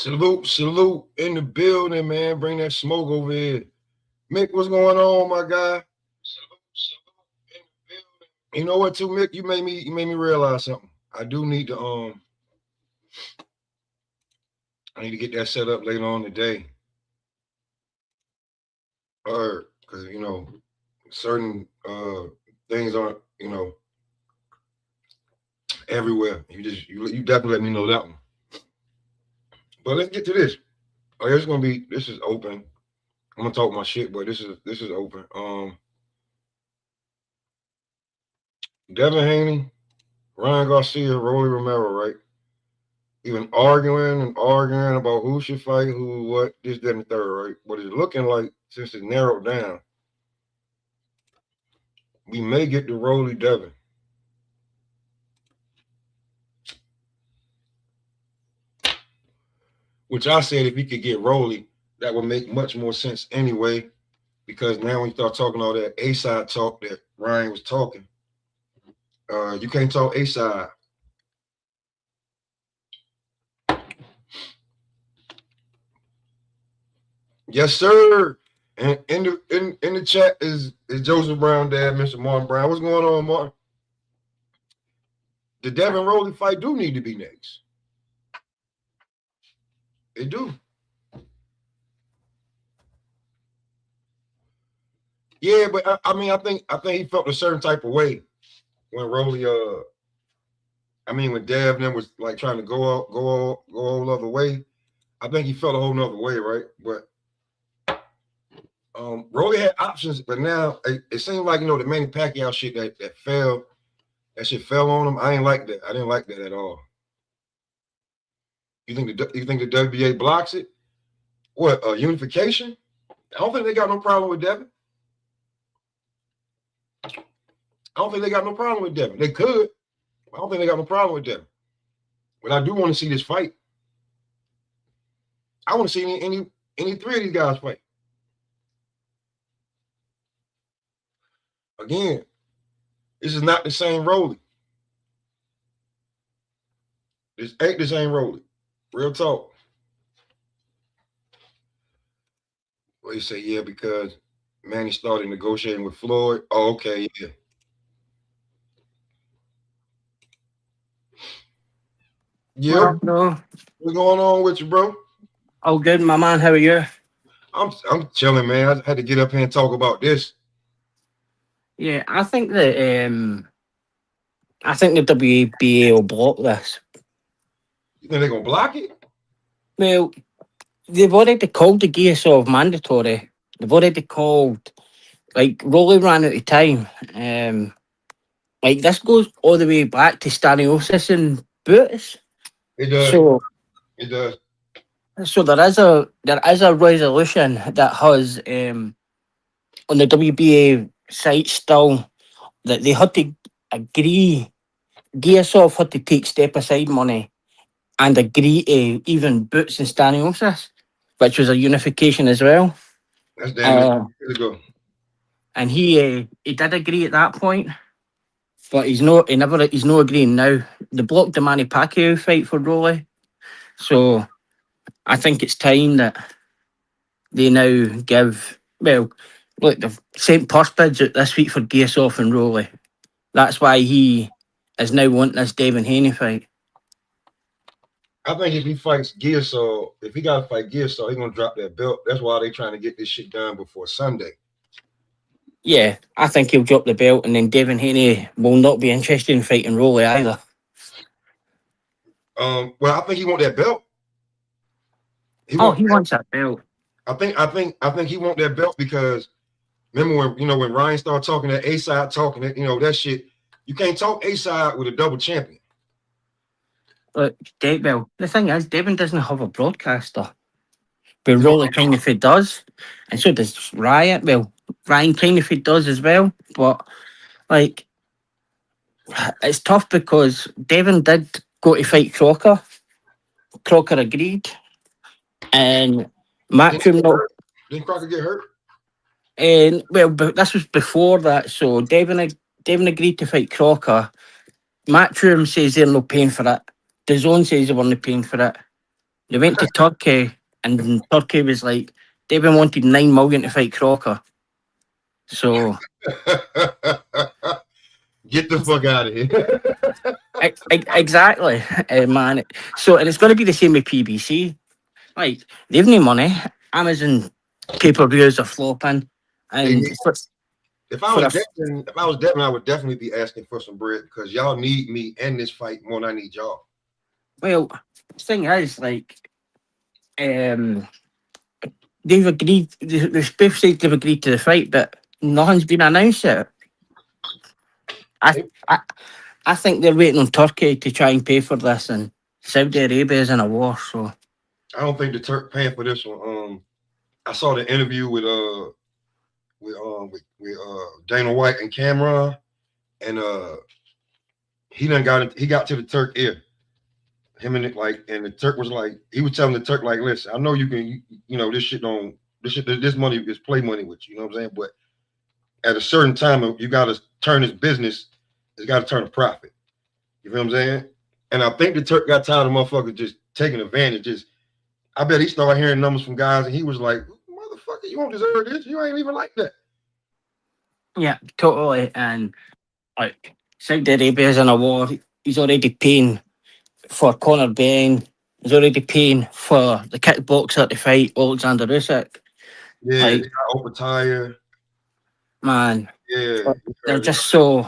Salute in the building, man. Bring that smoke over here. Mick, what's going on, my guy? You know what, too, Mick? You made me realize something. I do need to I need to get that set up later on today. Or because certain things aren't everywhere. You definitely let me know that one. But let's get to this. Oh, yeah, this is open. I'm gonna talk my shit, but this is open. Devin Haney, Ryan Garcia, Rolly Romero, right? Even arguing and arguing about who should fight, who, what, this, that, and the third, right? But it's looking like since it's narrowed down, we may get to Rolly Devin. Which I said if he could get Rolly, that would make much more sense anyway. Because now when you start talking all that A side talk that Ryan was talking, you can't talk A side. Yes, sir. And in the chat is Joseph Brown, Dad, Mr. Martin Brown. What's going on, Martin? The Devin Rolly fight do need to be next. It do. Yeah, but I think he felt a certain type of way when Rolly when Devin was like trying to go all other way. I think he felt a whole nother way, right? But Rolly had options, but now it seemed like the Manny Pacquiao shit that fell, that shit fell on him. I ain't like that. I didn't like that at all. You think the WBA blocks it? What unification? I don't think they got no problem with Devin. I don't think they got no problem with Devin. They could. I don't think they got no problem with Devin. But I do want to see this fight. I want to see any three of these guys fight. Again, this is not the same Rolly. This ain't the same Rolly. Real talk. Well, you say, yeah, because Manny started negotiating with Floyd. Oh, okay, yeah. Yep. Bro. What's going on with you, bro? All good, my man. How are you? I'm chilling, man. I had to get up here and talk about this. Yeah, I think the WBA will block this. You think they're gonna block it? Well, they've already called the GSO mandatory. They've already called Rolly ran out of time. This goes all the way back to Staniosis and Boots. It does. So It does. so there is a resolution that has on the WBA site still that they had to agree. GSOF had to take step aside money and agree to even Boots and Staniosis, which was a unification as well. That's damn it. Uh, Here we go. and he did agree at that point, but he's not agreeing now. They blocked the Manny Pacquiao fight for Rolly, so I think it's time that they now give. Well, look, they've sent purse bids out this week for Gasoff and Rolly. That's why he is now wanting this Devin Haney fight. I think if he fights Gearsaw, if he gotta fight Gearsaw, he's gonna drop that belt. That's why they trying to get this shit done before Sunday. Yeah, I think he'll drop the belt, and then Devin Haney will not be interested in fighting Rolly either. Well, I think he want that belt. He wants that belt. I think he want that belt because remember when Ryan started talking that A side talking that that shit. You can't talk A side with a double champion. Look, the thing is, Devin doesn't have a broadcaster, but Rolly kind of does, and so does Ryan. Well, Ryan kind of does as well, but it's tough because Devin did go to fight Crocker. Crocker agreed, and Matchroom not. Didn't Crocker get hurt? And but this was before that, so Devin agreed to fight Crocker. Matchroom says they're not paying for it. DAZN says they weren't paying for it. They went to Turkey, and Turkey was like, Devin wanted 9 million to fight Crocker. So Get the fuck out of here. exactly, man. So and it's going to be the same with PBC. Like they've no money. Amazon pay-per-views are flopping, They and need, if I for was a Devin, I would definitely be asking for some bread because y'all need me and this fight more than I need y'all. well, the thing is, like, um, they've agreed. The both sides they've agreed to the fight, but nothing's been announced yet. I, I, I think they're waiting on Turkey to try and pay for this, and Saudi Arabia is in a war. So I don't think the Turk paying for this one. I saw the interview with Dana White and Cameron, and he got to the Turk ear. Him and and the Turk was like, he was telling the Turk like, listen, I know you can, this shit don't, this money is play money with you. You know what I'm saying? But at a certain time, you got to turn this business. It's got to turn a profit. You feel what I'm saying? And I think the Turk got tired of motherfuckers just taking advantage. I bet he started hearing numbers from guys, and he was like, motherfucker, you don't deserve this. You ain't even like that. yeah, totally. And like Saudi Arabia is in a war. He's already paying for Conor Ben. He's already paying for the kickboxer to fight Alexander Usyk. Yeah, they Like, got open tire. man, Yeah, they're just so.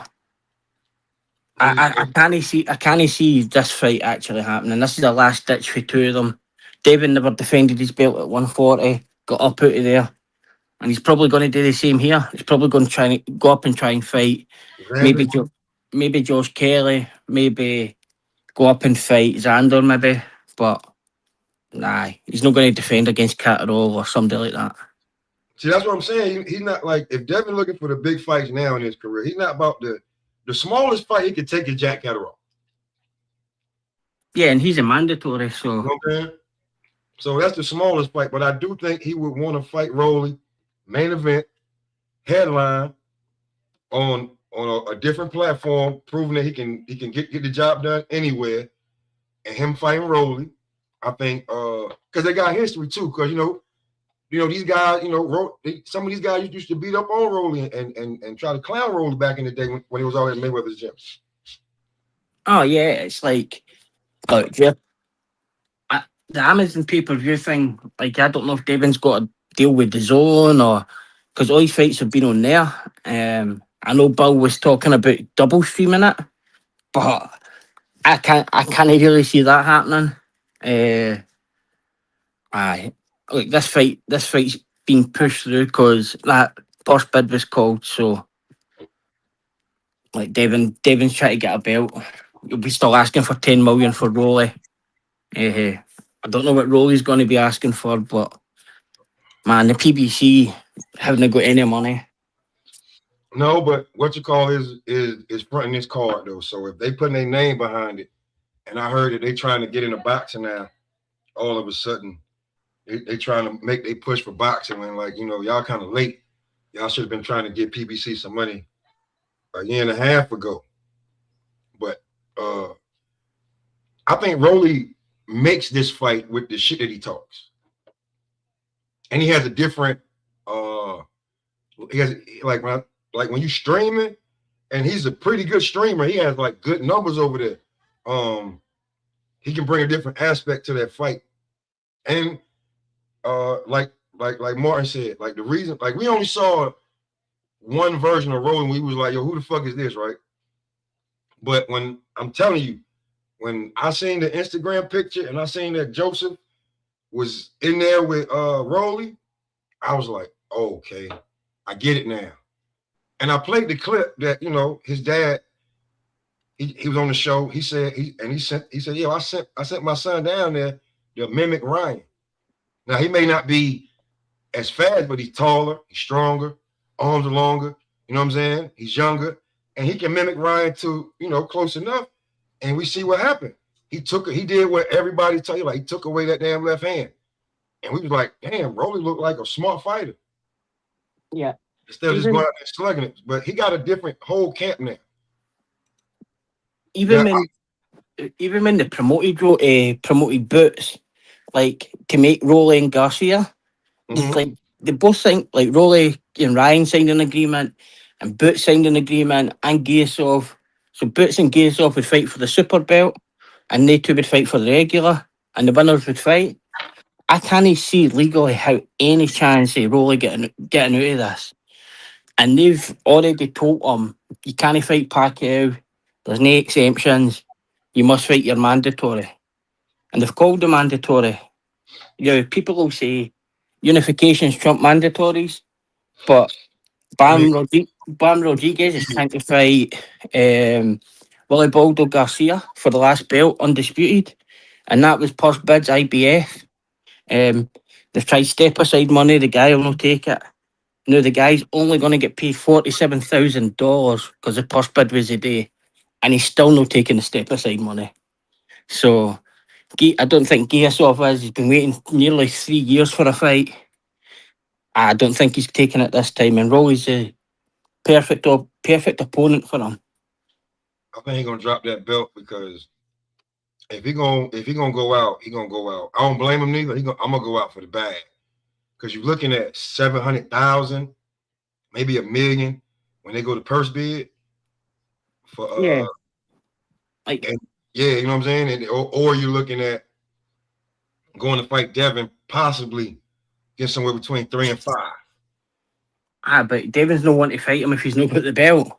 he, I can't see this fight actually happening. This is the last ditch for two of them. Devin never defended his belt at 140, got up out of there, and he's probably going to do the same here. He's probably going to try and go up and try and fight maybe Xander. maybe Josh Kelly, maybe go up and fight Xander, maybe. But nah, he's not going to defend against Catterall or somebody like that. See, that's what I'm saying. He's not like if Devin looking for the big fights now in his career. He's not about the smallest fight he could take is Jack Catterall. Yeah, and he's a mandatory, so You know what I'm saying? So that's the smallest fight. But I do think he would want to fight Rolly, main event, headline on a different platform, proving that he can get the job done anywhere. And him fighting Rolly, I think, because they got history too. Because these guys, some of these guys used to beat up on Rolly and try to clown Rolly back in the day when he was all at Mayweather's gym. oh yeah, it's like look, yeah, the Amazon pay-per-view thing. Like I don't know if Devin's got a deal with the Zone or because all his fights have been on there. I know Bill was talking about double streaming it, but I can't really see that happening. Uh, aye, like this fight's being pushed through because that first bid was called. So like Devin's trying to get a belt. You'll be still asking for 10 million for Rolly. I don't know what Rolly's going to be asking for, but man, the PBC haven't got any money. No, but what you call is fronting this card though. So if they putting their name behind it, and I heard that they trying to get into boxing now, all of a sudden they trying to make they push for boxing when y'all kind of late. Y'all should have been trying to get PBC some money a year and a half ago. But I think Rolly makes this fight with the shit that he talks, and he has a different. He has when you streaming, and he's a pretty good streamer. He has like good numbers over there. He can bring a different aspect to that fight, and like Martin said, like the reason, like we only saw one version of Rolling. We was like, yo, who the fuck is this, right? But when I'm telling you, when I seen the Instagram picture and I seen that Joseph was in there with Rolly, I was like, oh, okay, I get it now. And I played the clip that his dad. He was on the show. He said he said, yo, I sent my son down there to mimic Ryan. Now he may not be as fast, but he's taller, he's stronger, arms are longer. You know what I'm saying? He's younger, and he can mimic Ryan to close enough. And we see what happened. He did what everybody tell you, like he took away that damn left hand, and we was like, damn, Rolly looked like a smart fighter Yeah, instead of just going even out there slugging it. But he got a different whole camp now. even Now, when even when they promoted Boots, like to make Rolly and Garcia. Mm-hmm. Like they both signed, like Rolly and Ryan signed an agreement, and Boots signed an agreement, and Giasov. So Boots and Giasov would fight for the super belt, and they two would fight for the regular, and the winners would fight. I can't see legally how any chance of Rolly getting out of this. And they've already told him you can't fight Pacquiao. There's no exemptions. You must fight your mandatory. And they've called the mandatory. You know, people will say unifications trump mandatories, but I mean, Bam Rodriguez is trying to fight Willie Baldo Garcia for the last belt, undisputed. And that was purse bids, IBF. They've tried step aside money, the guy will not take it. No, the guy's only going to get paid $47,000 because the purse bid was a day, and he's still not taking the step aside money. So I don't think Giasov is. He's been waiting nearly 3 years for a fight. I don't think he's taking it this time, and Rolly's a perfect opponent for him. I think he's gonna drop that belt because if he gonna go out, he gonna go out. I don't blame him neither. I'm gonna go out for the bag because you're looking at 700,000, maybe 1 million when they go to purse bid for Yeah, like and yeah, you know what I'm saying, or you're looking at going to fight Devin, possibly get somewhere between 3 and 5. but Devin's no one to fight him if he's not got the belt.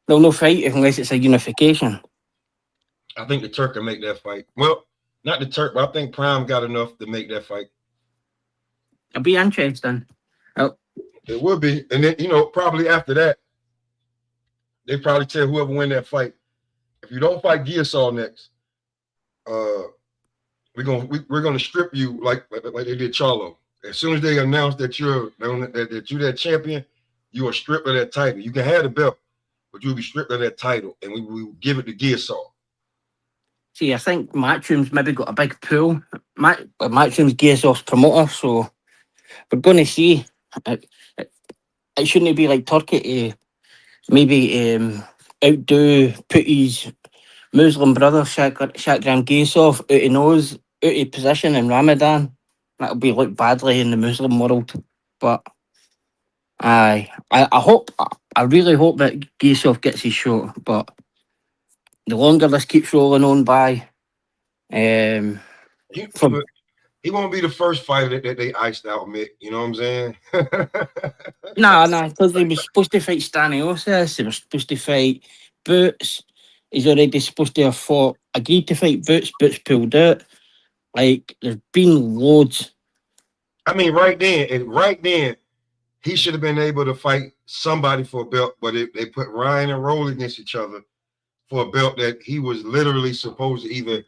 They'll no fight unless it's a unification. I think the Turk can make that fight. Well, not the Turk, but I think Prime got enough to make that fight. It'll be interesting. Oh, It would be, and then probably after that, they probably tell whoever win that fight, if you don't fight Gearsall next, uh, we're gonna strip you like they did Charlo. As soon as they announce that you're that champion, you are stripped of that title. You can have the belt, but you'll be stripped of that title, and we will give it to Gearsall. see, I think Matchroom's maybe got a big pool. Matchroom's Giasov's promoter, so we're going to see. It, it, it shouldn't be like Turkey to maybe put his Muslim brother Shakram Giasov out of nose, out of position in Ramadan. That'll be looked badly in the Muslim world. But I hope, I really hope that Giasov gets his shot. But the longer this keeps rolling on by, um, He, from but he won't be the first fighter that they iced out, Mick. You know what I'm saying? nah, because they were supposed to fight Staniosis, they were supposed to fight Boots. He's already supposed to have agreed to fight Boots. Boots pulled out. Like, there's been loads. I mean, right then, he should have been able to fight somebody for a belt, but they put Ryan and Roll against each other for a belt that he was literally supposed to either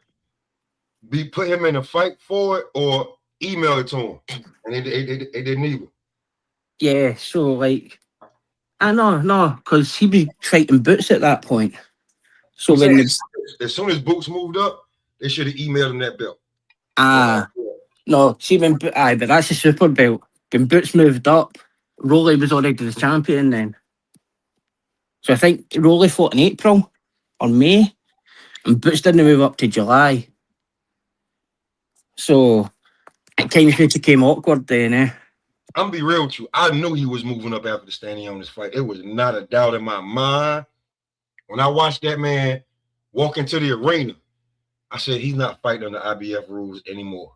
put him in a fight for it or email it to him, and they didn't either. Yeah, so like, I know, no, because he was fighting Boots at that point. So I'm saying when the as soon as Boots moved up, they should have emailed him that belt. ah no, see when but that's a super belt. When Boots moved up, Rolly was already the champion then. So I think Rolly fought in April or May, and Boots didn't move up to July. So it kind of became awkward then, eh? I'm gonna be real with you. I knew he was moving up after the standing on this fight. It was not a doubt in my mind. When I watched that man walk into the arena, I said he's not fighting under IBF rules anymore.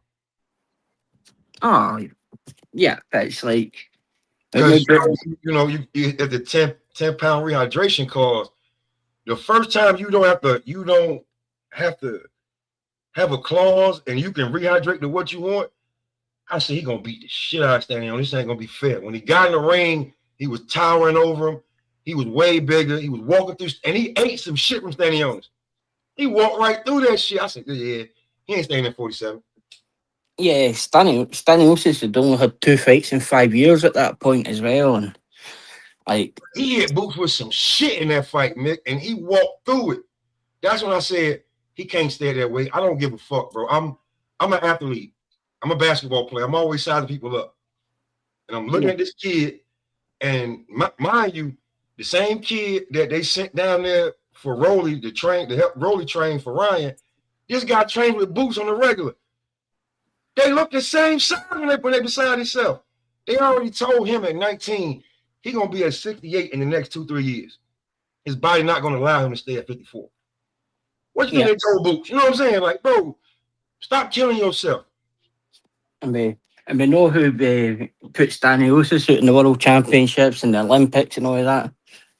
Oh, yeah, it's like Because you at the 10 pound rehydration cause, the first time you don't have to have a clause and you can rehydrate to what you want. I said he gonna beat the shit out of Standing on. This ain't gonna be fair. When he got in the ring, he was towering over him. He was way bigger. He was walking through, and he ate some shit from Standing on. He walked right through that shit. I said, yeah, he ain't staying at 47. yeah, Staniosis had only had 2 fights in 5 years at that point as well, and like He hit Boots with some shit in that fight, Mick, and he walked through it. That's when I said he can't stay that way. I don't give a fuck, bro. I'm an athlete. I'm a basketball player. I'm always sizing people up. And I'm looking at this kid, and mind you, the same kid that they sent down there for Rolly to help Rolly train for Ryan, this guy trains with Boots on the regular. They look the same size when they beside themselves. They already told him at 19 he gonna be at 68 in the next 2-3 years. His body not gonna allow him to stay at 54. What you think Yeah, they told Boots? You know what I'm saying? Like, bro, stop killing yourself. and we know who put Staniosis out in the World Championships and the Olympics and all of that.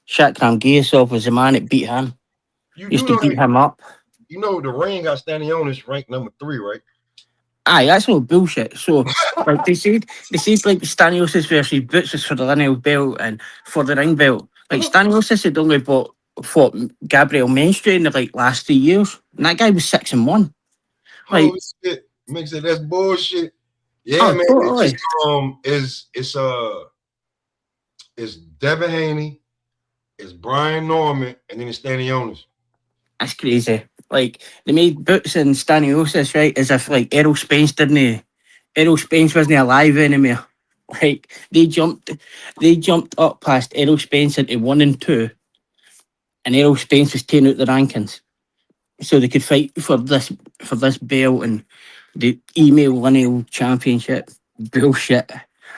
Shakram Giasov was the man that beat him. You Used do to know beat that. him up. You know the ring got standing on this ranked number 3, right? Aye, that's no bullshit. So, like they said like Staniosis versus Boots was for the lineal belt and for the ring belt. Like Staniosis had only fought Gabriel Menstri in the like last 3 years, and that guy was 6-1. Like, Holy shit, makes it that's bullshit. Yeah, oh, man. It's just totally. it's Devin Haney, it's Brian Norman, and then it's Stanionis. That's crazy. Like they made Boots and Staniosis right as if like Errol Spence didn't. Errol Spence wasn't alive anymore. Like they jumped up past Errol Spence into 1 and 2, and Errol Spence was taken out the rankings, so they could fight for this belt and the email lineal championship. Bullshit,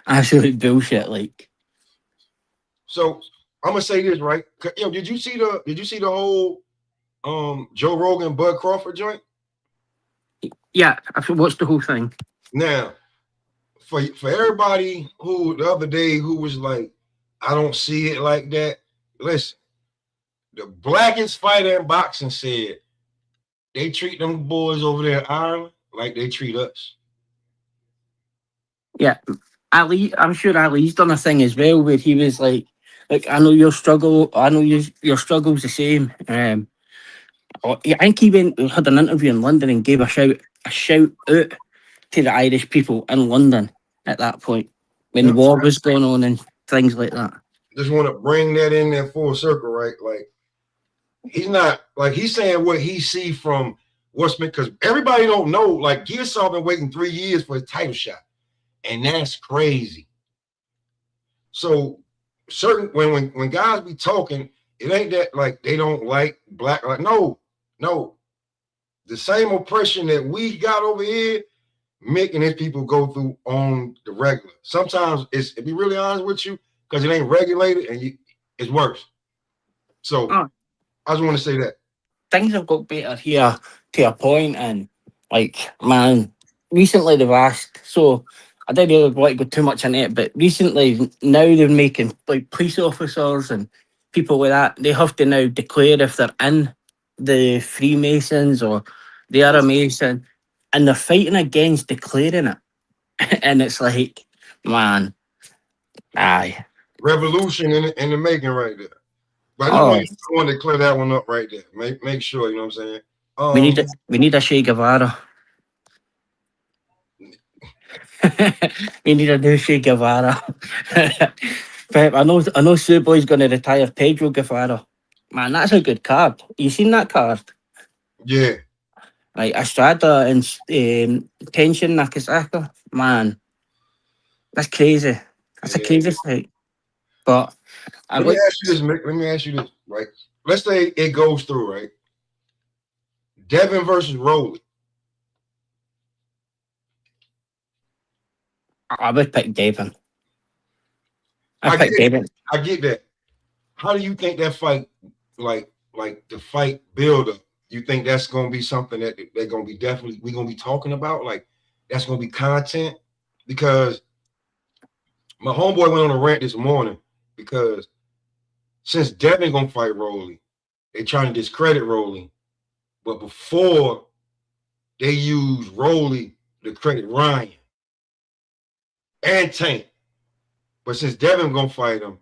absolute bullshit. Like, So I'm gonna say this right. Did you see the whole Joe Rogan Bud Crawford joint? yeah, I've watched the whole thing. Now, for everybody who the other day who was like, I don't see it like that. Listen, the blackest fighter in boxing said they treat them boys over there in Ireland like they treat us. Yeah, Ali, I'm sure Ali's done a thing as well where he was like I know your struggle, I know your struggle's the same. I think he had an interview in London and gave a shout out to the Irish people in London at that point when the Yep. war was going on and things like that. Just want to bring that in there full circle, right? Like he's not like he's saying what he see from what's been because everybody don't know. Like Gearsall been waiting 3 years for his title shot, and that's crazy. So certain when guys be talking, it ain't that like they don't like black. Like no, the same oppression that we got over here, making his people go through on the regular. Sometimes it's to be really honest with you, because it ain't regulated and it's worse. So Oh, I just want to say that. things have got better here to a point, and like man, recently they've asked. So I didn't really want to go too much into it, but recently now they're making like police officers and people like that. They have to now declare if they're in the Freemasons or they are a Mason, and they're fighting against declaring it. And it's like, man, aye, Revolution in the making right there. But oh, I wanted to clear that one up right there. Make sure, you know what I'm saying? we need a Che Guevara. We need a new Che Guevara. Pep, I know Sue Boy's going to retire Pedro Guevara. Man, that's a good card. You seen that card? Yeah. Like Estrada and Tension Nakasaka. Man, that's crazy. That's a Yeah. crazy fight. But I Let me like. ask you this, Mick. Let me ask you this, right? Let's say it goes through, right? Devin versus Rowley. I would pick Devin. I I get pick Devin. I get that. How do you think that fight, like the fight build up? You think that's gonna be something that they're gonna be definitely we're gonna be talking about? Like that's gonna be content? Because my homeboy went on a rant this morning because since Devin gonna fight Rowley, they trying to discredit Rowley. But before they use Rowley to credit Ryan and Tank. But since Devin gonna fight him,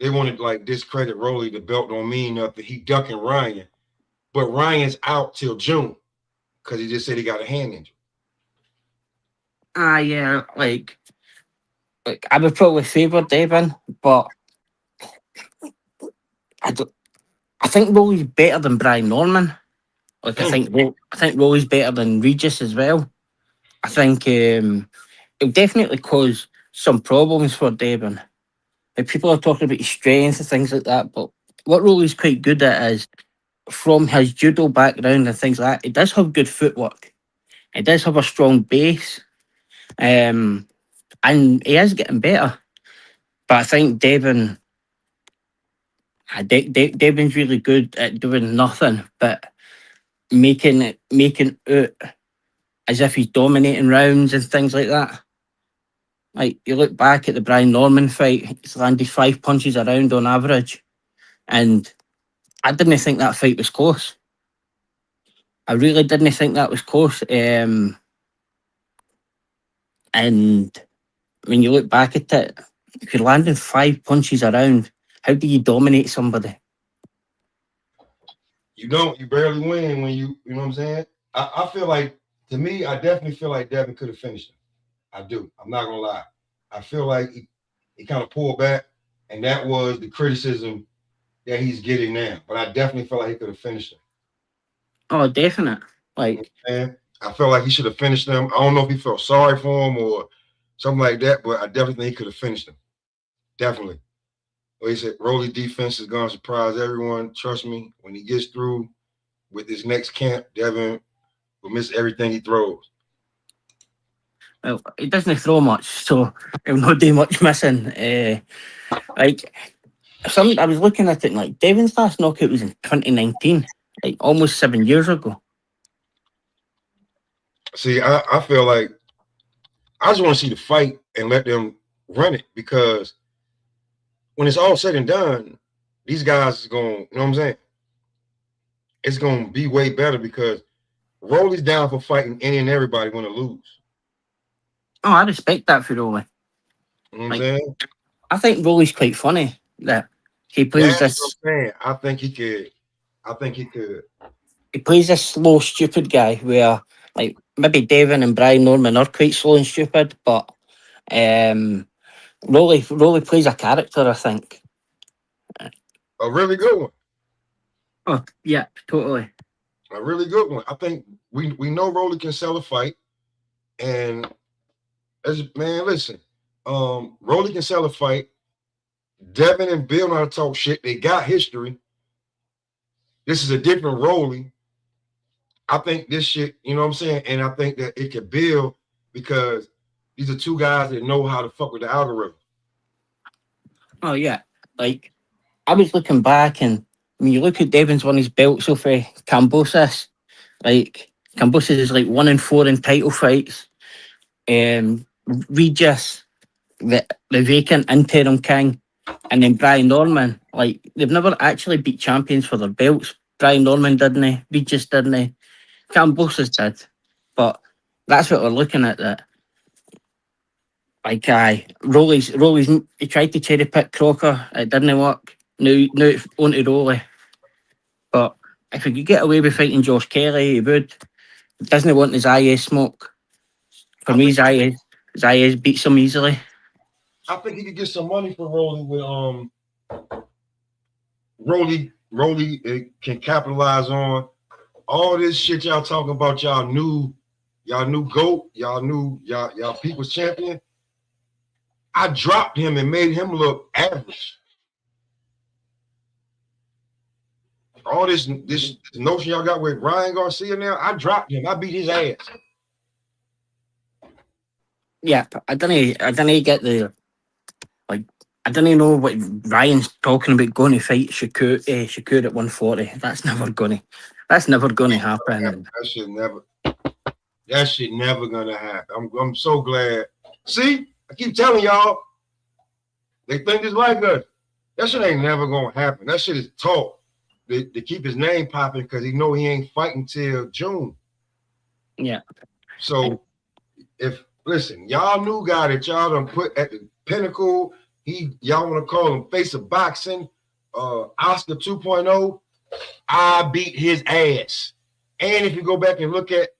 they wanted like discredit Rowley. The belt don't mean nothing. He ducking Ryan, but Ryan's out till June because he just said he got a hand injury. Yeah, like I would probably favour Devin, but I don't. I think Rowley's better than Brian Norman. Like I think Rowley's better than Regis as well. I think it'll definitely cause some problems for Devon. Like people are talking about his strength and things like that, but what Rowley's quite good at is from his judo background and things like that. He does have good footwork. He does have a strong base. And he is getting better. But I think Devin's really good at doing nothing but making out as if he's dominating rounds and things like that. Like you look back at the Brian Norman fight, he's landed 5 punches a round on average, and I didn't think that fight was close. I really didn't think that was close. And when you look back at it, if you're landing 5 punches around, how do you dominate somebody? You don't. You barely win when you know what I'm saying? I feel like, to me, I definitely feel like Devin could have finished him. I do. I'm not gonna lie. I feel like he kind of pulled back, and that was the criticism that he's getting now. But I definitely feel like he could have finished him. Oh, definite. Like, And I feel like he should have finished him. I don't know if he felt sorry for him or something like that, but I definitely think he could have finished him. Definitely. Well, he said, Rolly defense is gonna surprise everyone. Trust me, when he gets through with his next camp, Devin will miss everything he throws. well, he doesn't throw much, so he'll not do much missing. Like, I was looking at it, and like Devin's last knockout was in 2019, like almost 7 years ago. See, I feel like I just want to see the fight and let them run it, because when it's all said and done, these guys is going, you know what I'm saying? It's going to be way better because Rolly's down for fighting any and everybody want to lose. Oh, I respect that for Rolly. You know what I'm Like, saying? I think Rolly's quite funny. That he plays That's what this. I'm saying. I think he could. I think he could. He plays this slow, stupid guy where, like, maybe Devin and Brian Norman are quite slow and stupid, but um, Rolly plays a character. I think. A really good one. Oh yeah, totally. A really good one. I think we know Rolly can sell a fight, and as man, listen, Rolly can sell a fight. Devin and Bill know how to talk shit. They got history. This is a different Rolly. I think this shit, you know what I'm saying? And I think that it could build because these are two guys that know how to fuck with the algorithm. Oh yeah, like I was looking back, and when you look at Devin's won his belts off Cambosis, like Cambosis is like 1-4 in title fights. Regis, the vacant interim king, and then Brian Norman. Like they've never actually beat champions for their belts. Brian Norman didn't he? Regis didn't he? Cambosis did, but that's what we're looking at. That like Rolly's. He tried to cherry pick Crocker. It didn't work. Now it's on to Rolly. But if he could get away with fighting Josh Kelly, he would. He doesn't want his IS smoke. For I me, think his IS beats him easily. I think he could get some money for Rolly with Rolly can capitalize on all this shit y'all talking about. Y'all new GOAT, y'all people's champion. I dropped him and made him look average. All this notion y'all got with Ryan Garcia now, I dropped him. I beat his ass. Yeah, I didn't get the like. I didn't know what Ryan's talking about going to fight Shakur at 140. That's never gonna happen. And That shit never gonna happen. I'm so glad. See, I keep telling y'all, they think just like us. That shit ain't never gonna happen. That shit is talk. To keep his name popping because he know he ain't fighting till June. yeah, So if listen, y'all new guy that y'all done put at the pinnacle, y'all want to call him face of boxing, Oscar 2.0, I beat his ass. And if you go back and look at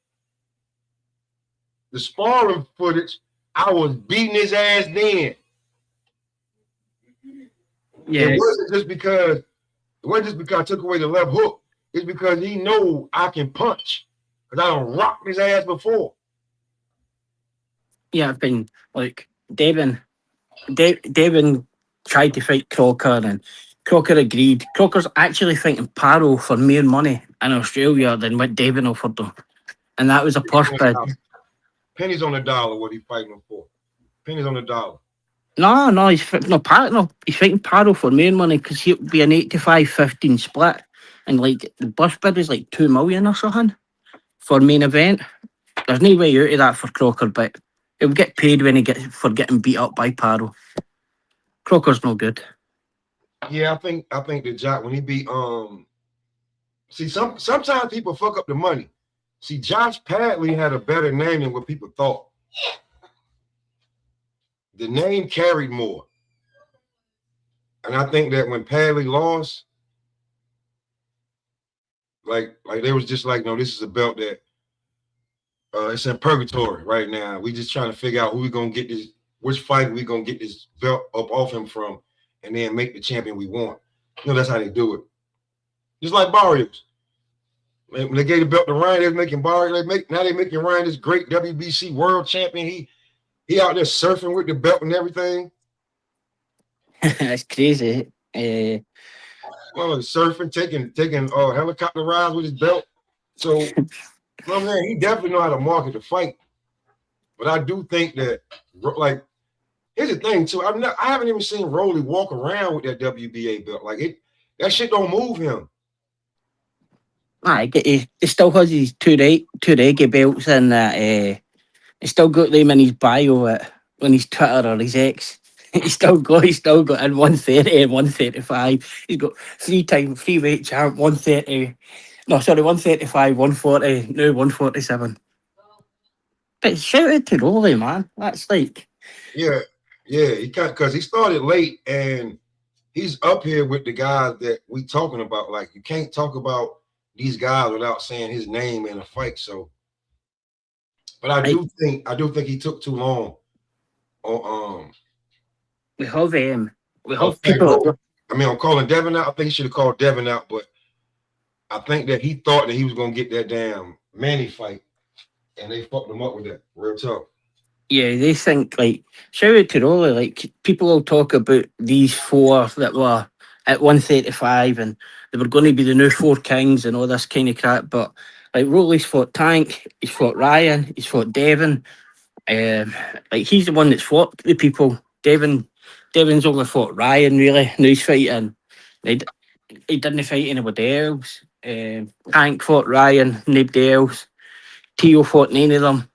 the sparring footage, I was beating his ass then. yeah, It wasn't just because I took away the left hook. It's because he know I can punch. Because I done rocked his ass before. yeah. I've been like Devin tried to fight Crocker, and Crocker agreed. Crocker's actually fighting Paro for more money in Australia than what Devin offered them, and that was a purse bid. Pennies on the dollar. What he fighting him for? Pennies on the dollar. No, he's fighting Paro for main money because he'll be an 85-15 split, and like the bus bid is like 2 million or something for main event. There's no way out of that for Crocker, but he'll get paid when he gets for getting beat up by Paro. Crocker's no good. Yeah, I think that Josh when he beat see sometimes people fuck up the money. See, Josh Padley had a better name than what people thought. The name carried more. And I think that when Padley lost, like they was just like, no, this is a belt that it's in purgatory right now. We just trying to figure out who we gonna get this, which fight we gonna get this belt up off him from, and then make the champion we want. That's how they do it. Just like Barrios. When they gave the belt to Ryan, they was making Barrios. Now they making Ryan this great WBC world champion. He out there surfing with the belt and everything. That's crazy. Well, surfing, taking helicopter rides with his belt. So, man, he definitely know how to market the fight. But I do think that, like, here's the thing too. I haven't even seen Rolly walk around with that WBA belt. Like that shit don't move him. He still has his two reggae belts, and he still got them in his bio on his Twitter or his X. He's still got in 130 and 135. He's got free weight champ 130. No, sorry, 135, 140, now 147. But shout out to Rolly, man. That's like Yeah, he can't because he started late and he's up here with the guys that we talking about. Like you can't talk about these guys without saying his name in a fight. So, but like I do think he took too long on we have we on have Frank people. Roach. I mean, I'm calling Devin out. I think he should have called Devin out, but I think that he thought that he was gonna get that damn Manny fight, and they fucked him up with that. Real tough. Yeah, they think like shout out to Rolly. Like people will talk about these four that were at 135 and they were going to be the new four kings and all this kind of crap. But like Rolly's fought Tank, he's fought Ryan, he's fought Devin. Um, like he's the one that's fought the people. Devin's only fought Ryan really. Now he's fighting. He, he didn't fight anybody else. Tank fought Ryan, nobody else. Tio fought none of them.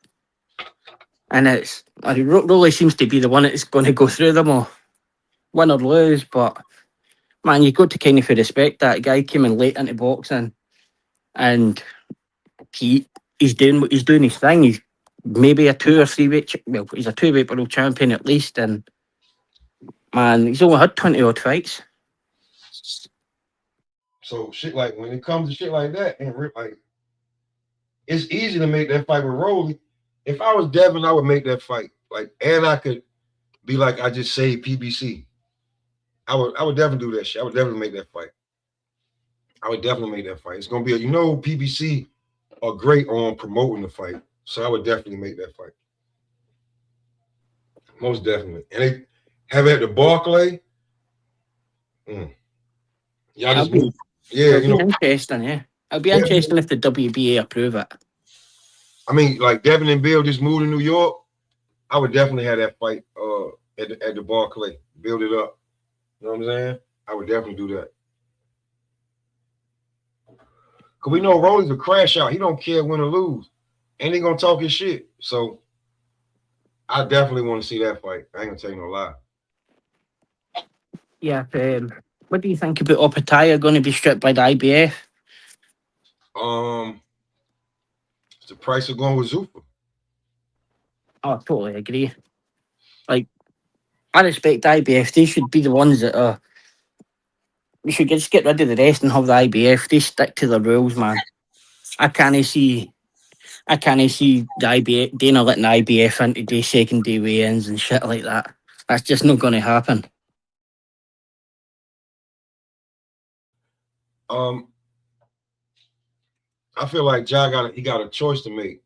And Rolly seems to be the one that's going to go through them all, win or lose. But man, you got to kind of respect that guy came in late into boxing, and he's doing his thing. He's maybe a 2 or 3 weight. Well, he's a 2 weight world champion at least, and man, he's only had 20 odd fights. So shit like when it comes to shit like that, and like it's easy to make that fight with Rolly. If I was Devin, I would make that fight. Like, and I could be like, I just saved PBC. I would definitely do that shit. I would definitely make that fight. I would definitely make that fight. It's gonna be PBC are great on promoting the fight. So I would definitely make that fight. Most definitely. And they have it at the Barclay. Y'all It'll just be, move. Yeah, it'll be interesting, yeah. It'll be interesting if the WBA approve it. I mean, like Devin and Bill just moved to New York. I would definitely have that fight at the Barclay. Build it up. You know what I'm saying? I would definitely do that. Cause we know Rolly's a crash out. He don't care win or lose. And he gonna talk his shit. So I definitely want to see that fight. I ain't gonna tell you no lie. Yeah. What do you think about Opataya going to be stripped by the IBF? Um, it's the price of going with Zufa. Oh, I totally agree. Like, I respect the IBF. They should be the ones that are. We should just get rid of the rest and have the IBF. They stick to the rules, man. I can't see. I can't see the IBF Dana letting the IBF into day second day weigh-ins and shit like that. That's just not going to happen. Um, I feel like Ja got a choice to make.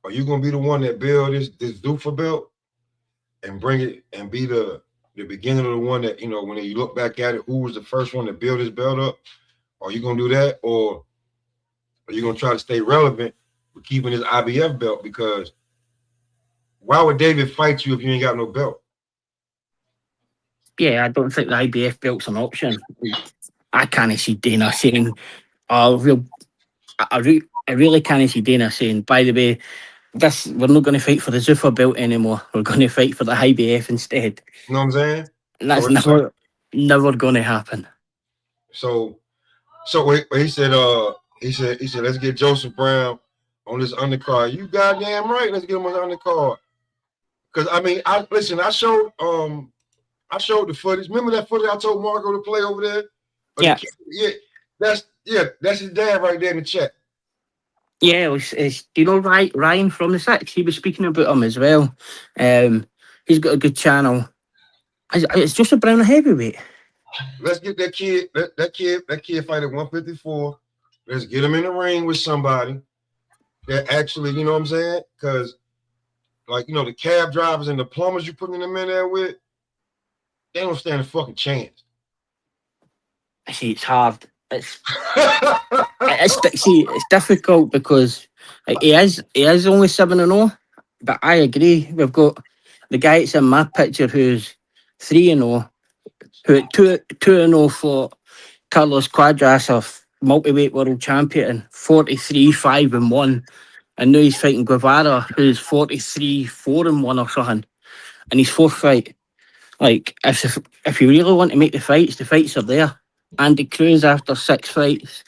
Are you gonna be the one that build this Dufa belt and bring it and be the beginning of the one that when you look back at it, who was the first one to build this belt up? Are you gonna do that, or are you gonna try to stay relevant for keeping his IBF belt because why would David fight you if you ain't got no belt? Yeah, I don't think the IBF belt's an option. I can't see Dana saying, "Oh, I really can't see Dana saying, by the way, this we're not going to fight for the Zuffa belt anymore. We're going to fight for the IBF instead." You know what I'm saying? And So that's it's like never going to happen. so wait, he said let's get Joseph Brown on this undercard. You goddamn right, let's get him on the undercard. Cause I mean, I showed the footage. Remember that footage I told Marco to play over there? Of the Yeah, kid? That's his dad right there in the chat. yeah. Do you know Ryan from the Six? He was speaking about him as well. He's got a good channel. It's just a Brown heavyweight. Let's get that kid fight at 154. Let's get him in the ring with somebody that actually, you know what I'm saying? Because like, the cab drivers and the plumbers you putting them in there with, they don't stand a fucking chance. I see it's hard. It's difficult because like, he is only 7-0, but I agree. We've got the guy that's in my picture who's 3-0, who at 2-0 for Carlos Quadras, of multi-weight world champion, 43-5-1, and now he's fighting Guevara, who's 43-4-1 or something, in his fourth fight. Like if you really want to make the fights are there. Andy Cruz after 6 fights.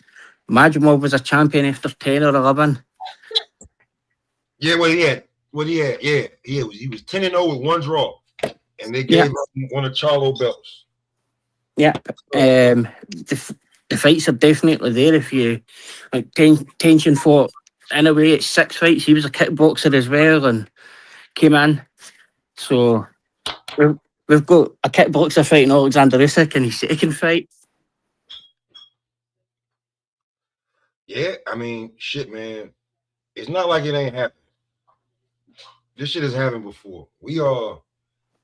Majimov was a champion after 10 or 11. Yeah, he was 10-0 with one draw, and they Yeah, gave him one of Charlo belts. yeah. The fights are definitely there if you like tension fought in a way. It's 6 fights. He was a kickboxer as well and came in. So we've, we've got a kickboxer fighting Alexander Usyk in his second fight. Yeah, I mean, shit, man. It's not like it ain't happened. This shit has happened before. We are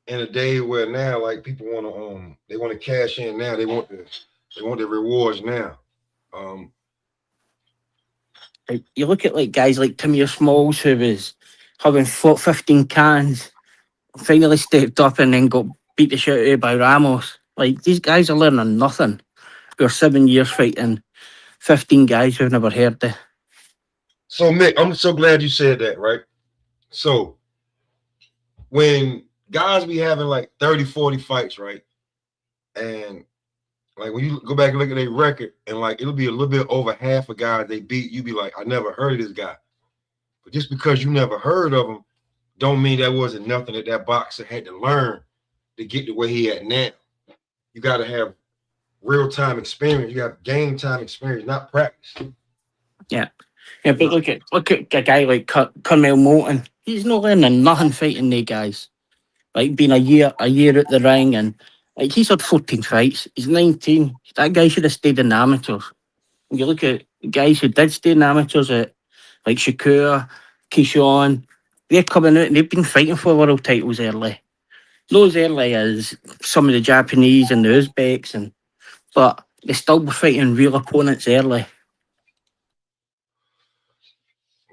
in a day where now, like, people want to they want to cash in now. They want the rewards now. Um, Like, you look at like guys like Tamir Smalls who was having fought 15 cans, finally stepped up and then got beat the shit out of by Ramos. Like these guys are learning nothing. We're 7 years fighting 15 guys who've never heard of. so Mick, I'm so glad you said that, right? So when guys be having like 30, 40 fights, right? And like when you go back and look at their record, and like it'll be a little bit over half of guys they beat, you be like, I never heard of this guy. But just because you never heard of him, don't mean that wasn't nothing that boxer had to learn to get to where he at now. You got to have real time experience. You got game time experience, not practice. Yeah. Yeah, but look at a guy like Carmel Moulton. He's not learning nothing fighting they guys. Like being a year at the ring and like he's had 14 fights. He's 19. That guy should have stayed in the amateurs. You look at guys who did stay in the amateurs at like Shakur, Keyshawn, they're coming out and they've been fighting for world titles early. Not as early as some of the Japanese and the Uzbeks, but they still were fighting real opponents early.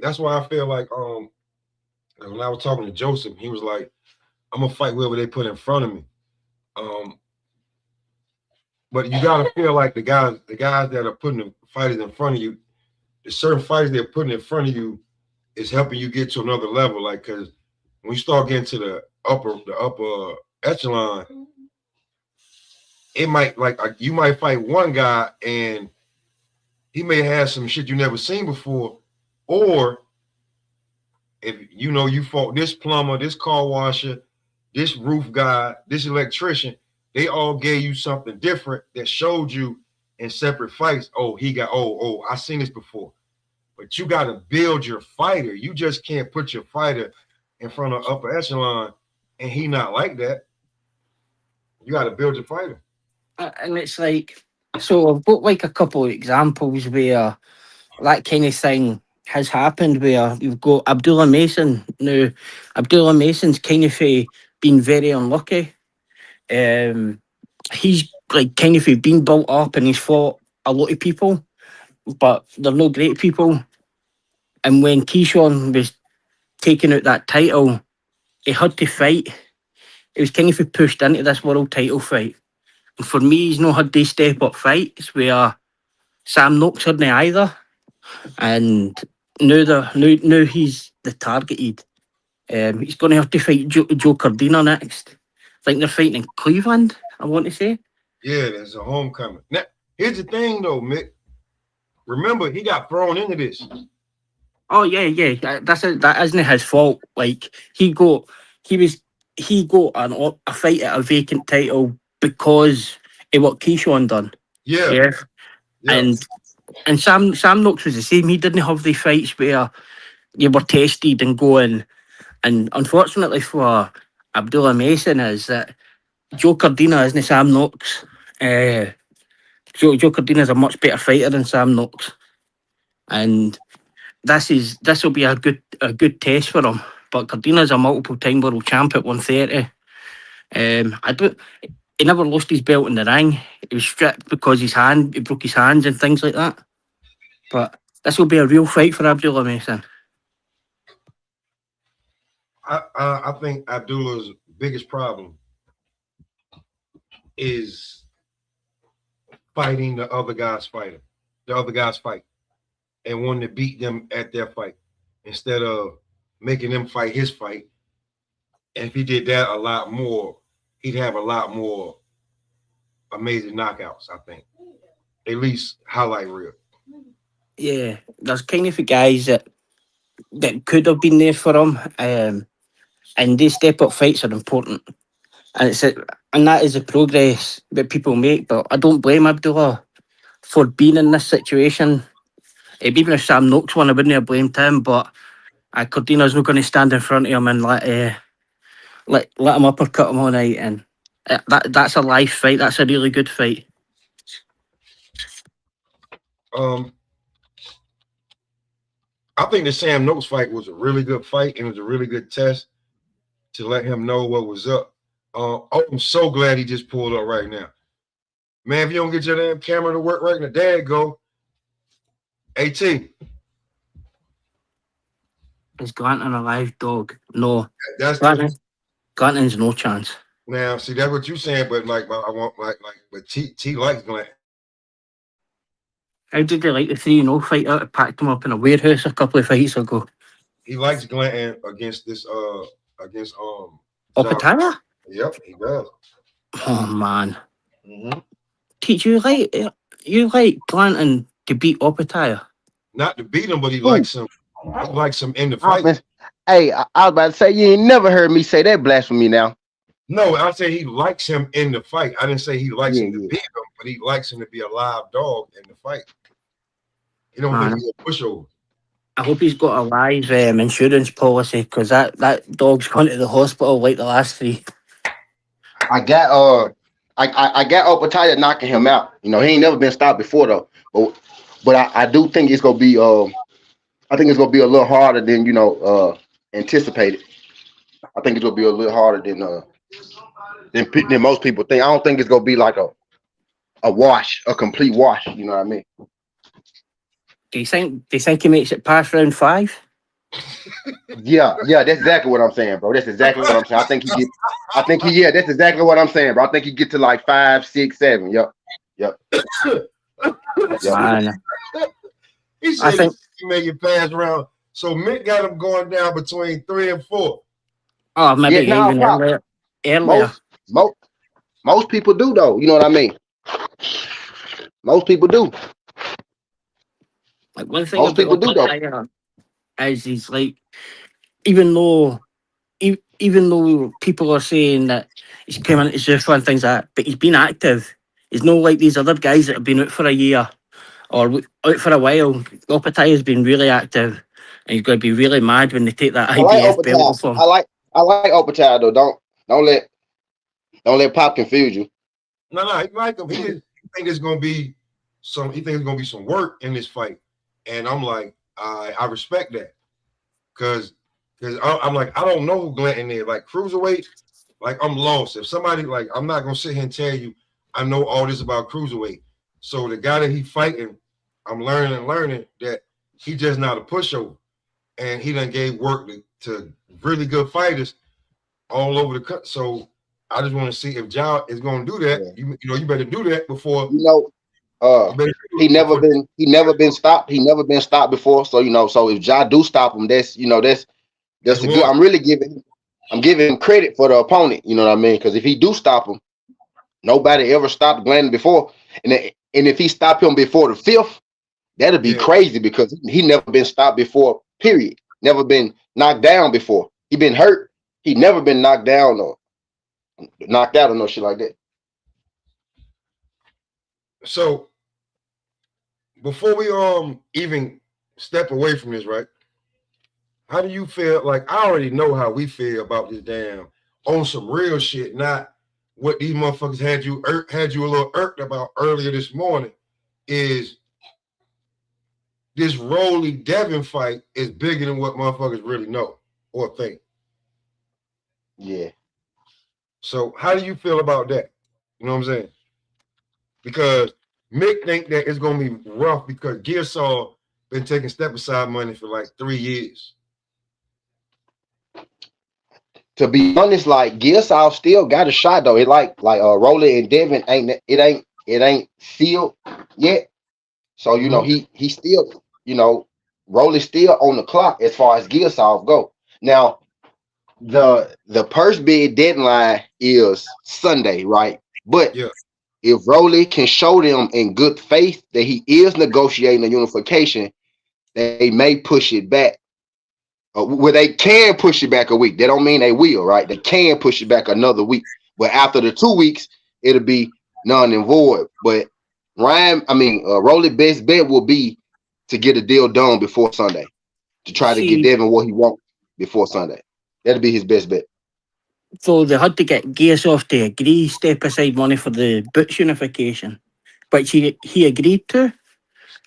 That's why I feel like when I was talking to Joseph, he was like, I'm gonna fight whoever they put in front of me. Um, but you gotta feel like the guys that are putting the fighters in front of you, the certain fighters they're putting in front of you is helping you get to another level. Like, cause when you start getting to the upper echelon, it might like you might fight one guy and he may have some shit you never seen before, or if you fought this plumber, this car washer, this roof guy, this electrician, they all gave you something different that showed you in separate fights. Oh, I seen this before. But you got to build your fighter. You just can't put your fighter in front of upper echelon and he not like that. You got to build your fighter. And it's like, so I've got like a couple of examples where that kind of thing has happened where you've got Abdullah Mason. Now, Abdullah Mason's kind of been very unlucky. He's like kind of been built up and he's fought a lot of people, but they're no great people. And when Keyshawn was taking out that title, he had to fight. He was kind of pushed into this world title fight. And for me, he's not had these step up fights where Sam Noakes hadn't either. And now he's the targeted. He's going to have to fight Joe Cardina next. I think they're fighting in Cleveland, I want to say. Yeah, there's a homecoming. Now, here's the thing, though, Mick. Remember, he got thrown into this. Oh yeah. That isn't his fault. Like he got a fight at a vacant title because of what Keyshawn done. Yeah, Yeah, yeah. and Sam Knox was the same. He didn't have the fights where you were tested and going. And unfortunately for Abdullah Mason is that Joe Cardina isn't Sam Knox. Joe Cardina is a much better fighter than Sam Knox, and this will be a good test for him. But Cardina's a multiple time world champ at 130. I don't. He never lost his belt in the ring. He was stripped because he broke his hands and things like that. But this will be a real fight for Abdullah Mason. I think Abdullah's biggest problem is fighting the other guy's fight, and wanting to beat them at their fight instead of making them fight his fight. And if he did that a lot more, he'd have a lot more amazing knockouts, I think. At least highlight reel. Yeah, there's kind of guys that could have been there for him. And these step up fights are important. And and that is the progress that people make. But I don't blame Abdullah for being in this situation. Even if Sam Noakes won, I wouldn't have blamed him. But Cardina's not going to stand in front of him and let him uppercut him all night. And that's a live fight. That's a really good fight. I think the Sam Noakes fight was a really good fight, and it was a really good test to let him know what was up. I'm so glad he just pulled up right now. Man, if you don't get your damn camera to work right now, there you go. AT. Is Glanton a live dog? No. That's Glanton's no chance. Now, see, that's what you're saying, but I want but T likes Glanton. How did they like the 3-0 fight out? It packed him up in a warehouse a couple of fights ago. He likes Glanton against Opataya? Yep, he does. Oh man. Mm-hmm. Teach you like Glanton to beat Opataya? Not to beat him, but he likes him. He likes him in the fight. I was about to say, you ain't never heard me say that blasphemy now. No, I say he likes him in the fight. I didn't say he likes him to beat him, but he likes him to be a live dog in the fight. He don't think he's a pushover. I hope he's got a live insurance policy, because that dog's gone to the hospital like the last 3. I got Opataya knocking him out. You know, he ain't never been stopped before though. But I do think it's gonna be I think it's gonna be a little harder than anticipated. I think it's gonna be a little harder than most people think. I don't think it's gonna be like a complete wash. You know what I mean? Do you think he makes it past round 5? Yeah, that's exactly what I'm saying, bro. That's exactly what I'm saying. That's exactly what I'm saying, bro. I think he get to like 5, 6, 7. Yep. Man. He said he make it past round. So Mick got him going down between 3 and 4. Oh, maybe even earlier. Most people do though. You know what I mean? Most people do. Like one thing most people do though is he's like, even though people are saying that he's coming into Zuffa and things like that, but he's been active. He's not like these other guys that have been out for a year or out for a while. Opataya has been really active, and he's going to be really mad when they take that IBF belt off him. I like Opataya though. Don't let Pop confuse you. No, he like him. He think there's going to be some work in this fight, and I'm like, I respect that, because I'm like, I don't know who Glanton is. Like cruiserweight, like I'm lost. If somebody like, I'm not gonna sit here and tell you I know all this about cruiserweight. So the guy that he fighting, I'm learning that he just not a pushover. and he done gave work to really good fighters all over the country. So I just want to see if Ja is going to do that. Yeah. You better do that before. You know, You better do he it never before. been stopped. He never been stopped before. So so if Ja do stop him, that's That's a good. one. I'm giving him credit for the opponent. You know what I mean? Because if he do stop him, nobody ever stopped Glenn before, and if he stopped him before the fifth, that'd be Yeah. crazy because he never been stopped before. Period. Never been knocked down before. He been hurt. He never been knocked down or knocked out or no shit like that. So before we even step away from this, right? How do you feel? Like I already know how we feel about this damn on some real shit, not what these motherfuckers had you a little irked about earlier this morning. Is this Rolly Devin fight is bigger than what motherfuckers really know or think? Yeah. So how do you feel about that? You know what I'm saying? Because Mick think that it's gonna be rough because Gearsaw been taking step aside money for like 3 years. To be honest, like Gilsoft still got a shot though. It like Rolly and Devin ain't sealed yet. So Mm-hmm. he still Rolly's still on the clock as far as Gilsoft go. Now the purse bid deadline is Sunday, right? But Yeah, if Rolly can show them in good faith that he is negotiating a unification, they may push it back. Well, they can push it back a week. That don't mean they will, right? They can push it back another week. But after the 2 weeks, it'll be none and void. But Rolly best bet will be to get a deal done before Sunday to try to get See, Devin what he wants before Sunday. That'll be his best bet. so they had to get Gears off to agree, step aside money for the boots unification, which he agreed to.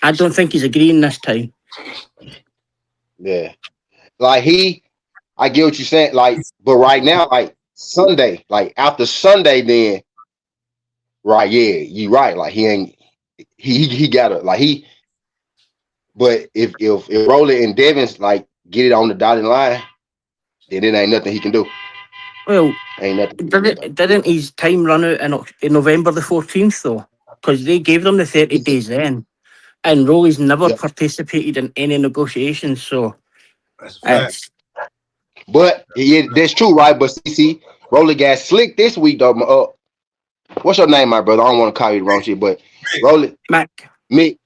I don't think he's agreeing this time. Yeah. Like I get what you're saying. Like, but right now, like Sunday, like after Sunday, then right, yeah, you right. Like he ain't he gotta like he but if Rolly and Devins like get it on the dotted line, then it ain't nothing he can do. Well, Ain't nothing he can do about it. didn't his time run out in November the 14th though? Because they gave them the 30 It's, days then. And Rolly's never yeah. participated in any negotiations, so that's a fact. it's But yeah, that's true, right? But see, Rolly got slick this week though. What's your name, my brother? I don't want to call you the wrong shit, but Rolly, Mac. Mick,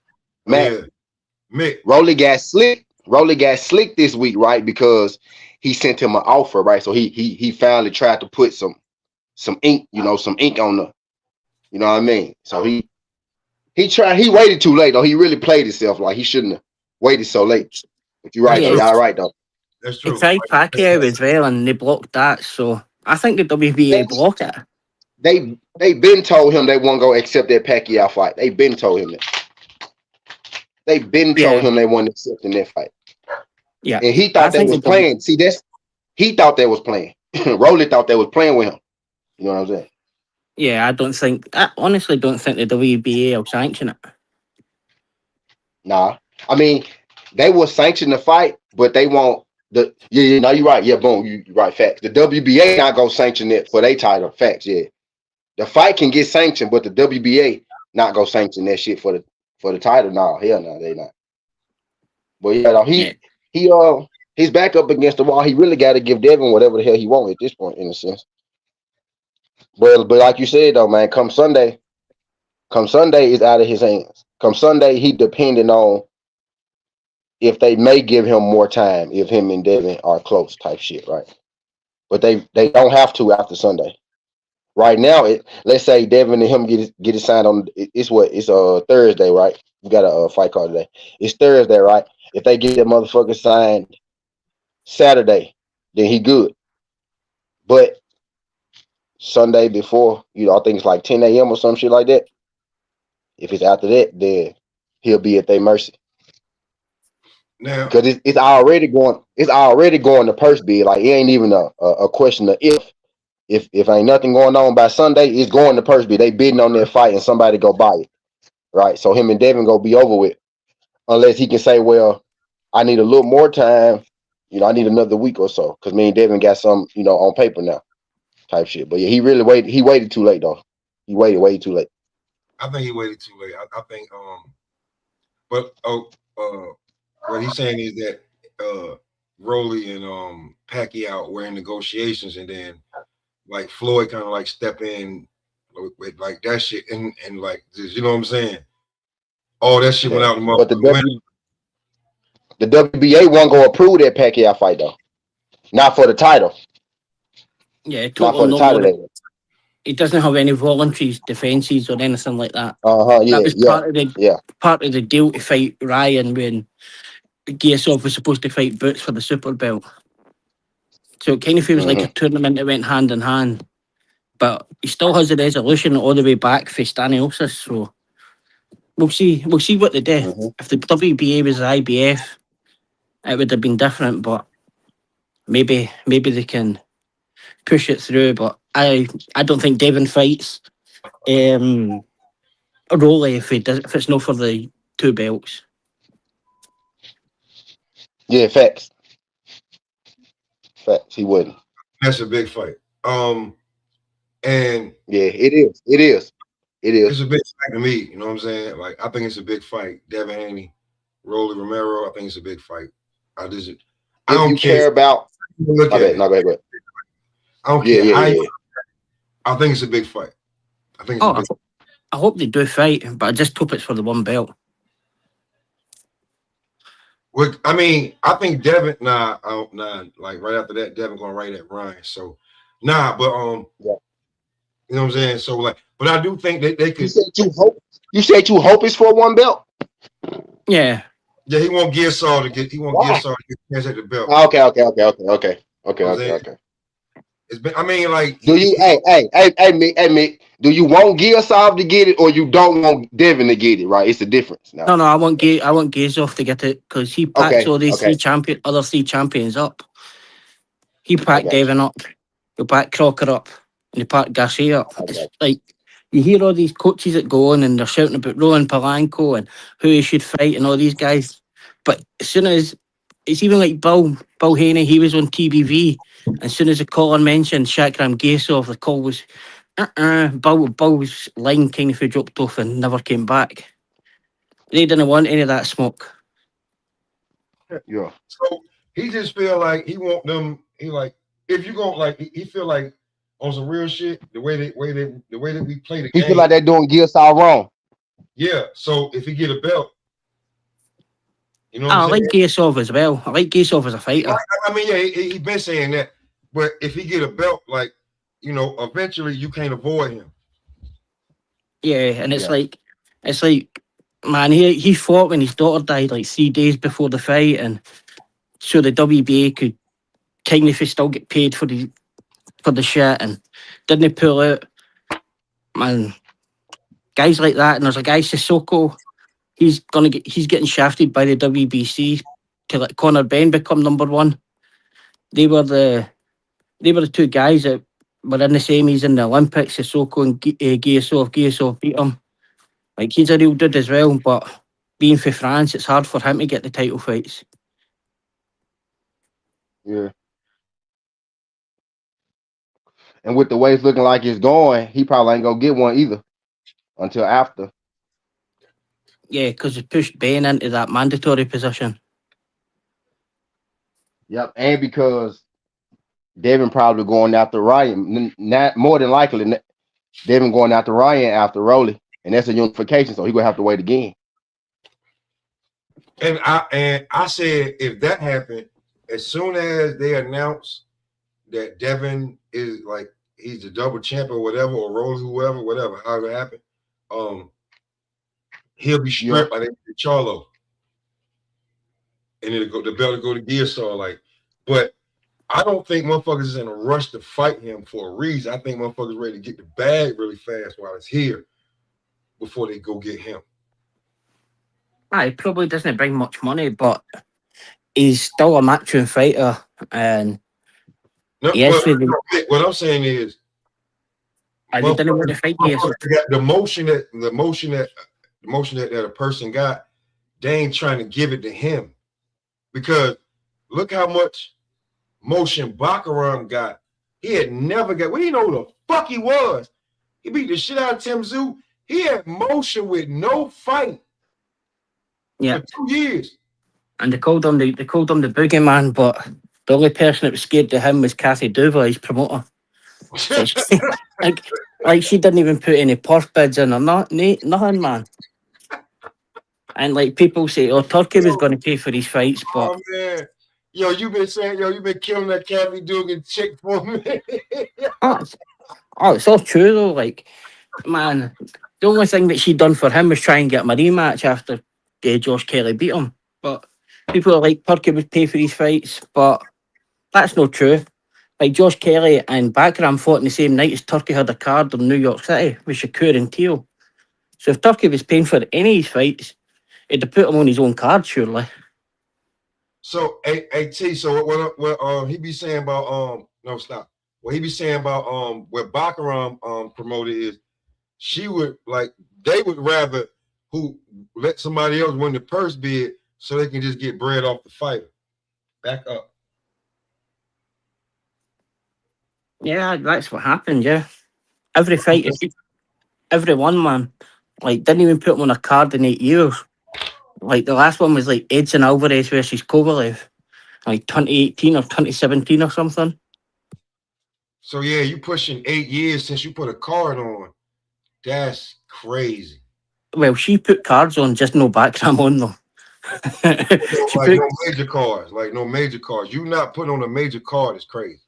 Oh Matt, yeah, Mick. Rolly got slick. Rolly got slick this week, right? Because he sent him an offer, right? So he finally tried to put some ink, some ink on the, you know what I mean? So he waited too late though. He really played himself like he shouldn't have waited so late. But you're right That's though. Yeah, true. Y'all right though. That's he true. tried Pacquiao as well, and they blocked that. So I think the They WBA block it. they been told him they won't go accept that Pacquiao fight. They been told him that. They been told Yeah, him they won't accept in that fight. yeah. And he I thought they think was the W. playing. See, he thought they was playing. Rolly thought they was playing with him. You know what I'm saying? Yeah, I don't think. I honestly don't think the WBA will sanction it. Nah. I mean, they will sanction the fight, but they won't no, you're right. Yeah, boom, you right, facts. The WBA not gonna sanction it for their title. Facts, yeah. The fight can get sanctioned, but the WBA not gonna sanction that shit for the title. No, hell no, they not. But yeah, no, Yeah, he he's back up against the wall. He really gotta give Devin whatever the hell he wants at this point, in a sense. But like you said though, man, come Sunday is out of his hands. Come Sunday, he depending on if they may give him more time if him and Devin are close type shit, right? But they don't have to after Sunday. Right now, let's say Devin and him get it signed on. It's Thursday, right? We got a fight card today. It's Thursday, right? If they get that motherfucker signed Saturday, then he good. But Sunday before, I think it's like 10 a.m. or some shit like that. If it's after that, then he'll be at their mercy. Now, Because it's already going. It's already going to purse bid. Like it ain't even a question of if. If ain't nothing going on by Sunday, it's going to purse bid. They bidding on that fight and somebody go buy it, right? So him and Devin go be over with, unless he can say, well, I need a little more time. I need another week or so because me and Devin got some, on paper now, type shit. But yeah, he really waited. He waited too late though. He waited way too late. I think he waited too late. I think but what he's saying is that Rolly and Pacquiao were in negotiations, and then like Floyd kind of like step in with like that shit, and like just, you know what I'm saying? All that shit went out the But motherfucker. the WBA won't go approve that Pacquiao fight though. Not for the title. Yeah, Not total for the title. no. He doesn't have any voluntary defences or anything like that. Yeah, That was part of the deal to fight Ryan when Giasov was supposed to fight Boots for the super belt. So it kind of feels like a tournament that went hand in hand. But he still has a resolution all the way back for Staniosis. So we'll see. We'll see what they do. If the WBA was the IBF, it would have been different. But maybe they can push it through. But I don't think Devin fights Rolly if it's not for the 2 belts. Yeah, facts. He wouldn't. That's a big fight. And yeah, it is. It's a big fight to me. You know what I'm saying? Like I think it's a big fight. Devin Haney, Rolly Romero. I think it's a big fight. I don't care about. Look at it. No, go ahead. I don't care. I think it's a big fight. I think. I hope they do fight, but I just hope it's for the 1 belt. I mean, I think Devin. Nah. Like right after that, Devin gonna right at Ryan. So, but you know what I'm saying. So like, but I do think that they could. You said you hope it's for 1 belt. Yeah. Yeah, he won't Gearsall to get. He won't Gearsall to get at the belt. Okay. It's been. I mean, like. Do you? Hey, Mick. Do you want Gearsall to get it, or you don't want Devin to get it? Right, it's a difference. No. I want Gearsov to get it because he packs all these other 3 champions up. He packed Devin up. He packed Crocker up, and he packed Garcia up. It's like you hear all these coaches that go on and they're shouting about Rowan Polanco and who he should fight and all these guys. But as soon as it's even like Bill Haney, he was on TBV. As soon as the caller mentioned Shakram Gasov, the call was Bill's line kind of dropped off and never came back. They didn't want any of that smoke. Yeah. So he just feel like he want them. He like if you go like he feel like on some real shit. The way that we play the game. He feel like they're doing Gearsall wrong. Yeah. So if he get a belt. You know I like Gearsov as well. I like Gearsov as a fighter. I mean, yeah, he been saying that. But if he get a belt, like, eventually you can't avoid him. Yeah, and it's like, man, he fought when his daughter died like 3 days before the fight, and so the WBA could kind of still get paid for the shit, and didn't pull out. Man, guys like that, and there's a guy Sissoko. He's getting shafted by the WBC to let Conor Benn become number 1. They were the 2 guys that were in the semis in the Olympics. Sissoko and Giasov. Giasov beat him. Like he's a real dude as well, but being for France, it's hard for him to get the title fights. Yeah. And with the way it's looking like it's going, he probably ain't gonna get one either until after. Yeah, because it pushed Ben into that mandatory position. Yep, and because Devin probably going after Ryan. Not more than likely, Devin going after Ryan after Rolly, and that's a unification, so he gonna have to wait again. And I said if that happened, as soon as they announce that Devin is like he's the double champ or whatever, or Rolly, whoever, whatever, however it happened, he'll be stripped like the Charlo. And the belt will go to Gearsall, like, but I don't think motherfuckers is in a rush to fight him for a reason. I think motherfuckers ready to get the bag really fast while it's here before they go get him. He probably doesn't bring much money, but he's still a matchroom fighter, and what I'm saying is, I didn't want to fight the motion that a person got, they ain't trying to give it to him because Look how much motion Bakaram got. He had never got. We didn't know who the fuck he was. He beat the shit out of Tim Zoo. He had motion with no fight Yeah. for 2 years. And they called him the boogeyman, but the only person that was scared of him was Kathy Duva, his promoter. So she, like she didn't even put any purse bids in or nothing, man. And like people say, oh, Turkey was going to pay for these fights, but Oh man, you been saying, you been killing that Kathy Dugan chick for me. oh, it's all true though. Like, man, the only thing that she done for him was try and get him a rematch after Josh Kelly beat him. But people are like, Turkey would pay for these fights, but that's not true. Like Josh Kelly and Bakram fought on the same night as Turkey had a card in New York City with Shakur and Teal. So if Turkey was paying for any of his fights, it'd have put him on his own card, surely. So, T. So what he be saying about no stop. What he be saying about what Bakaram promoted is she would like they would rather who let somebody else win the purse bid so they can just get bread off the fighter. Back up. Yeah, that's what happened. Yeah, every fight, every one man, like didn't even put him on a card in 8 years. Like the last one was like Edson Alvarez versus Kovalev, like 2018 or 2017 or something. So yeah, you pushing 8 years since you put a card on. That's crazy. Well, she put cards on, just no background on them. She Like put. no major cards. Like no major cards. You not putting on a major card is crazy.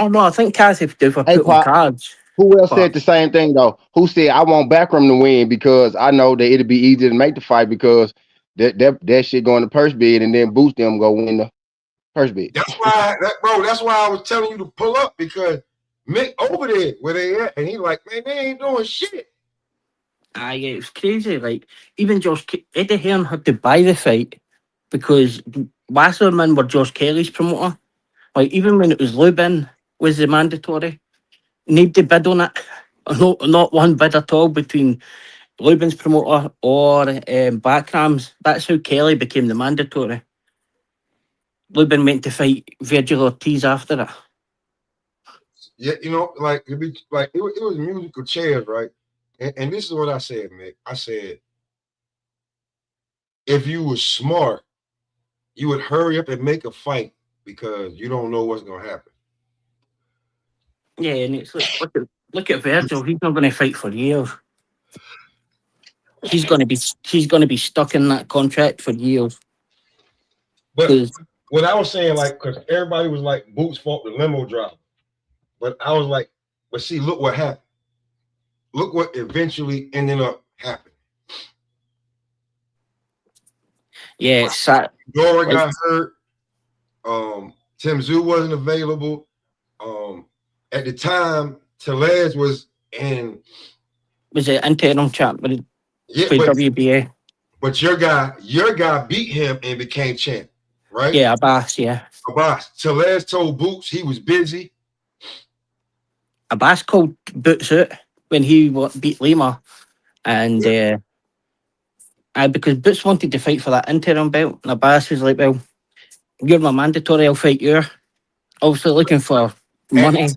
Oh no, I think Kathy Duva Hey, put on Pop. cards. Who else But said the same thing though? Who said I want Backroom to win because I know that it'll be easier to make the fight because that shit going to purse bid and then boost them go win the purse bid. That's why I was telling you to pull up because Mick over there where they at, and he like, man, they ain't doing shit. yeah, it was crazy. Like even Eddie Hearn had to buy the fight because Wasserman were Josh Kelly's promoter. Like even when it was Lubin was the mandatory, nobody bid on it. No, not one bid at all between Lubin's promoter or Backrams. That's how Kelly became the mandatory. Lubin went to fight Virgil Ortiz after it. Yeah, like it be like it was musical chairs, right? And this is what I said, Mick. I said, if you were smart, you would hurry up and make a fight because you don't know what's gonna happen. Yeah, and it's like look at Virgil. He's not going to fight for years. He's going to be stuck in that contract for years. But 'Cause- what I was saying, like, because everybody was like, Boots fought the limo driver. But I was like, but see, look what happened. Look what eventually ended up happening. yeah, it's sad. Dora Like, got hurt. Tim Zoo wasn't available. At the time, Tellez was in. was it interim champ with WBA? But your guy beat him and became champ, right? Yeah, Abbas. Yeah, Abbas. Tellez told Boots he was busy. Abbas called Boots out when he beat Lima, and because Boots wanted to fight for that interim belt, and Abbas was like, "Well, you're my mandatory. I'll fight you." Obviously looking for money.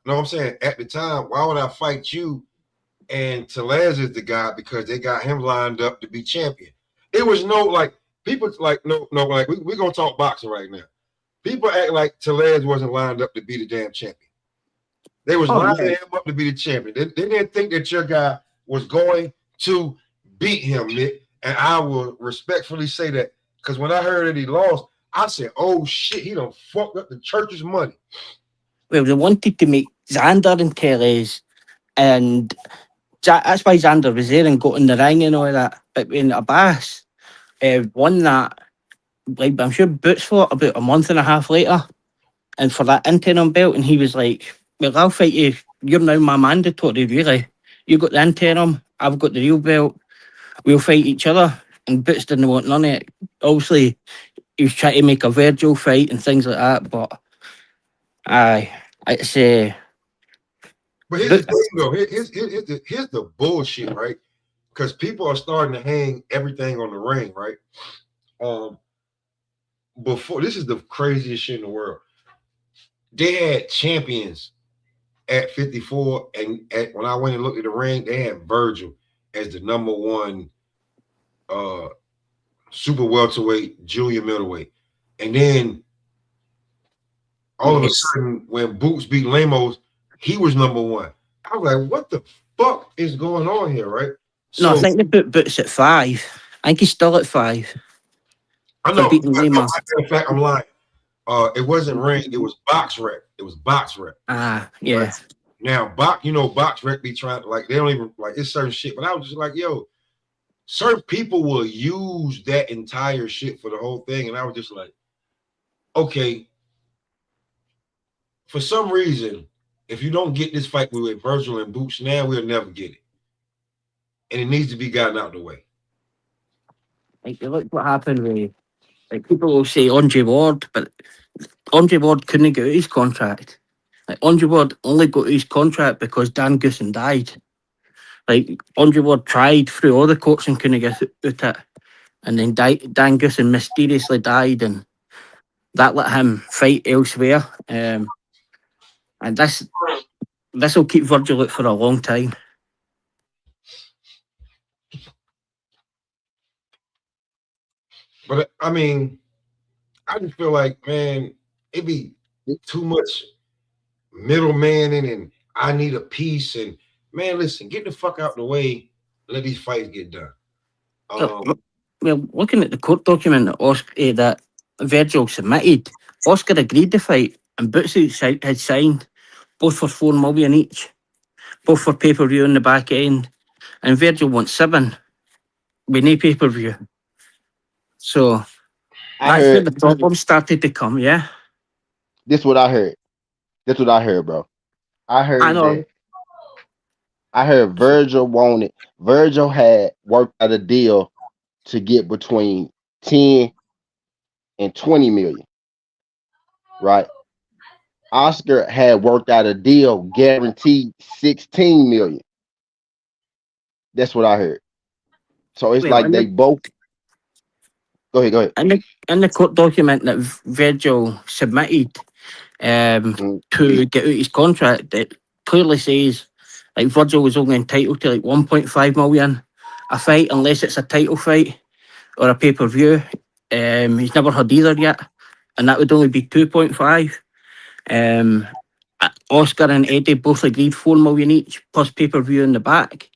I'm saying at the time, why would I fight you? And Tellez is the guy because they got him lined up to be champion. It was no like people like no like we're gonna talk boxing right now. People act like Tellez wasn't lined up to be the damn champion. They was lining him up to be the champion. They didn't think that your guy was going to beat him, Nick. And I will respectfully say that because when I heard that he lost, I said, "Oh shit, he done fucked up the church's money." Well, they wanted to make Xander and Tellez, and that's why Xander was there and got in the ring and all that. But when Abbas won that, like I'm sure Boots fought about a month and a half later, and for that interim belt, and he was like, "Well, I'll fight you. You're now my mandatory, really. You got the interim, I've got the real belt. We'll fight each other." And Boots didn't want none of it. Obviously, he was trying to make a Virgil fight and things like that, but it's But here's the thing, though. Here's the bullshit, right? Because people are starting to hang everything on the ring, right? before this is the craziest shit in the world. They had champions at 54, and when I went and looked at the ring, they had Virgil as the number one super welterweight, junior middleweight, and then all of a sudden, when Boots beat Lemos, he was number one. I was like, what the fuck is going on here, right? No, I So think they put Boots at 5. I think he's still at 5 I for know, beating no, Lima. in fact, I'm lying. It wasn't ring, it was box rec. It was box rec. Ah, yeah. Right? Now, box rec be trying to, like, they don't even, like, it's certain shit. But I was just like, yo, certain people will use that entire shit for the whole thing. And I was just like, okay, for some reason, if you don't get this fight with Virgil and Boots now, we'll never get it. And it needs to be gotten out the way. Like, look what happened with, like, people will say Andre Ward, but Andre Ward couldn't get out his contract. Like, Andre Ward only got his contract because Dan Goosen died. Like, Andre Ward tried through all the courts and couldn't get out it. And then Dan Goosen mysteriously died, and that let him fight elsewhere. And this will keep Virgil out for a long time. But I mean, I just feel like, man, it'd be too much middlemaning and I need a piece. And man, listen, get the fuck out the way. Let these fights get done. Well, looking at the court document that Virgil submitted, Oscar agreed to fight, and Boots had signed both for $4 million each, both for pay-per-view on the back end, and Virgil wants 7 with no pay-per-view. So that's where the problems started to come. Yeah, this is what I heard. That's what I heard, bro. I heard that. I heard Virgil wanted. Virgil had worked out a deal to get between 10 and 20 million. Right? Oscar had worked out a deal guaranteed 16 million. That's what I heard. So it's like they both. Go ahead. In the court document that Virgil submitted to get out his contract, it clearly says like Virgil was only entitled to like 1.5 million a fight unless it's a title fight or a pay-per-view. He's never had either yet, and that would only be 2.5. Oscar and Eddie both agreed 4 million each plus pay-per-view in the back,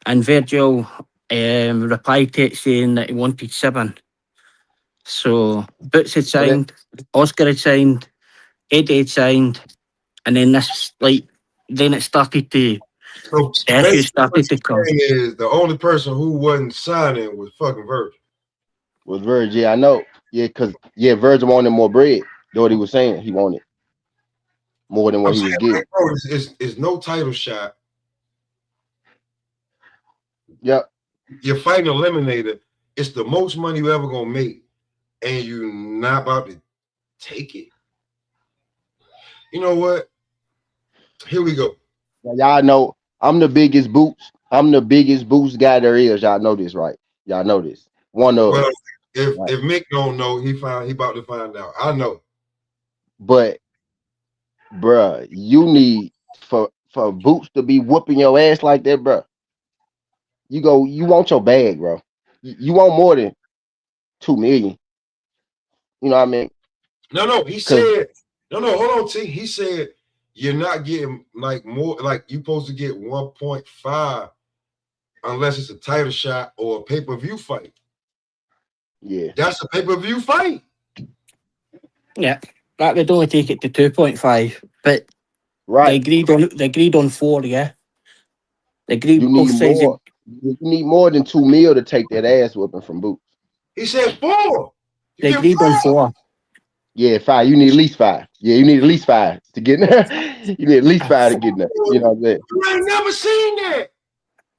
and Virgil replied to it saying that he wanted 7. So Boots had signed, Oscar had signed, Eddie had signed, and then then it started to. So issues started to come. Is the only person who wasn't signing was fucking Virgil. Was Virgil? Yeah, I know. Yeah, because Virgil wanted more bread. That's what he was saying. He wanted more than what he was getting. It's no title shot. Yep. You're fighting eliminator. It's the most money you ever gonna make, and you're not about to take it. You know what? Here we go. Y'all know I'm the biggest Boots. I'm the biggest Boots guy there is. Y'all know this, right? Y'all know this. One of well, if Mick don't know, he about to find out. I know. But bruh, you need for Boots to be whooping your ass like that, bruh. You want your bag, bro. You want more than 2 million. You know what I mean? No, he said, no, hold on, T. He said you're not getting like more, like you're supposed to get 1.5 unless it's a title shot or a pay-per-view fight. Yeah. That's a pay-per-view fight. Yeah. That would only take it to 2.5. But right. They agreed on 4, yeah. They agreed you both need sides. More. You need more than 2 mil to take that ass whooping from Boots. He said 4. They agreed on 4. Yeah, 5. You need at least 5. Yeah, you need at least 5 to get there. You need at least 5 to get there. You know what I'm saying? I ain't never seen that.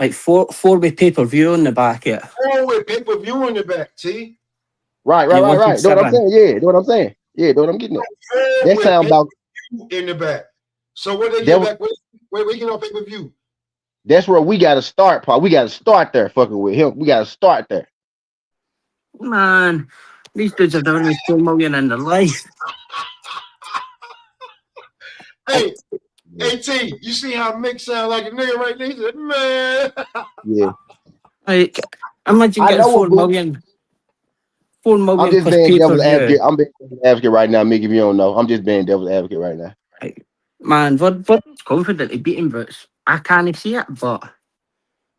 Like 4 with pay-per-view on the back, yeah. 4 with pay-per-view on the back, T. Right. Know what I'm saying? Yeah, know what I'm saying? Yeah, know what I'm getting at. That sound about in the back. So what they get back? Where we get on pay-per-view? That's where we got to start, Paul. We got to start there fucking with him. We got to start there. Man, These dudes have never made 4 million in their life. Hey, Yeah. AT, you see how Mick sound like a nigga right there? He said, man. Yeah. Like, imagine I getting know what 4 Boo. million, 4 I'm million just plus being pay per devil's view. advocate. I'm being devil's advocate right now, Mick. If you don't know, I'm just being devil's advocate right now. Like, man, we're confident to beat him, but I can't see it. But,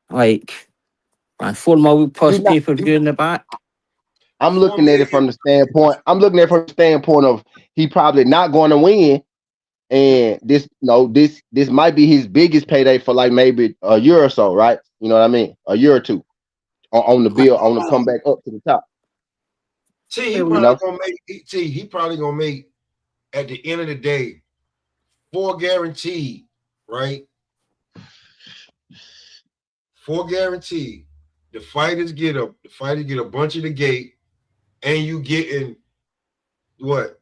like, man, 4 million plus You not. pay per view in the back. I'm 4 looking at it million. from the standpoint. I'm looking at it from the standpoint of he probably not going to win, and this, this might be his biggest payday for like maybe a year or so, right? You know what I mean? A year or two on the bill, on the come back up to the top. T, he Well, You probably know, gonna make he probably gonna make at the end of the day 4 guaranteed, right? 4 guaranteed. The fighters get a bunch of the gate, and you getting what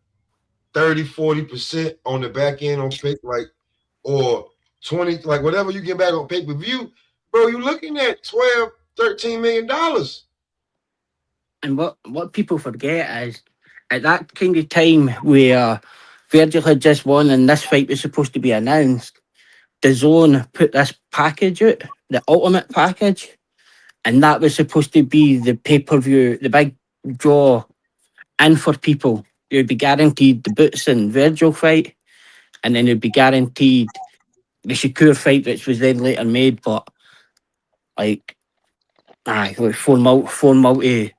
30-40% on the back end on pay, like, or 20, like whatever you get back on pay-per-view, bro. You looking at 12-13 million dollars. and what people forget is at that kind of time where Virgil had just won and this fight was supposed to be announced, the Zone put this package out, the ultimate package, and that was supposed to be the pay per view, the big draw in for people. It would be guaranteed the Boots and Virgil fight, and then it would be guaranteed the Shakur fight, which was then later made. But like, like 4 mil to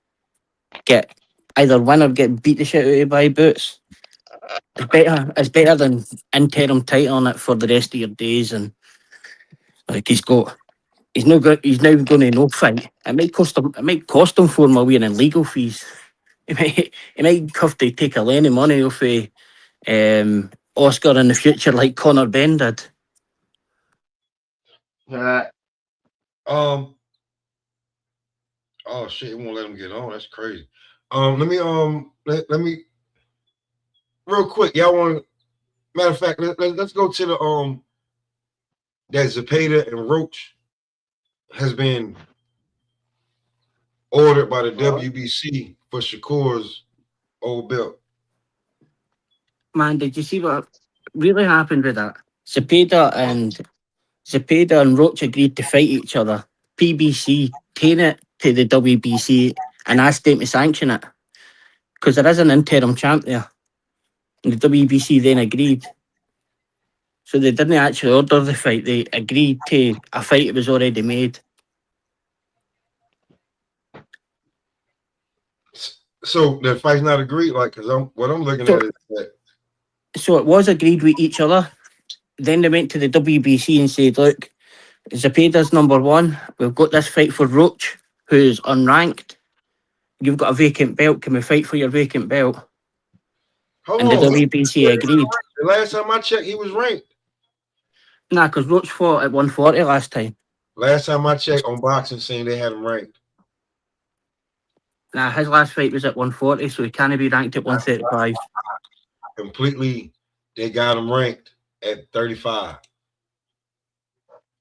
get either win or get beat the shit out of by Boots. It's better. It's better than interim title on it for the rest of your days, and like he's got. He's no good. He's now going to no fight. It might cost him. It might cost him 4 million in legal fees. He might have to take a lot of money off Oscar in the future, like Conor Ben did. uh, Um. Oh shit! It won't let him get on. That's crazy. Let me real quick. Y'all want? Matter of fact, let's go to the that Zepeda and Roach has been ordered by the WBC for Shakur's old belt. Man, did you see what really happened with that? Zepeda and Roach agreed to fight each other. PBC taken it to the WBC and asked them to sanction it because there is an interim champ there. And the WBC then agreed. So they didn't actually order the fight. They agreed to a fight that was already made. So that fight's not agreed, like, because what I'm looking So at is that. so it was agreed with each other. Then they went to the WBC and said, look, Zepeda's number one. We've got this fight for Roach, who's unranked. You've got a vacant belt. Can we fight for your vacant belt? Hold And the on, WBC agreed. the last time I checked, he was ranked. Nah, because Roach fought at 140 last time. Last time I checked on boxing, saying they had him ranked. Nah, his last fight was at 140, so he can't be ranked at 135. Completely, they got him ranked at 35.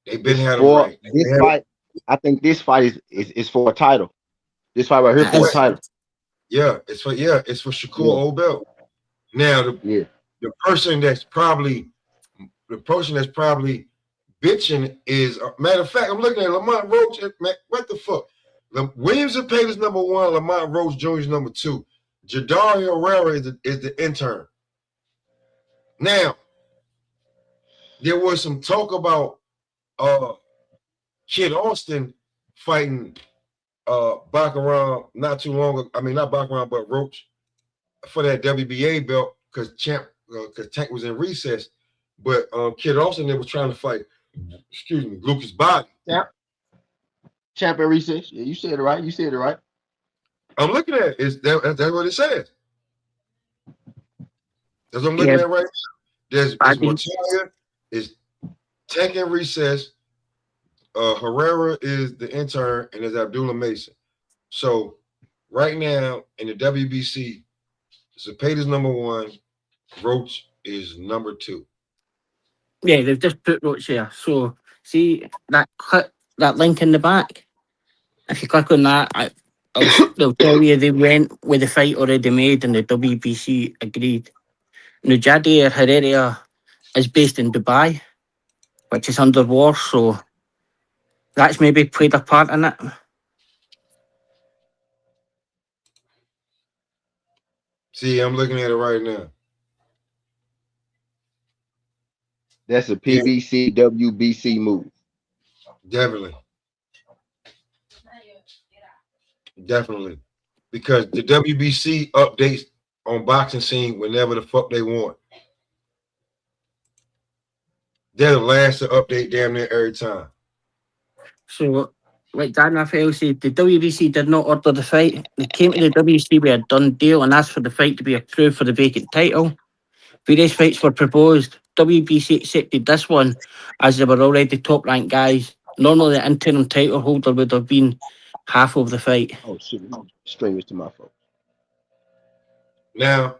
They've been had him for ranked. this fight, I think this fight is for a title. This fight right here for a It's, title. It's for Shakur Yeah. old belt. Now Yeah. the person that's probably bitching is matter of fact, I'm looking at Lamont Roach. What the fuck? Williams and Payne is number one. Lamont Roach Jr. is number two. Jadari Herrera is the intern. Now there was some talk about Kid Austin fighting Baccarat not too long ago. I mean, not Baccarat, but Roach for that WBA belt because Tank was in recess. But Kid Austin was trying to fight, Lucas Body. Champion recess. Yeah, you said it right. You said it right. I'm looking at it. That's what it says. That's what I'm looking yeah, at right now. There's Badi. Montoya is Tank in recess. Herrera is the intern, and there's Abdullah Mason. So right now in the WBC, Zepeda's number one, Roach is number two. Yeah, they've just put Roach here. So see that clip, that link in the back. If you click on that, they'll tell you they went with the fight already made and the WBC agreed. Now, Jadir Herrera is based in Dubai, which is under war, so that's maybe played a part in it. See, I'm looking at it right now. That's a Yeah, PBC WBC move. definitely, definitely, because the WBC updates on boxing scene whenever the fuck they want. They're the last to update damn near every time. So, like Dan Raphael said, the WBC did not order the fight. They came to the WBC with a done deal and asked for the fight to be approved for the vacant title. Various fights were proposed. WBC accepted this one as they were already top ranked guys. Normally, the interim title holder would have been half of the fight. Oh shit! Strangers to my phone. Now,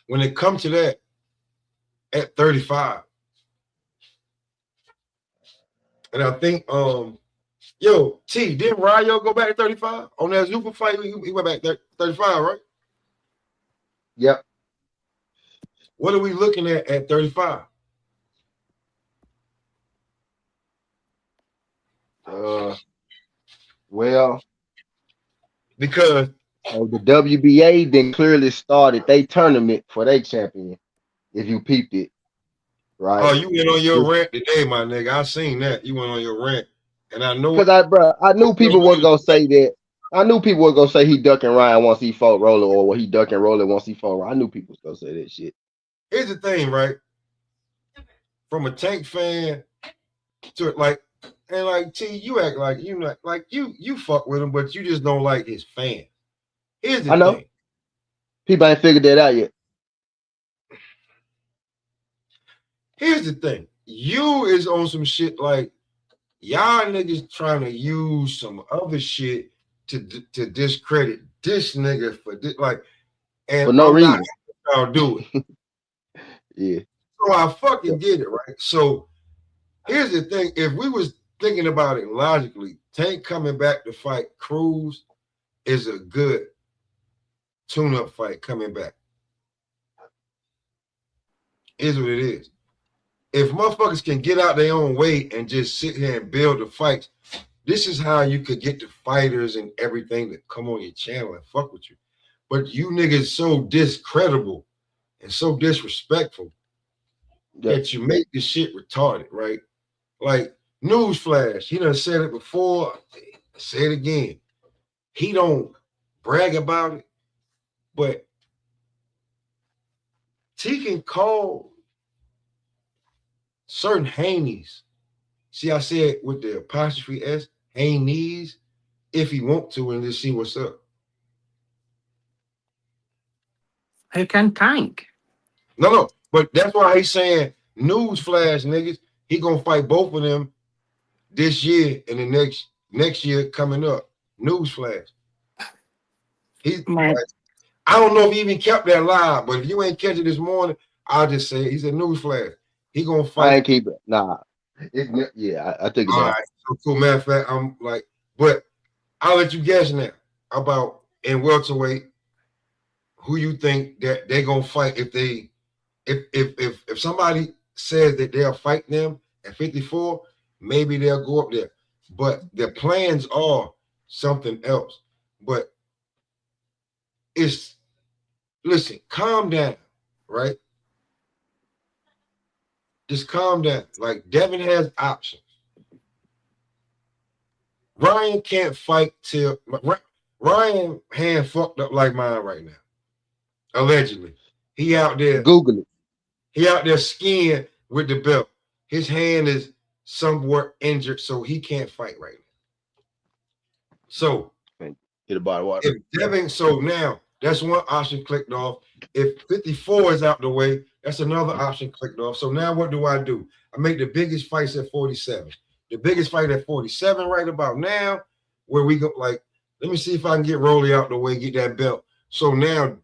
when it comes to that, at 35, and I think yo, T, didn't Ryo go back to 35 on that Zupa fight? He went back 35, right? Yep. What are we looking at 35? Well, Because the WBA then clearly started they tournament for their champion. If you peeped it, right? oh, you went on your rant today, my nigga. I seen that. You went on your rant. And I know Because I knew people was gonna say that. I knew people was gonna say he ducking Ryan once he fought Roller, or he ducking Roller once he fought Ryan. I knew people was gonna say that shit. here's the thing, right? From a Tank fan to like, and like T, you act like you not like you fuck with him, but you just don't like his fans. Here's the I know thing. people ain't figured that out yet. Here's the thing. You is on some shit like y'all niggas trying to use some other shit to discredit this nigga for this, like, and For no I'm not reason. y'all do it. Yeah. So I fucking get it, right? So here's the thing. If we was thinking about it logically, Tank coming back to fight Cruz is a good tune-up fight coming back. Is what it is. If motherfuckers can get out their own way and just sit here and build the fights, this is how you could get the fighters and everything that come on your channel and fuck with you. But you niggas so discreditable and so disrespectful that you make this shit retarded, right? Like, newsflash, he done said it before, say it again. He don't brag about it, but he can call certain Haneys. See, I said with the apostrophe S, Haneys, if he want to, and just see what's up. Who can Tank? No, but that's why he's saying newsflash, niggas. He gonna fight both of them this year and the next year coming up. Newsflash. Man, I don't know if he even kept that live, but if you ain't catch it this morning, I'll just say he's a newsflash. He gonna fight. I ain't keep it. Nah. I took it All down. right, so cool. Matter of fact, I'm like, but I'll let you guess now about in welterweight who you think that they gonna fight if somebody says that they'll fight them at 54, maybe they'll go up there. But their plans are something else. But it's listen, calm down, right? Just calm down. Like Devin has options. Ryan can't fight till Ryan hand fucked up like mine right now. Allegedly. He out there. Google it. He out there skiing with the belt. His hand is somewhat injured, so he can't fight right now. So Get a bottle of water. if Devin, so now that's one option clicked off. If 54 is out the way, that's another option clicked off. So now what do? I make the biggest fights at 47. The biggest fight at 47 right about now, where we go like, let me see if I can get Rolly out the way, get that belt. So now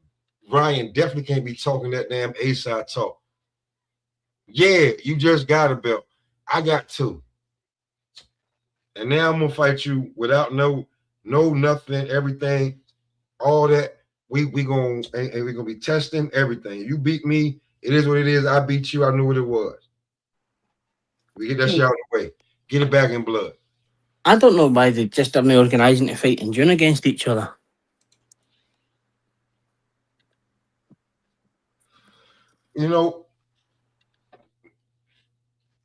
Ryan definitely can't be talking that damn A-side talk. Yeah, you just got a belt. I got two. And now I'm gonna fight you without no no nothing, everything, all that. We gonna and we gonna be testing everything. You beat me, it is what it is. I beat you. I knew what it was. We get that shit out of the way. Get it back in blood. I don't know why they just aren't organising to fight in June against each other. You know,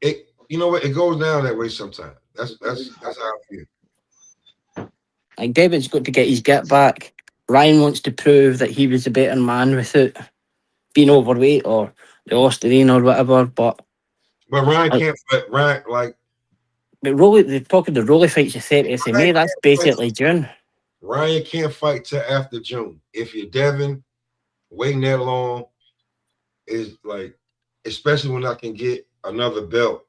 it. You know what? It goes down that way sometimes. That's how I feel. Like Devin's got to get his get back. Ryan wants to prove that he was the better man without being overweight or the Australian or whatever. But But Ryan like, can't fight. Ryan like they're talking the Rolly fights the 30th of Ryan May. That's can't fight. basically June. Ryan can't fight till after June. If you're Devin, waiting that long is like, especially when I can get another belt.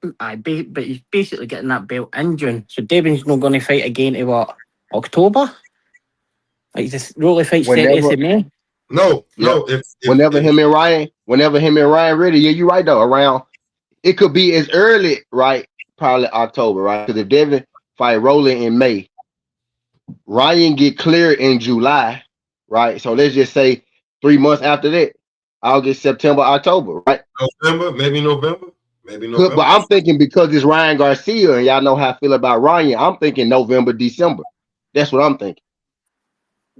But he's basically getting that belt in June. So Devin's not going to fight again to what, October? Like this Rolly fights 30th Whenever, of May. No, yeah, no. If whenever him and Ryan ready, yeah, you right though. Around it could be as early, right? Probably October, right? Because if Devin fight Rolling in May, Ryan get cleared in July, right? So let's just say 3 months after that, August, September, October, right? November, maybe November, maybe But November. I'm thinking because it's Ryan Garcia and y'all know how I feel about Ryan, I'm thinking November, December. That's what I'm thinking.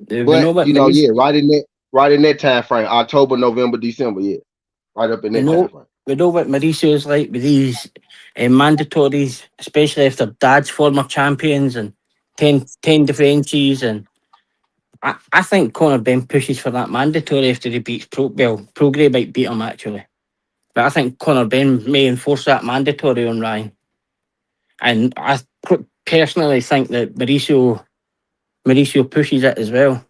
We know But what you know, Maurice, yeah, right in that time frame, October, November, December, yeah, right up in we that time know frame. we know what Mauricio's like with these mandatories, especially if their dad's former champions and 10 defences. And I think Conor Ben pushes for that mandatory after he beats Prograis might beat him actually. But I think Conor Ben may enforce that mandatory on Ryan. And personally think that Mauricio pushes it as well.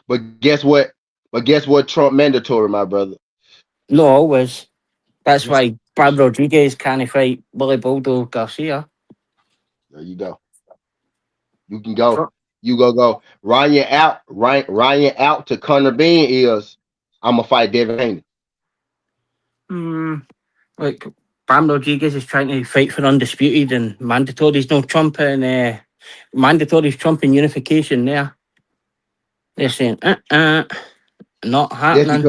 But guess what? But guess what? Trump mandatory, my brother. No, always. That's Yes. why Brad Rodriguez can't fight Willie Baldo Garcia. There you go. You can go. Tru- You go. Ryan out. Ryan out to Conor Ben is I'm gonna fight Devin Haney. Hmm. Like Bam Rodriguez is trying to fight for undisputed and mandatory's no Trump and mandatory's Trump and unification there. They're saying not That's happening.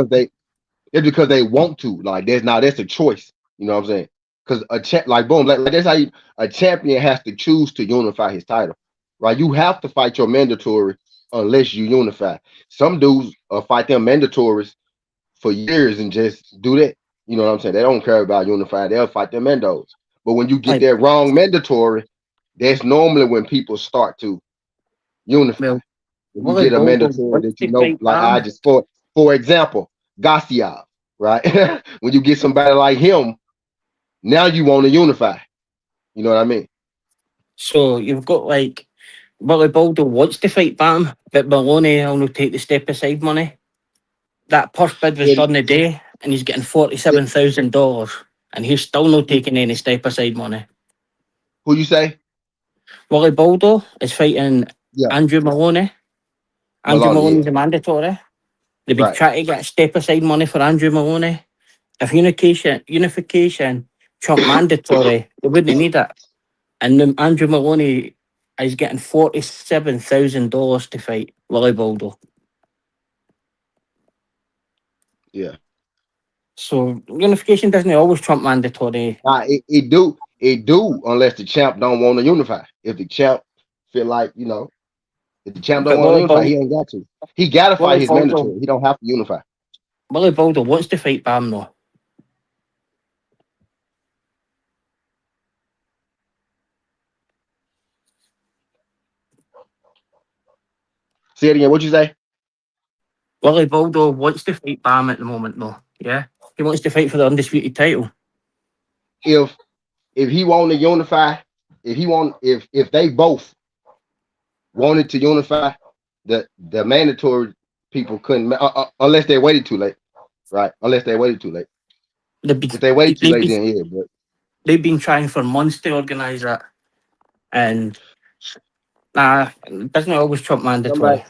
because they want to. Like that's a choice. You know what I'm saying? Because like boom, like that's how a champion has to choose to unify his title. Right? You have to fight your mandatory unless you unify. Some dudes fight them mandatories for years and just do that. You know what I'm saying? They don't care about unifying. They'll fight their mendos. But when you get Like that wrong mandatory, that's normally when people start to unify. well, When you Willie get a Baldo mandatory wants that you to know, fight like I Bam. just for example, Garcia, right? When you get somebody like him, now you want to unify. You know what I mean? So you've got like Willie Baldo wants to fight Bam, but Maloney will not take the step aside money. That purse bid was Said- done today, and he's getting said- $47,000, and he's still not taking any step aside money. Who you say? Willie Baldo is fighting Yeah, Andrew Maloney. Andrew Maloney. Yeah, Maloney's a mandatory. They've been right. trying to get step aside money for Andrew Maloney. If unification Trump mandatory, they wouldn't need it. And then Andrew Maloney is getting $47,000 to fight Willie Baldo. Yeah. So unification doesn't always trump mandatory. It do unless the champ don't want to unify. If the champ feel like if the champ don't But want to unify, he ain't got to. He got to fight Willie his Baldo, mandatory. He don't have to unify. Willie Baldo wants to fight Bam though. Say it again. What you say? Willie Baldo wants to fight Bam at the moment though. Yeah. He wants to fight for the undisputed title. If he want to unify, if they both wanted to unify, the mandatory people couldn't unless they waited too late, right? Unless they waited too late. They've been, If they waited too they've late, been, then yeah. But they've been trying for months to organise that. And it doesn't always trump somebody mandatory.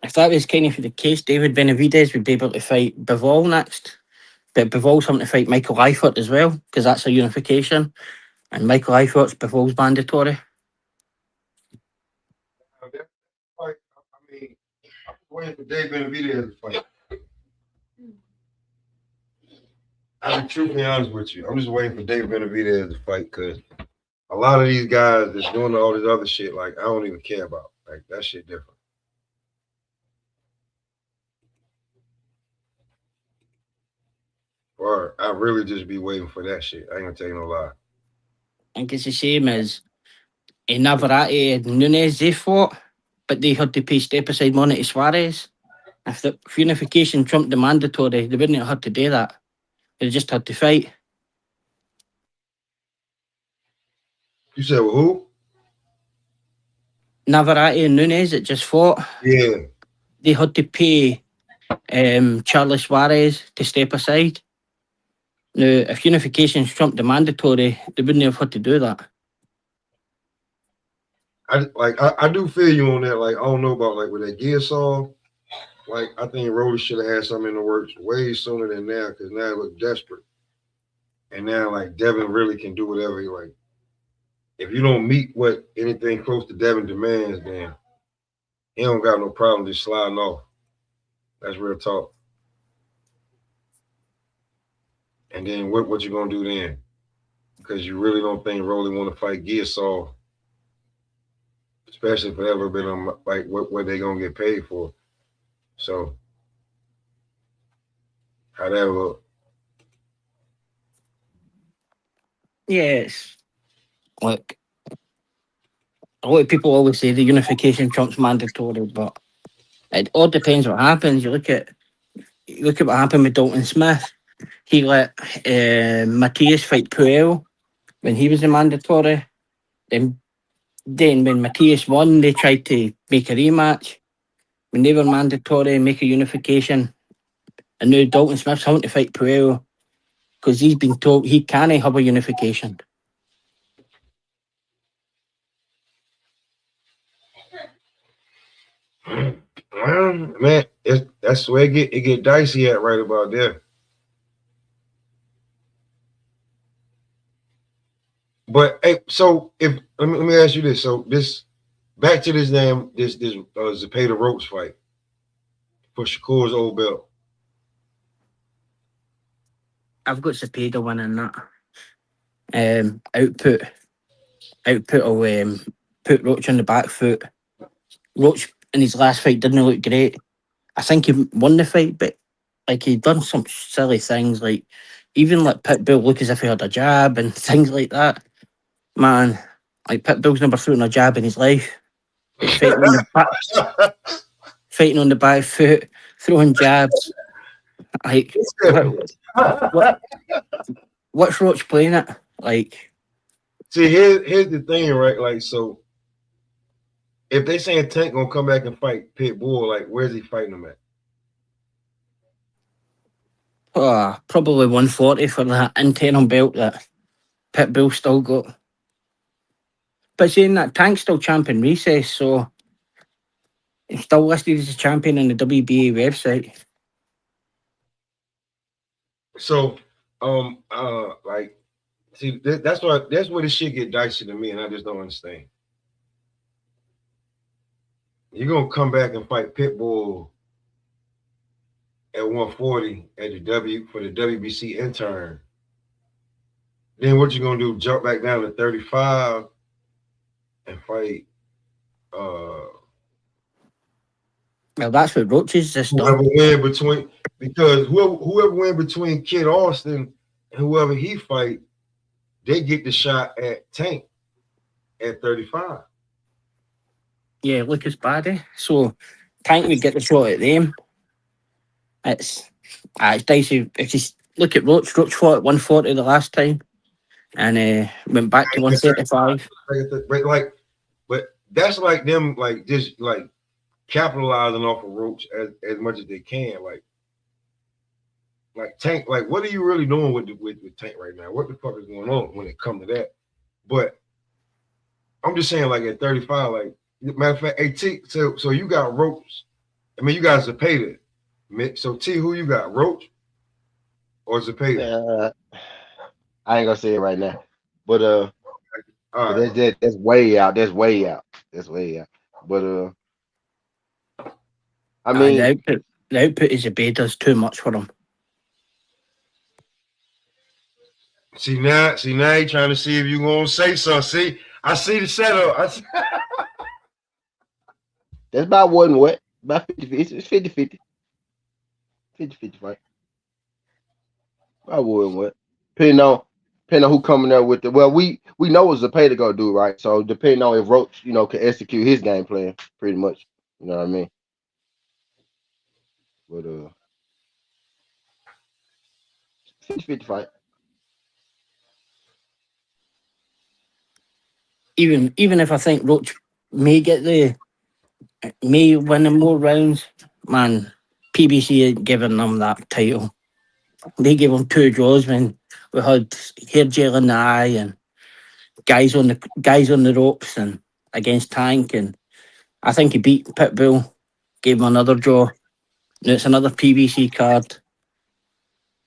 if that was kind of the case, David Benavidez would be able to fight Bivol next. But Bivol's having to fight Michael Eifert as well, because that's a unification. And Michael Eifert's Bivol's mandatory. Like, I mean, I'm waiting for Dave Benavidez to fight. I'm truthfully honest with you. I'm just waiting for Dave Benavidez to fight because a lot of these guys that's doing all this other shit, like, I don't even care about. Like, that shit different. Or I really just be waiting for that shit. I ain't gonna tell you no lie. I think it's the same as Navarrete and Nunes, they fought, but they had to pay step aside money to Suarez. If unification trumped the mandatory, they wouldn't have had to do that. They just had to fight. You said, well, who? Navarrete and Nunes that just fought. Yeah. They had to pay Charles Suarez to step aside. Now, if unification trumped the mandatory, they wouldn't have had to do that. I do feel you on that. Like, I don't know about like with that gear saw. Like, I think Rhoda should have had something in the works way sooner than now because now it looks desperate. And now, like, Devin really can do whatever he like. If you don't meet what anything close to Devin demands, then he don't got no problem just sliding off. That's real talk. And then what you gonna do then? Because you really don't think Rolly want to fight Gearsaw, especially if it ever been on like what they gonna get paid for. So how that look? Yes. Look, a lot of people always say the unification trumps mandatory, but it all depends what happens. You look at what happened with Dalton Smith. He let Matthias fight Puel when he was a mandatory. Then when Matthias won, they tried to make a rematch. When they were mandatory, make a unification. And now Dalton Smith's having to fight Puel because he's been told he can't have a unification. Well, man, that's where it get dicey at right about there. But hey, so if let me ask you this. So this back to this Zepeda Roach fight for Shakur's old belt. I've got Zepeda winning that. Output will put Roach on the back foot. Roach in his last fight didn't look great. I think he won the fight, but like he done some silly things, like even let Pitbull look as if he had a jab and things like that. Man, like Pitbull's never thrown a jab in his life. Fighting on the back foot, throwing jabs. Like what's Roach playing at? Like, see, here's the thing, right? Like, so if they saying Tank gonna come back and fight Pitbull, like, where's he fighting him at? probably 140 for that internal belt that Pitbull still got. But saying that, Tank's still champion recess, so he's still listed as a champion on the WBA website. So, like, see, that's where the shit get dicey to me, and I just don't understand. You're gonna come back and fight Pitbull at 140 at for the WBC intern. Then what you gonna do? Jump back down to 35 and fight Well, that's what Roach is just whoever done. win between, because whoever win between Kid Austin and whoever he fight, they get the shot at Tank at 35. Yeah, Lucas Baddy. So Tank would get the shot at them. It's dicey. If you look at Roach fought at 140 the last time and went back to 135. But that's like them, like, just like capitalizing off of Roach as much as they can. Like Tank, like, what are you really doing with Tank right now? What the fuck is going on when it comes to that? But I'm just saying, like, at 35, like, matter of fact, so you got Roach I mean, you got Zepeda. So T, who you got, Roach or Zepeda? Uh, I ain't gonna say it right now, but All cause right, that's way out. That's way out. That's way out. But I Uh, the mean, output, the output is a Beda's too much for him. see now you trying to see if you gonna say something. See, I see the setup. that's about what about 50. It's 50-50. 50-50 fight. About what. Depending on depending on who coming there with the well, we know what Zepeda gonna do, right? So depending on if Roach, can execute his game plan, pretty much. You know what I mean? But 50-50 fight. Even if I think Roach may get the may win in more rounds, man, PBC ain't giving them that title. They gave him two draws when we had hair gel in the eye and guys on the ropes and against Tank, and I think he beat Pitbull, gave him another draw. Now it's another PBC card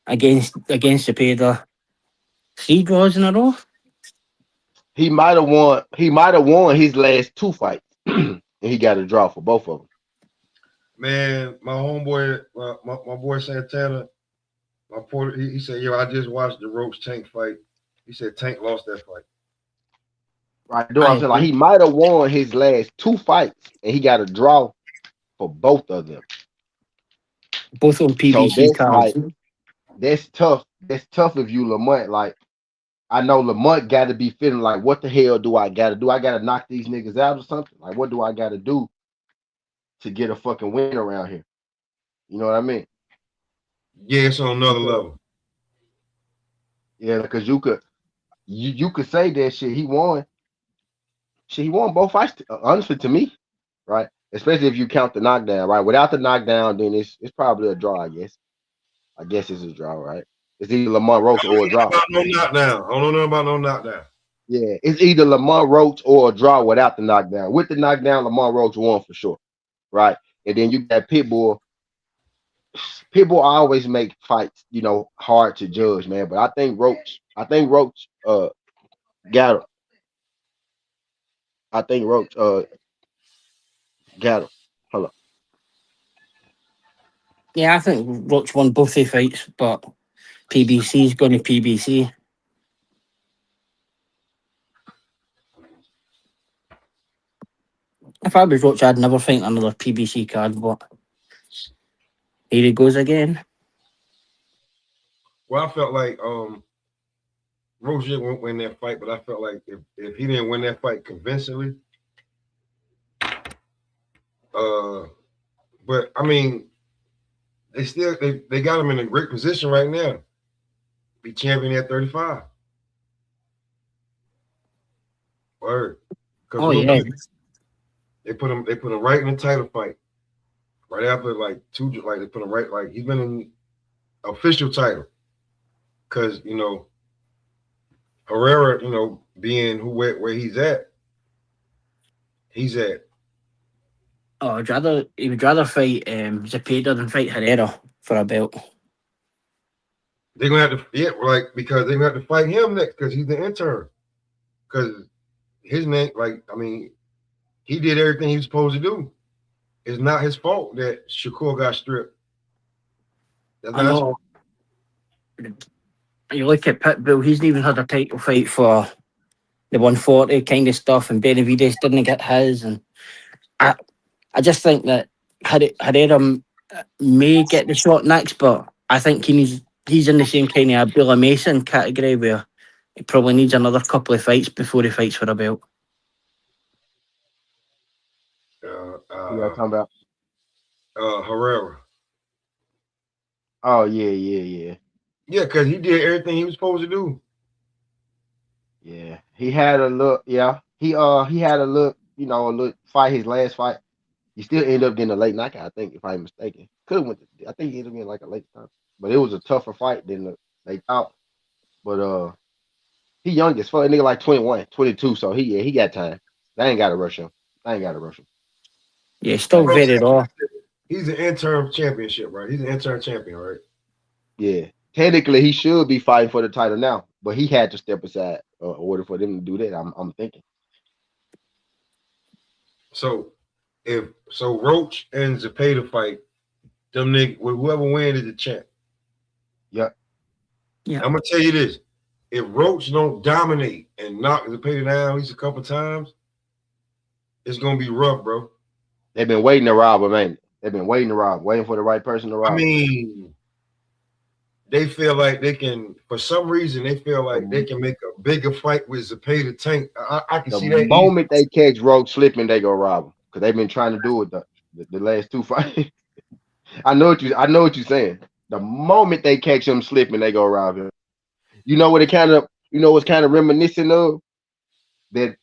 against Zepeda. Three draws in a row. He might have won his last two fights. And he got a draw for both of them. Man, my homeboy, my boy Santana, my porter, he said, "Yo, I just watched the Roach Tank fight." He said Tank lost that fight. Right. Do I'm I saying like he might have won his last two fights and he got a draw for both of them. both on So PBC that's cards. like that's tough. That's tough if you Lamont. Like I know Lamont got to be feeling like, what the hell do I got to do? I got to knock these niggas out or something. Like, what do I got to do to get a fucking win around here? You know what I mean? Yeah, it's on another Because level. yeah, because you could say that shit. He won. Shit, he won both fights. Honestly, to me, right? Especially if you count the knockdown, right? Without the knockdown, then it's probably a draw. I guess. I guess it's a draw, right? It's either Lamont Roach or a draw. About no knockdown. I don't know nothing about no knockdown. Yeah, it's either Lamont Roach or a draw without the knockdown. With the knockdown, Lamont Roach won for sure, right? And then you got Pitbull. Pitbull always make fights, hard to judge, man. But I think Roach got him. I think Roach got him. Hold on. Yeah, I think Roach won both their fights, but PBC's going to PBC. If I was Roach, I'd never fight another PBC card, but here he goes again. Well, I felt like Rozier won't win that fight, but I felt like if he didn't win that fight convincingly, uh, but I mean, they got him in a great position right now. Be champion at 35. Word. Because Oh look, yeah. they put him right in the title fight. Right after like they put him right, like he's been in official title. Cause Herrera, being where he's at. Oh, he would rather fight Zepeda than fight Herrera for a belt. They're gonna have to because they're gonna have to fight him next because he's the intern. Because his name, like, I mean, he did everything he was supposed to do. It's not his fault that Shakur got stripped. That's I not his know. fault. You look at Pitbull, he's not even had a title fight for the 140 kind of stuff, and Benavidez didn't get his. And I, I just think that Herrera may get the shot next, but I think he's in the same kind of Abdullah Mason category where he probably needs another couple of fights before he fights for a belt. Uh, Who y'all uh, talking about? Herrera. Oh yeah. Yeah, because he did everything he was supposed to do. Yeah. He had a look, yeah. He had a look, a look fight his last fight. He still ended up getting a late knockout, I think, if I'm mistaken. Could have went I think he ended up getting like a late time. But it was a tougher fight than they thought. But he young as fuck. That nigga like 21, 22, so he got time. They ain't gotta rush him. I ain't gotta rush him. Yeah, I still ain't gotta very rush raw. He's an interim championship, right? He's an interim champion, right? Yeah. Technically, he should be fighting for the title now, but he had to step aside in order for them to do that. I'm thinking. So if Roach and Zepeda fight, them niggas, whoever wins is the champ. Yep. Yeah. I'm gonna tell you this: if Roach don't dominate and knock Zepeda down at least a couple times, it's gonna be rough, bro. They've been waiting to rob him, man. They've been waiting to rob, waiting for the right person to I rob mean, they feel like they can, for some reason, they feel like they him. can make a bigger fight with Zepeda Tank. I can The see that easy. moment they catch Roach slipping, they go rob him because they've been trying to do it the last two fights. I know what you're saying. The moment they catch him slipping, they go rob him. You know what it kind of what's kind of reminiscent of that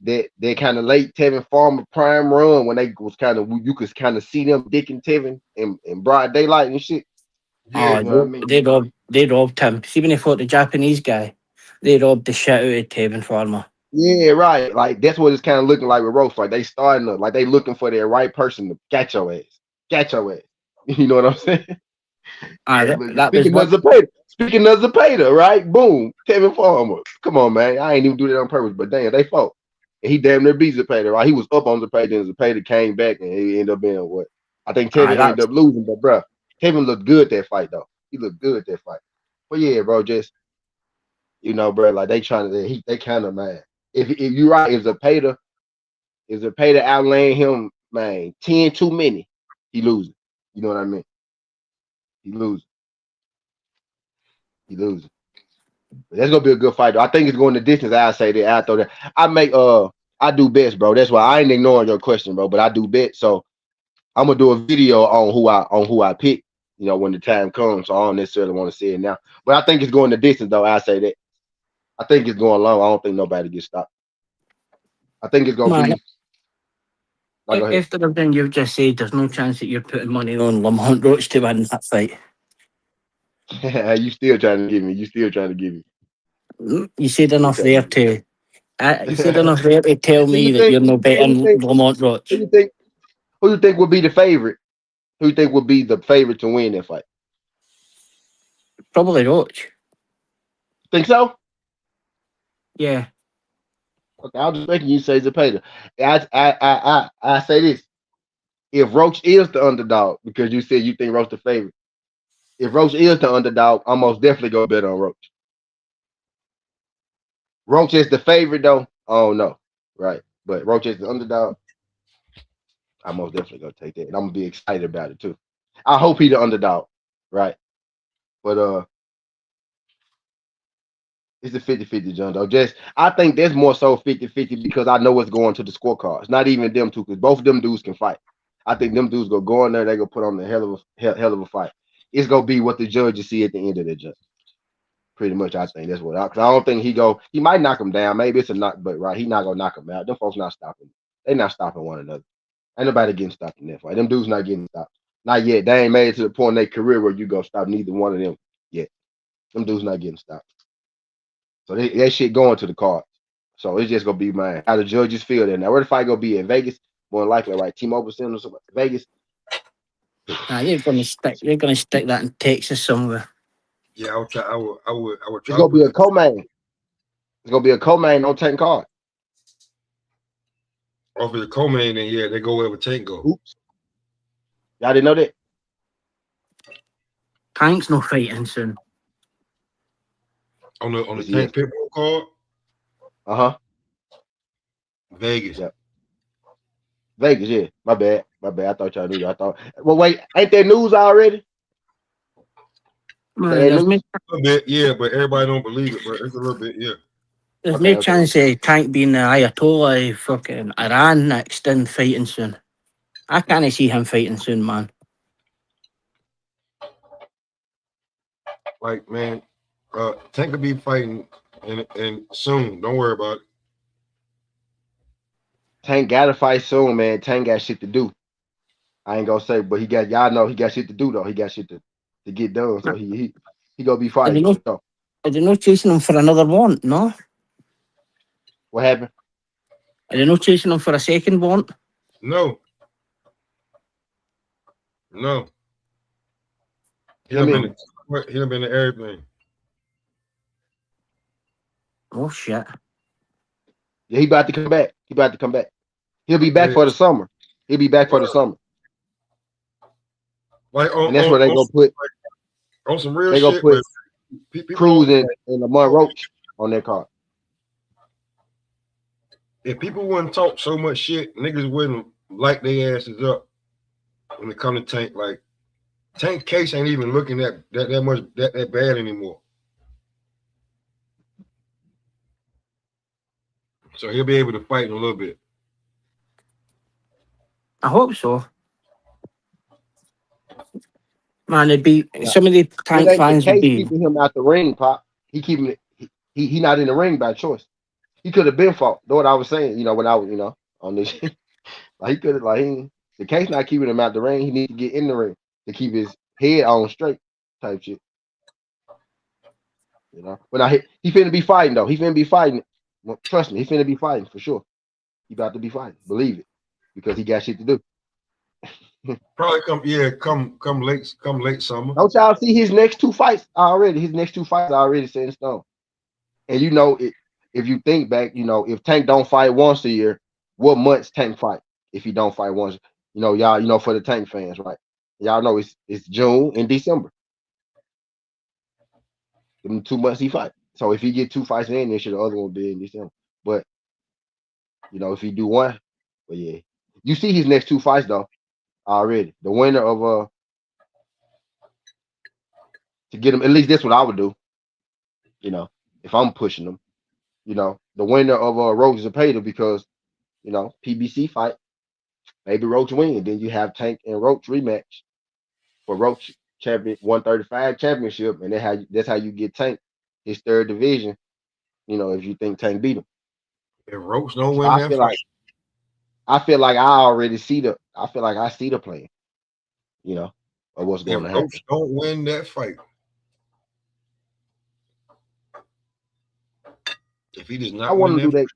that kind of late Tevin Farmer prime run when they was kind of you could kind of see them dicking Tevin in broad daylight and shit. Yeah, You know what I mean? They robbed him. See when he fought the Japanese guy, they robbed the shit out of Tevin Farmer. Yeah, right. Like that's what it's kind of looking like with Roach. Like they starting to like they looking for their right person to catch your ass. Catch your ass. You know what I'm saying? And look, That was what. speaking of Zepeda, right? Boom, Kevin Farmer. Come on, man. I ain't even do that on purpose, but damn, they fought. And he damn near beat Zepeda, right? He was up on Zepeda, and Zepeda came back, and he ended up being what? I think Tevin ended That's up losing, but bro, Kevin looked good that fight though. He looked good that fight. But yeah, bro, just bro, like they trying to they kind of man. If you're right, if Zepeda outlaying him, man, 10 too many, he losing. You know what I mean? He losing. He losing. But that's gonna be a good fight. Though. I think it's going the distance. I say that. I throw that. I do bets, bro. That's why I ain't ignoring your question, bro. But I do bet. So I'm gonna do a video on who I pick. When the time comes. So I don't necessarily want to say it now. But I think it's going the distance, though. I say that. I think it's going long. I don't think nobody gets stopped. I think it's gonna man. be like go ahead. After everything you've just said, there's no chance that you're putting money on Lamont Roach to win that fight. You still trying to give me. You still trying to give me. You said Still enough trying to there give me. to. You said enough there to tell Who you me that think? you're no Who you betting think? Lamont Who Roach. you think? Who you think would be the favorite? Who you think would be the favorite to win that fight? Probably Roach. Think so? Yeah. Okay, I was just making you say Zepeda. I say this: if Roach is the underdog, because you said you think Roach the favorite, if Roach is the underdog, I'm most definitely gonna bet on Roach. Roach is the favorite though. Oh no, right? But Roach is the underdog. I'm most definitely gonna take that, and I'm gonna be excited about it too. I hope he the underdog, right? But it's a 50-50, John, though. Just I think that's more so 50-50 because I know what's going to the scorecards. Not even them two, because both of them dudes can fight. I think them dudes go in there, they gonna put on the hell of a fight. It's gonna be what the judges see at the end of the judge. Pretty much, I think that's what because I don't think he might knock him down. Maybe it's a knock, but right, he not gonna knock him out. Them folks not stopping. They not stopping one another. Ain't nobody getting stopped in that fight. Them dudes not getting stopped. Not yet. They ain't made it to the point in their career where you go stop neither one of them yet. Them dudes not getting stopped. So that shit going to the cards. So it's just gonna be mine. How the judges feel there. Now where the fight gonna be in Vegas? More than likely, right? T-Mobile Center, Vegas. They're gonna stick. They're gonna stick that in Texas somewhere. yeah. I would try. I would It's try to gonna put be a that. co-main. It's gonna be a co-main on 10 card. Off of the co-main, then yeah, they go wherever Tank go. Oops. Y'all didn't know that? Tank's no fighting soon. On the Yes, he Tank is. Pitbull card, Uh-huh. Vegas. Yeah. Vegas, yeah. My bad. My bad. I thought y'all knew that. I thought well wait, ain't there news already? That Well, ain't news? A little bit, yeah, but everybody don't believe it. But it's a little bit, yeah. there's Okay, no okay. chance of Tank being the Ayatollah of fucking Iran next in fighting soon. I can't see him fighting soon, man. Like man, Tank could be fighting and soon. Don't worry about it. Tank gotta fight soon, man. Tank got shit to do. I ain't gonna say, but he got y'all know he got shit to do though. He got shit to get done. So he gonna be Are they fighting not? for sure. Are they not chasing him for another one? No. What happened? Are they not chasing him for a second one? No, No, he I done mean, been to everything. Oh shit. yeah, he about to come back. He about to come back. He'll be back Yeah, for the summer. He'll be back for the summer, like and that's where they go put on some real they go shit, but put people Cruz don't. and Lamar Roach on their card. If people wouldn't talk so much shit, niggas wouldn't light their asses up when it come to Tank. Like Tank case ain't even looking that much that bad anymore. So he'll be able to fight in a little bit. I hope so. Man, it'd be Yeah. some of the It Tank ain't the fans would case be. keeping him out the ring, Pop. He keeping it. He not in the ring by choice. He could have been fought. Know what I was saying? When I was on this, like he could have the case not keeping him out the ring. He need to get in the ring to keep his head on straight, type shit. But now he finna be fighting though. He finna be fighting. Well, trust me, he finna be fighting for sure. He about to be fighting. Believe it, because he got shit to do. Probably come late summer. Don't y'all see his next two fights already? His next two fights are already set in stone. And if you think back, if Tank don't fight once a year, what months Tank fight? If he don't fight once, y'all, for the Tank fans, right? Y'all know it's June and December. Them 2 months he fight. So if he get two fights in this year, the other one will be in December. But if he do one, but yeah, you see his next two fights though already. The winner of to get him, at least that's what I would do. If I'm pushing him, the winner of Roach Zepeda, because PBC fight. Maybe Roach win. And then you have Tank and Roach rematch for Roach champion 135 championship, and that's how you get Tank his third division. If you think Tank beat him, If Roach don't so win that fight, I feel like I already see the. I feel like I see the plan. Of what's if going to happen. Roach don't win that fight, if he does I not win want to that do fight,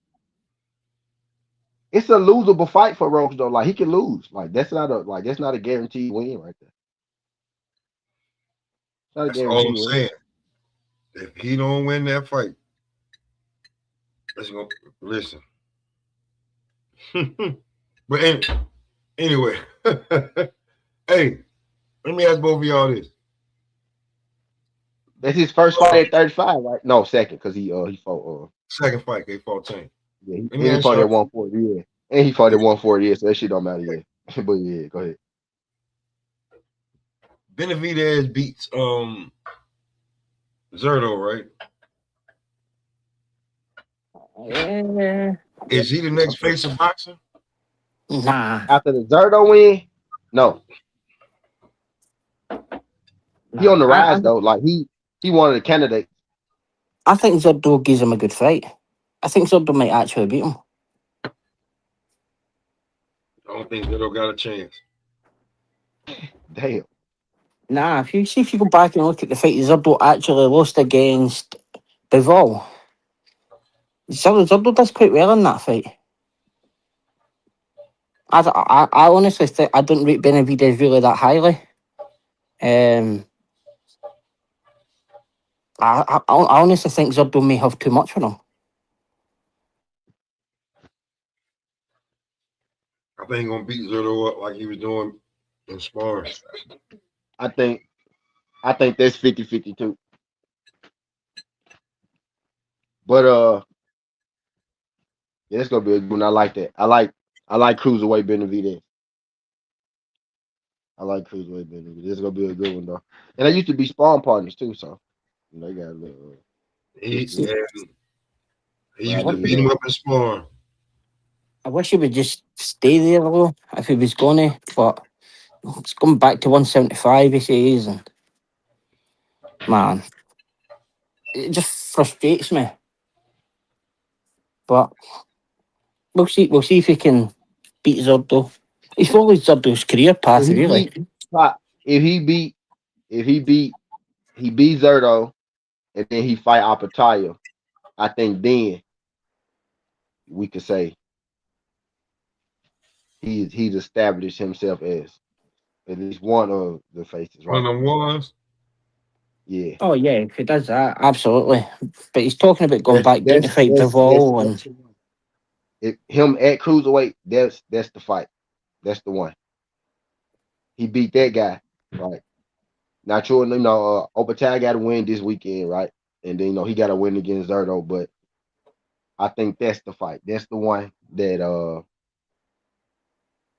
that. It's a losable fight for Roach though. Like he can lose. Like that's not a guaranteed win right there. It's not a that's all I'm guaranteed win. saying. If he don't win that fight, let's go listen. But anyway, hey, let me ask both of y'all this. That's his first fight at 35, right? No, second, because he fought Second fight, they fought Tank. yeah, Let me and he ask fought y'all. at 140, yeah. And he fought at 140, yeah, so that shit don't matter, yeah. But yeah, go ahead. Benavidez beats Zerto, right? Eh, Yeah. Is he the next face of boxing? nah, After the Zerto win, no. He nah. on the rise though. Like he one of the candidates. I think Zerdo gives him a good fight. I think Zerdo might actually beat him. I don't think Zerto got a chance. Damn. Nah, if you go back and look at the fight Zerdo actually lost against Bivol, Zerdo does quite well in that fight. I honestly think I don't rate Benavidez really that highly. Um, I honestly think Zerdo may have too much for him. I think he's gonna beat Zerto up like he was doing in sparring. I think that's 50-50 too. But yeah, it's gonna be a good one. I like that. I like cruiserweight Benavidez. I like cruiserweight Benavidez. It's gonna be a good one though. And they used to be spawn partners too, so they got a little history. Yeah, he used to Rivalry beat him there. up in sparring. I wish he would just stay there though, if he was gonna, but it's going back to 175 he says, and man, it just frustrates me. But we'll see if he can beat Zerdo. He's followed Zerdo's career If path he really. beat Pop, if he beat Zerto and then he fight Apataya, I think then we could say he's established himself as At least one of the faces, One right? of them ones. Yeah. Oh yeah, if he does that, absolutely. But he's talking about going That's back down to that's fight that's that's Bivol, that's and the one. Him at cruiserweight. That's the fight. That's the one. He beat that guy, right? Not sure, Opatai got to win this weekend, right? And then he got to win against Zerto, but I think that's the fight. That's the one that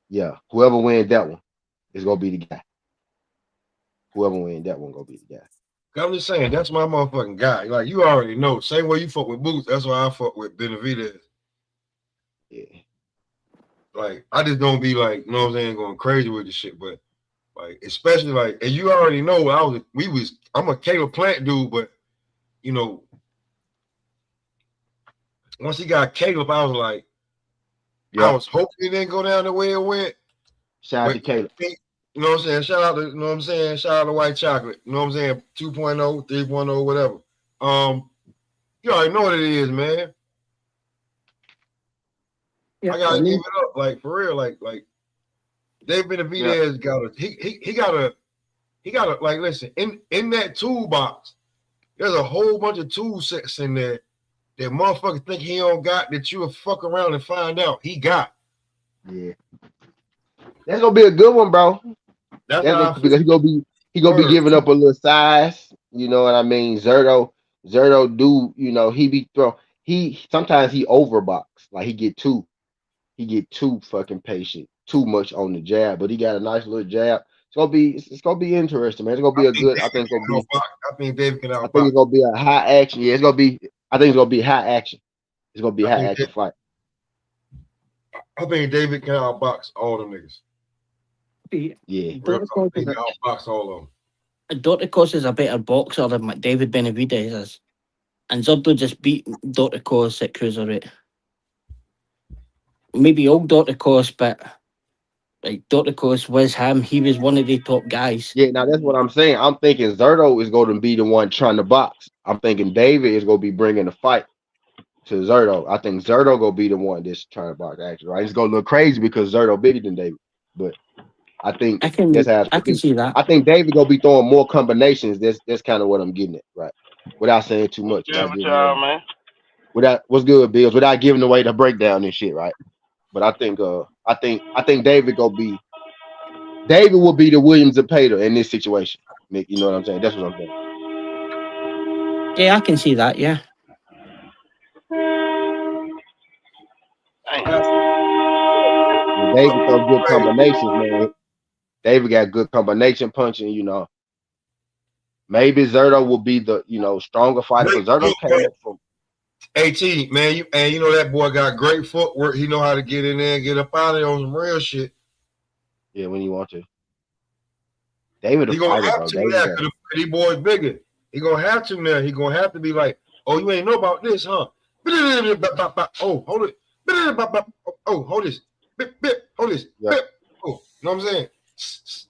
yeah, whoever wins that one is gonna be the guy. Whoever wins that one gonna be the guy. I'm just saying, that's my motherfucking guy. Like, you already know. Same way you fuck with Boots, that's why I fuck with Benavidez. Yeah. Like, I just don't be like, you know what I'm saying, going crazy with this shit. But like, especially like, and you already know I'm a Caleb Plant dude, but you know, once he got Caleb, I was like, I Yeah. was hoping it didn't go down the way it went. Shout out to But Caleb. you know what I'm saying? Shout out to, you know what I'm saying? Shout out to White Chocolate. You know what I'm saying? 2.0, 3.0, whatever. You already know what it is, man. yeah, I gotta I give mean, it up, like for real, like David Yeah. Benavidez got a he got a like listen in that toolbox. There's a whole bunch of tool sets in there that motherfuckers think he don't got that you'll fuck around and find out he got. Yeah. That's gonna be a good one, bro. That's That's how I gonna feel. because he gonna be Word. giving up a little size. You know what I mean? Zerto do, he be throw he sometimes he overbox. Like he get too fucking patient, too much on the jab, but he got a nice little jab. It's gonna be interesting, man. It's gonna I be a think good. I David think it's gonna can be. outbox. I think David can I think outbox. it's gonna be a high action. Yeah, it's gonna be. I think it's gonna be high action. It's gonna be a I high think action fight. I think David can outbox all them niggas. Yeah, Real Dr. talk. Cos He is can outbox all of them. Dr. Cos is a better boxer than what David Benavidez is, and Zurdo just beat Dr. Cos at cruiserweight. Maybe old Dr. Cos, but like Dr. Cos was him. He was one of the top guys. yeah. Now that's what I'm saying. I'm thinking Zerto is going to be the one trying to box. I'm thinking David is going to be bringing the fight to Zerto. I think Zerto gonna be the one that's trying to box actually. Right? It's gonna look crazy because Zerto bigger than David, but I think that's how it's I gonna can be. see that. I think David gonna be throwing more combinations. That's kind of what I'm getting at, right? Without saying too What's much, good without with giving away. y'all, man? Without what's good, Bills, without giving away the breakdown and shit, right? But I think David will be the Williams Zepeda in this situation. Nick, you know what I'm saying? That's what I'm saying. Yeah, I can see that. Yeah. Damn. Absolutely. And David throw good combinations, man. David got good combination punching, Maybe Zerto will be the, stronger fighter because Zerto came up from AT, man, you know that boy got great footwork. He know how to get in there and get up out of there on some real shit. yeah when you want to. David a He gonna fighter, have bro. to David now got because these boys bigger. He gonna have to now. He gonna have to be like, oh, you ain't know about this, huh? Oh, hold it. Oh, hold this. Hold this. yeah. Oh, you know what I'm saying?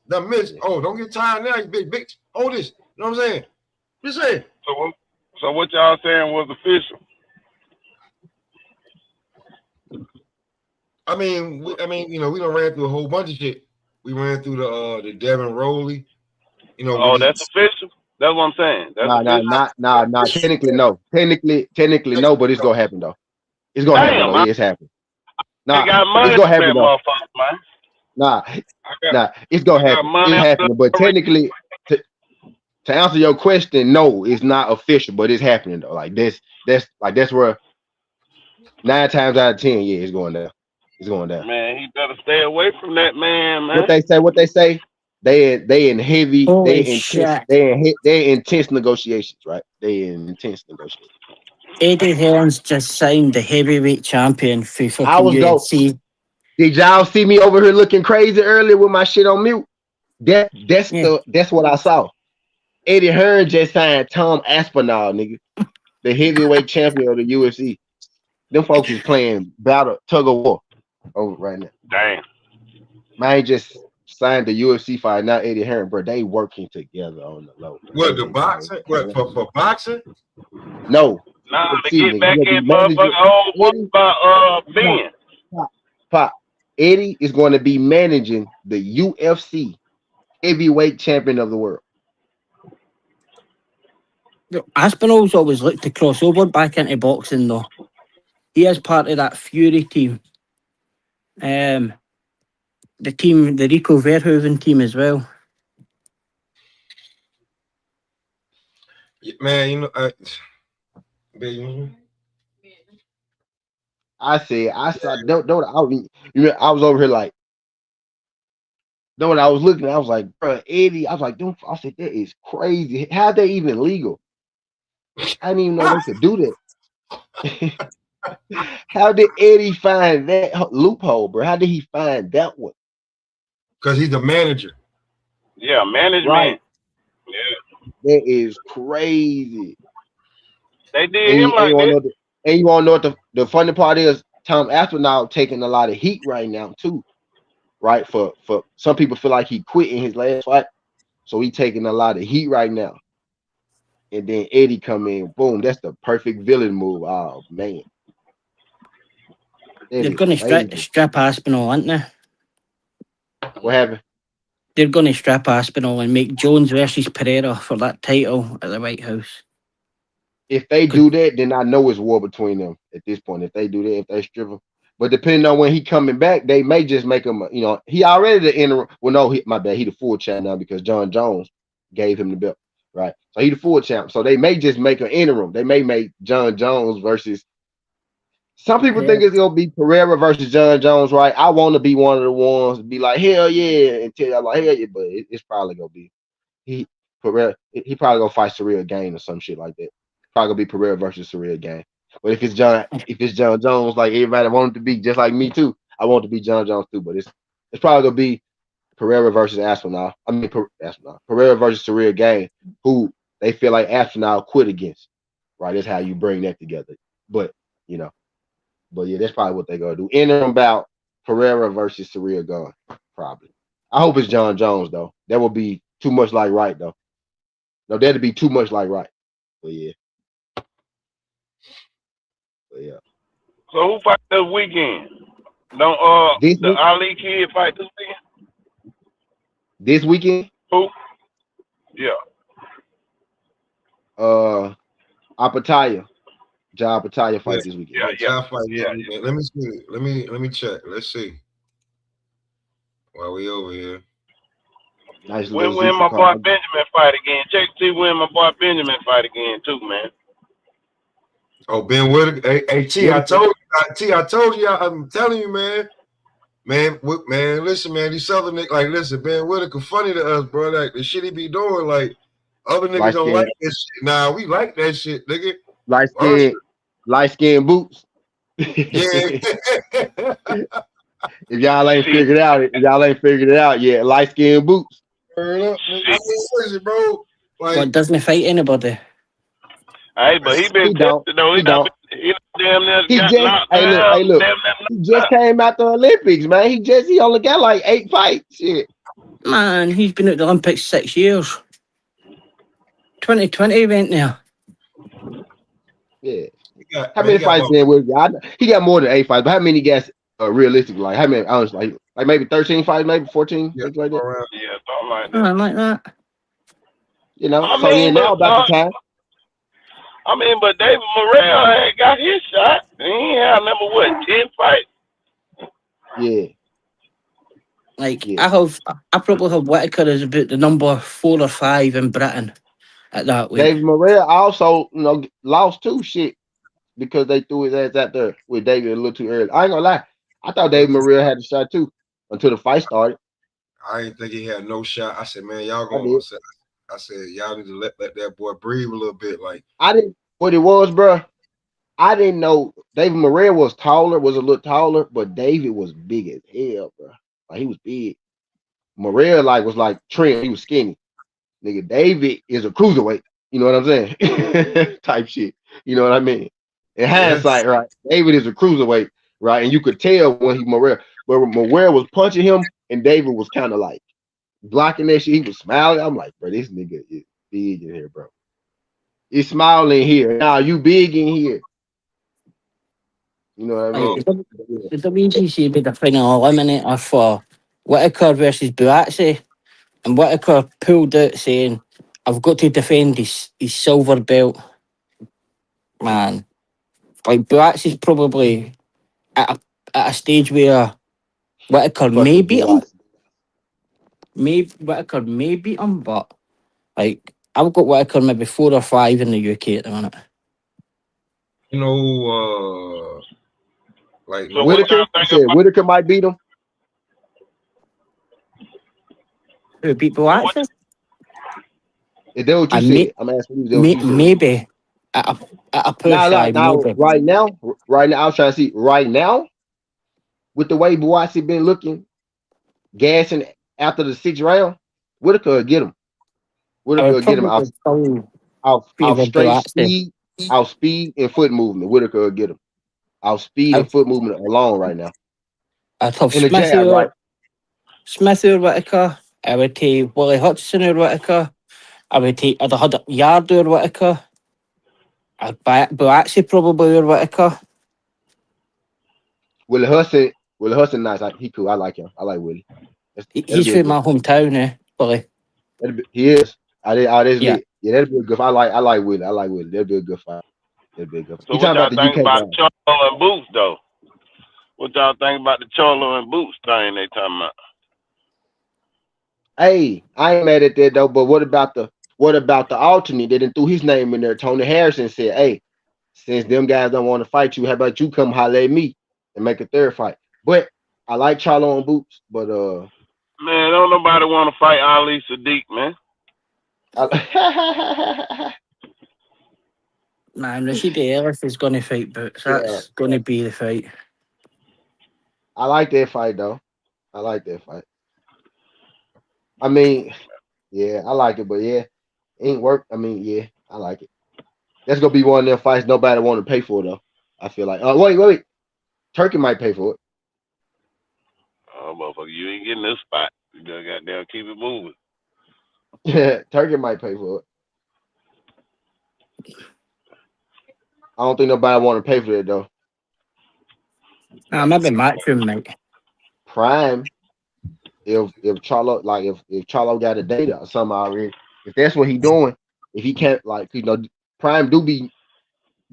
The miss. Oh, don't get tired now, you big bitch. Hold this. You know what I'm saying? Just say. So what y'all saying was official? I mean, we done ran through a whole bunch of shit. We ran through the Devin Rowley. We Oh, that's just official. That's what I'm saying. That's Nah, nah, official. nah. Technically no. Technically no, but it's gonna happen though. It's gonna happen Damn, though. I Yeah, it's happening. ain't Nah, got it's money gonna from happen that though. motherfucker, man. Nah, I got nah, it's gonna I got happen. money It's on happening. But the technically, to answer your question, no, it's not official, but it's happening though. Like that's where 9 times out of 10, yeah, it's going down. It's going down. man. He better stay away from that man, What man. they say, they in heavy, Holy shit. they in intense negotiations, right? They in intense negotiations. Eddie Hearn's just signed the heavyweight champion for I fucking was go. UFC. Did y'all see me over here looking crazy earlier with my shit on mute? Yeah. That's what I saw. Eddie Hearn just signed Tom Aspinall, nigga, the heavyweight champion of the UFC. Them folks is playing battle tug of war over right now. Damn. Man just signed the UFC fight. Now Eddie Hearn, bro, they working together on the low, bro. what the boxing? What for boxing? No, Nah, to UFC, get nigga. He back gonna be in motherfucking managing old boy Eddie. about Pop, Ben. pop, pop. Eddie is going to be managing the UFC heavyweight champion of the world. Aspinall's always looked to cross over back into boxing though. He is part of that Fury team. The team, the Rico Verhoeven team as well. Man, you know, I saw, don't, I was over here like, know what I was looking at? I was like, bro, Eddie. I was like, I said, that is crazy. How they even legal? I didn't even know they could do that. How did Eddie find that loophole, bro? How did he find that one? Because he's the manager. Yeah, management. Right. Yeah. That is crazy. They did him like that. And you want to know what the funny part is? Tom Aspinall taking a lot of heat right now too. Right? For some people feel like he quit in his last fight. So he taking a lot of heat right now. And then Eddie come in, boom, that's the perfect villain move. Oh man. They're going to strip Aspinall, aren't they? What happened? They're going to strip Aspinall and make Jones versus Pereira for that title at the White House. If they do that, then I know it's war between them at this point. If they do that, if they strip him. But depending on when he coming back, they may just make him, he already the interim. Well, no, my bad. He the full champ now because John Jones gave him the belt, right? So he the full champ. So they may just make an interim. They may make John Jones versus. Some people think it's gonna be Pereira versus John Jones, right? I want to be one of the ones to be like, hell yeah, and tell y'all like, hell yeah, but it's probably gonna be Pereira. He probably gonna fight Surreal Game or some shit like that. Probably gonna be Pereira versus Surreal Game. But if it's John Jones, like everybody wanted to be, just like me too, I want to be John Jones too. But it's probably gonna be Pereira versus Aspinall. I mean Pereira versus Surreal Game, who they feel like Aspinall quit against. Right? That's how you bring that together. But yeah, that's probably what they're gonna do. Interim bout Pereira versus Surreal Gun, probably. I hope it's John Jones though. That would be too much like right though. No, that'd be too much like right. But yeah. So who fight this weekend? Don't the Ali kid fight this weekend? This weekend? Who? Yeah. Apataya. Ja Apataya fight this weekend. Yeah. Let me see. Let me check. Let's see. While we over here. Nice when my boy Benjamin fight again. Check to see when my boy Benjamin fight again too, man. Oh, Ben Whitaker. Hey, T, I told you, I'm telling you, man. Man, listen, man, these Southern niggas, like, listen, Ben Whitaker funny to us, bro. Like, the shit he be doing, like, other niggas don't like that shit. Nah, we like that shit, nigga. Light skin boots. Yeah. If y'all ain't figured it out yet, light skin boots. Listen, bro. Like, what, doesn't fight anybody? Hey, but he been tested though. He damn near he just came out the Olympics, man. He only got like 8 fights. Shit. Man, he's been at the Olympics 6 years. 2020 he went there. Yeah. How many fights Ben with? He got more than 8 fights, but how many guys realistically? Like how many? Honestly, like maybe 13 fights, maybe 14, yeah, things like that. Yeah, something like that. Like that. Now about the time. I mean, but David Morrell had got his shot. He ain't had number 10 fights. Yeah. I probably have Whitaker as about the number 4 or 5 in Britain at that weight. David Morrell also, lost 2 shit because they threw his ass out there with David a little too early. I ain't gonna lie. I thought David Morrell had a shot too until the fight started. I didn't think he had no shot. I said, man, y'all gonna. I said, y'all need to let that boy breathe a little bit. Like I didn't. What it was, bro. I didn't know David Morrell was a little taller, but David was big as hell, bro. Like he was big. Morrell was like trim. He was skinny. Nigga, David is a cruiserweight. You know what I'm saying? Type shit. You know what I mean? In hindsight, right? David is a cruiserweight, right? And you could tell when Morrell was punching him, and David was kind of like blocking that shit. He was smiling. I'm like, bro, this nigga is big in here, bro. He's smiling here. Now you big in here. You know what I mean? The WGC be the final eliminator for Whitaker versus Buatsi And Whitaker pulled out saying, "I've got to defend his silver belt." Man, like Buatsi's probably at a stage where Whitaker may Fucking beat him. Buatsi. Whitaker may beat him, but like I've got Whitaker maybe 4 or 5 in the UK at the minute. You know, like So what nobody. Whitaker, y'all you think said about? Whitaker might beat him. Who beat So what? Buatsi? Is that what I you said? I'm asking you, is that what you said? maybe at a push, I Now, maybe. right now, I was trying to see right now with the way Buatsi been looking, gassing after the 6th round, Whitaker will get him. I Whitaker would will get him probably still out favour straight Buatsi. speed, out speed and foot movement. Whitaker will get him out speed and I'd, foot movement alone right now. I'd have In the jab, right? Smith or Whitaker. I would take Willie Hutchinson or Whitaker. I'd have had Yard or Whitaker. I'd buy Buatsi probably or Whitaker. Willie Hudson, nice. He cool. I like him. I like Willie. That'll He's be a from good my fight. hometown, Willie. He is. That's Yeah. lit. Yeah, that'll be a good fight. I like Willie. I like Willie. That'll be a good fight. That'll be a good fight. So You what talking about y'all the think UK about guy? Charlo and Boots though? What y'all think about the Charlo and Boots thing they talking about? Hey, I ain't mad at that though. But what about the alternate? They didn't threw his name in there. Tony Harrison said, "Hey, since them guys don't want to fight you, how about you come holler at me and make a third fight?" But I like Charlo and Boots, but Man, don't nobody want to fight Ali Sadiq, man. Man, Rashid Ellis is going to fight Boots. yeah, That's going to be the fight. I like that fight though. I like that fight. I mean, yeah, I like it, but yeah, ain't work. I mean, yeah, I like it. That's gonna be one of them fights nobody want to pay for though. I feel like. Oh wait, Turkey might pay for Oh, motherfucker, you ain't getting this spot. You just goddamn keep it moving. it. Turkey might pay for it. I don't think nobody want to pay for it though. Maybe Matchroom, mate. Prime, if Charlo if Charlo got a date or something already, if that's what he doing, if he can't Prime do be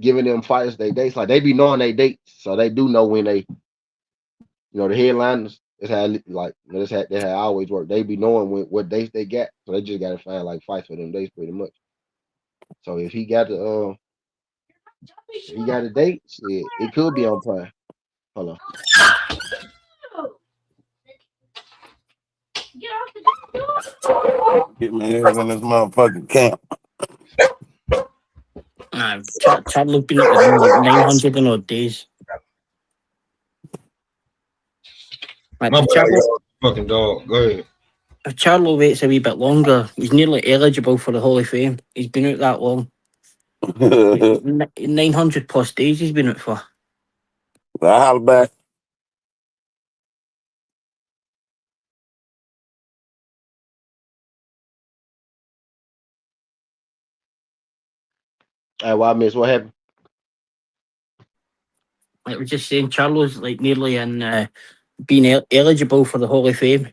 giving them fighters they dates, like they be knowing they dates, so they do know when they the headliners. That's how that's how it always work. They be knowing what dates they got, so they just gotta find like fights for them dates pretty much. So if he got a date, shit, it could be on Prime. Hold on. Get my ass in this motherfucking camp. Charlo's been at the ring like 900 and odd days. Like, My if bad, y'all. Fucking dog. Go ahead. Charlo waits a wee bit longer, he's nearly eligible for the Hall of Fame. He's been out that long. 900 plus days he's been out for. I holler back. Hey, why I miss what happened? Like we're just saying, Charlo's like nearly in being eligible for the Hall of Fame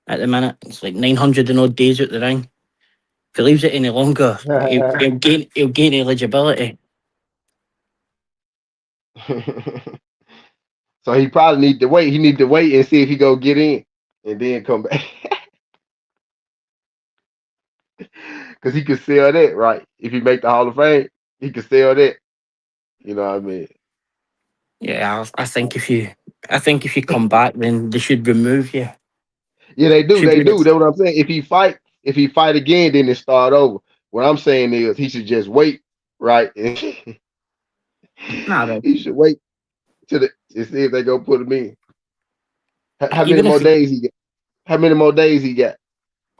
at the minute. It's like 900 and odd days out the ring. If he leaves it any longer, he'll gain eligibility. So he probably need to wait. He need to wait and see if he go get in, and then come back. Because he could sell that, right? If he make the Hall of Fame, he could sell that. You know what I mean? Yeah, I think if you come back, then they should remove you. Yeah, they do. Should They be do. That's what I'm saying. If he fight again, then it start over. What I'm saying is he should just wait, right? He nah, should wait to see if they go put him in. How many even more if days he got? How many more days he got?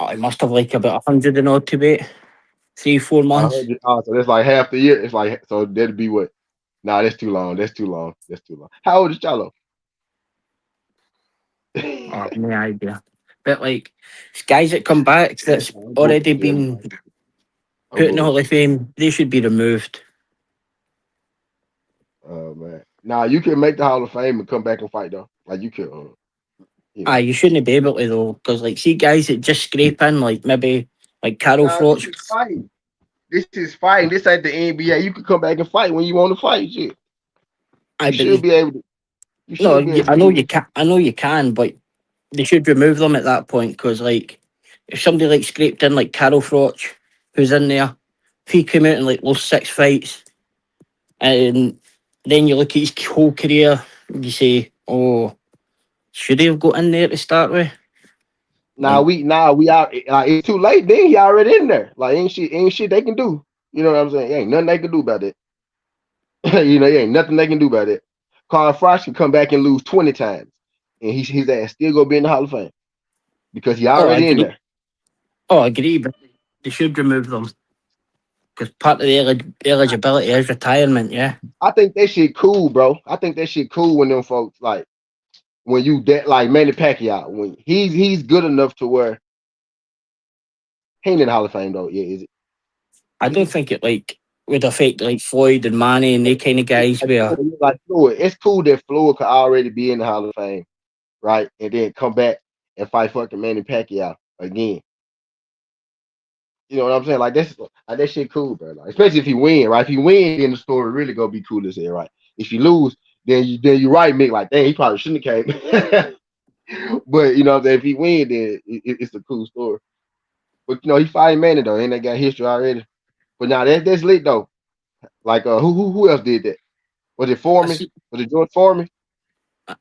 he must have like about 100 and odd to wait, 3-4 months. 100. Oh, so that's like half the year. It's like so that'd be what? Nah, that's too long. That's too long. That's too long. How old is Charlo? Oh, no idea. But like guys that come back that's already been put in the Hall of Fame, they should be removed. Oh man. Nah, you can make the Hall of Fame and come back and fight though. Like you can. You know. You shouldn't be able to though, because like see guys that just scrape in, like maybe like Carol Nah, this Froch. is fighting. This is fighting. This ain't the NBA. You can come back and fight when you want to fight. Shit. I You but should be able to. You no, should be able to I know do you it. can. I know you can, but they should remove them at that point because like if somebody like scraped in like Carol Froch, who's in there, if he came out and like lost 6 fights, and then you look at his whole career, you say, oh, should he have got in there to start with? Like, We out. Like it's too late. Then he already in there. Like ain't shit they can do. You know what I'm saying? Ain't nothing they can do about it. Ain't nothing they can do about it. Carl Frost can come back and lose 20 times, and his ass still gonna be in the Hall of Fame because he oh, I already in agree. there. Oh, I agree, but they should remove them because part of the eligibility is retirement. Yeah, I think that shit cool, bro. I think that shit cool when them folks like when you like Manny Pacquiao when he's good enough to where he ain't in the Hall of Fame though. Yeah, is it? I Is don't he? think it like would affect like Floyd and Manny and they kind of guys where. Like Floyd. It's cool that Floyd could already be in the Hall of Fame, right? And then come back and fight fucking Manny Pacquiao again. You know what I'm saying? Like that shit cool, bro. Like, especially if he win, right? If he win, then the story really gonna be cool as hell, right? If you lose, then you right, Mick. Like, dang, he probably shouldn't have came. But you know what I'm saying? If he win, then it's a cool story. But he fighting Manny though, and they got history already. But now that's lit though. Like who else did that? Was it I Foreman? see. Was it George Foreman?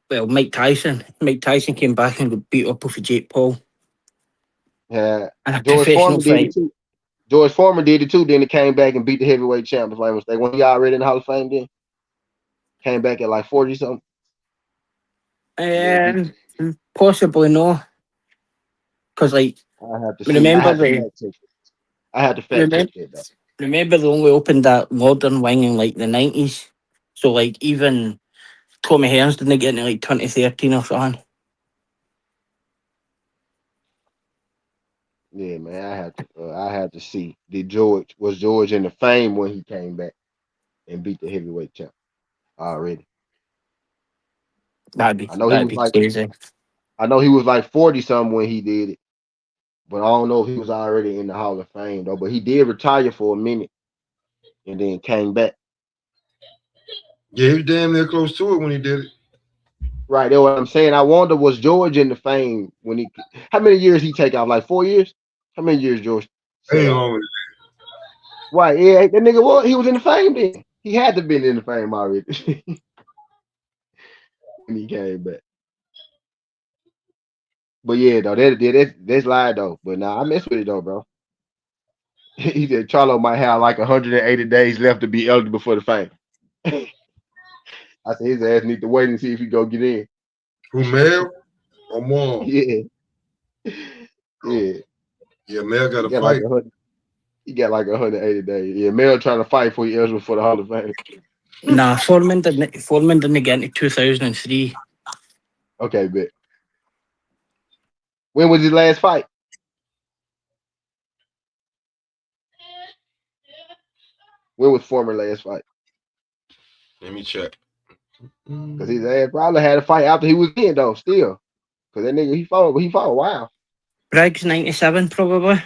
Well, Mike Tyson. Mike Tyson came back and got beat up with Jake Paul Yeah, in a George professional Foreman did it fight. too. George Foreman did it too. Then he came back and beat the heavyweight champ. If I mistake, when he already in the Hall of Fame, then came back at like 40 something. Then beat. Um, Possibly no, because like I have to see. I remember have to the fact check it. I have to fact check remember that though. remember they only opened that modern wing in like the 90s. So like even Tommy Hearns didn't get into like 2013 or something. Yeah, man. I have to see. Was George in the fame when he came back and beat the heavyweight champ already? That'd be I know he that'd was be like crazy. I know he was like 40 something when he did it, but I don't know if he was already in the Hall of Fame though. But he did retire for a minute and then came back. Yeah, he was damn near close to it when he did it. Right, that's what I'm saying. I wonder was George in the fame when he? How many years he take off? Like 4 years? How many years George set Ain't off? long. Right, yeah, that nigga he was in the fame then. He had to been in the fame already when he came back. But yeah, though, that's live though. But nah, I mess with it though, bro. He said Charlo might have like 180 days left to be eligible for the fame. I said his ass need to wait and see if he go get in. Who, Mel or Mom? Yeah, Oh, yeah. yeah, Mel got He a got like fight. 100. He got like 180 days. Yeah, Mel trying to fight for he eligible for the Hall of Fame. Nah, Foreman didn't get into 2003. Okay, bet. When was his last fight? When was former last fight? Let me check. Because his ass probably had a fight after he was in though, still. Because that nigga he fought a while. Briggs 97 probably.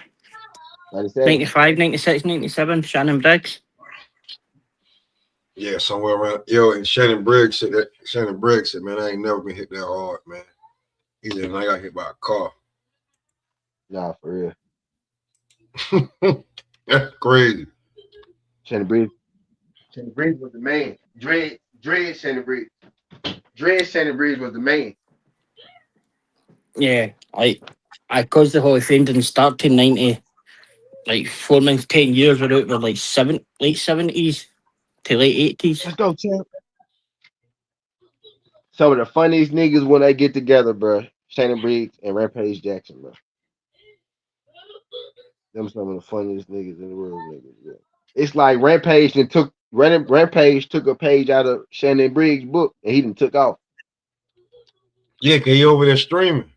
97. 95, 96, 97. Shannon Briggs. Yeah, somewhere around. Yo, and Shannon Briggs said that. Shannon Briggs said, "Man, I ain't never been hit that hard, man." He said, "And I got hit by a car." Nah, for real. That's crazy. Shannon Briggs. Shannon Briggs was the man. Dread Shannon Briggs. Dread Shannon Briggs was the man. Yeah, cause the Hall of Fame didn't start till 90. Like Foreman's 10 years were out were like late 70s to late 80s. Let's go, champ. Some of the funniest niggas when they get together, bro. Shannon Briggs and Rampage Jackson, bro. Them some of the funniest niggas in the world, niggas, bro. It's like Rampage took a page out of Shannon Briggs' book and he done took off. Yeah, cause he over there streaming.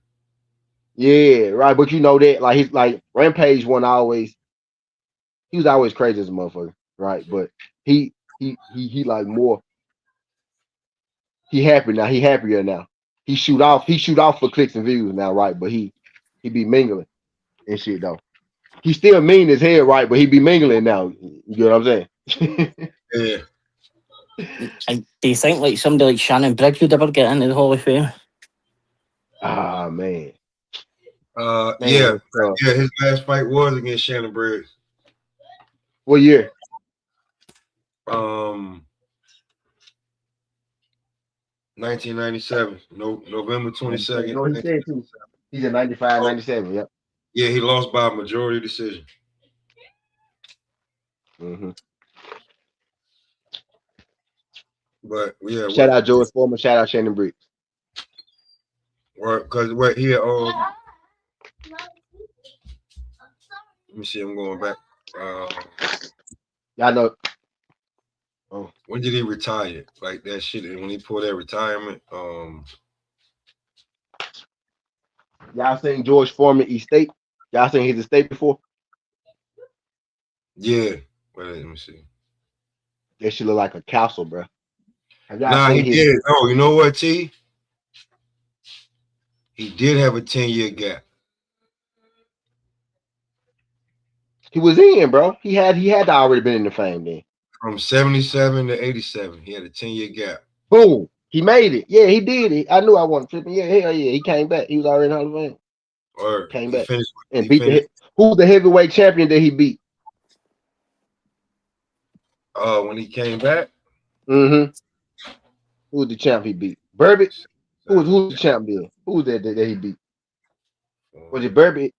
Yeah, right. But you know that, like he's like Rampage one always he was always crazy as a motherfucker, right? But he like more he happy now. He happier now. He shoot off for clicks and views now, right? But he be mingling and shit though. He still mean as hell, right? But he be mingling now. You get what I'm saying? Yeah. Do you think like somebody like Shannon Briggs would ever get into the Hall of Fame? Ah man, Yeah, it's tough. yeah. His last fight was against Shannon Briggs. What year? 1997, November 22nd. No, he said too. He's in 95, 97. Yep. Yeah, he lost by a majority decision. Mm-hmm. But yeah, Shout out George Foreman. Shout out Shannon Briggs. Because what here? Let me see. I'm going back. Y'all know. Oh, When did he retire? Like that shit. When he pulled that retirement. y'all seen George Foreman estate? Y'all seen his estate before? Yeah. Wait, let me see. That shit look like a castle, bro. Have y'all Nah, seen he his? did. Oh, you know what, T? He did have a 10-year gap. He was in, bro. He had to already been in the fame then. From 77 to 87. He had a 10-year gap. Boom. He made it. Yeah, he did it. I knew I wasn't tripping. Yeah, hell yeah. He came back. He was already in Hall of Fame. Or Came he back finished. and He beat finished. who's the heavyweight champion that he beat? When he came back. Mm-hmm. Who was the champ he beat? Burbit? Who's the champ then? Who was that he beat? Was it Burbit?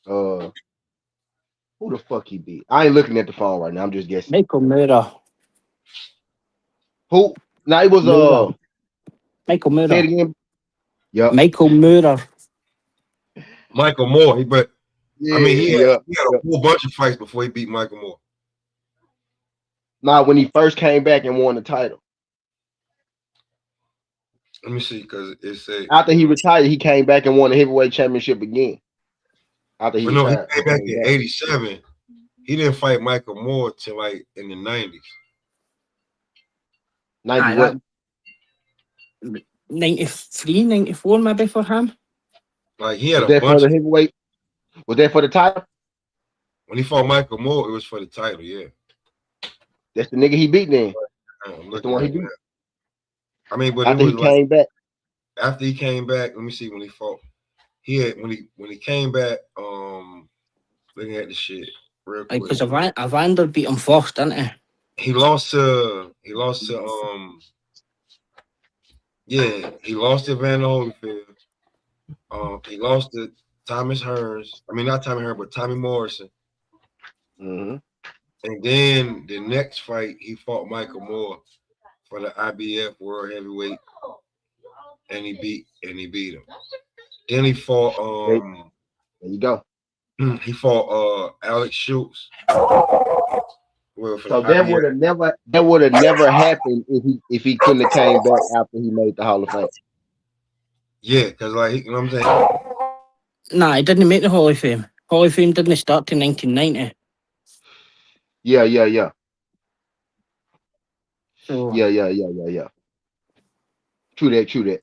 Who the fuck he beat? I ain't looking at the phone right now. I'm just guessing. Michael Moore. Who? Now it was Moore. Michael Say it Moore. again. Yep. Michael Moore. Michael Moore. He had a Yep. whole bunch of fights before he beat Michael Moore. Now when he first came back and won the title. Let me see, because it said After he retired, he came back and won the heavyweight championship again. After he retired, he came back in 87. He didn't fight Michael Moore till like in the 90s. 90 what? 93, 94 maybe for him. Like he had Was a that bunch for the heavyweight? Was that for the title? when he fought Michael Moore, it was for the title, yeah. That's the nigga he beat then. I'm That's the looking one he at beat. that. I mean, but After it was he came back. after he came back. Let me see when he fought. He had when he came back. Looking at the shit real quick. Because Evander beat him first, didn't he? He lost to he lost to Van Holyfield. He lost to Thomas Hearns. I mean, not Tommy Hearns, but Tommy Morrison. Mm-hmm. And then the next fight, he fought Michael Moore for the IBF World Heavyweight, and he beat him. Then he fought There you go. he fought Alex Schultz. So that would have never happened if he couldn't have came back after he made the Hall of Fame. Yeah, because like you know what I'm saying. Nah, he didn't make the Hall of Fame. Hall of Fame didn't start till 1990. Yeah. So Yeah. True that. True that.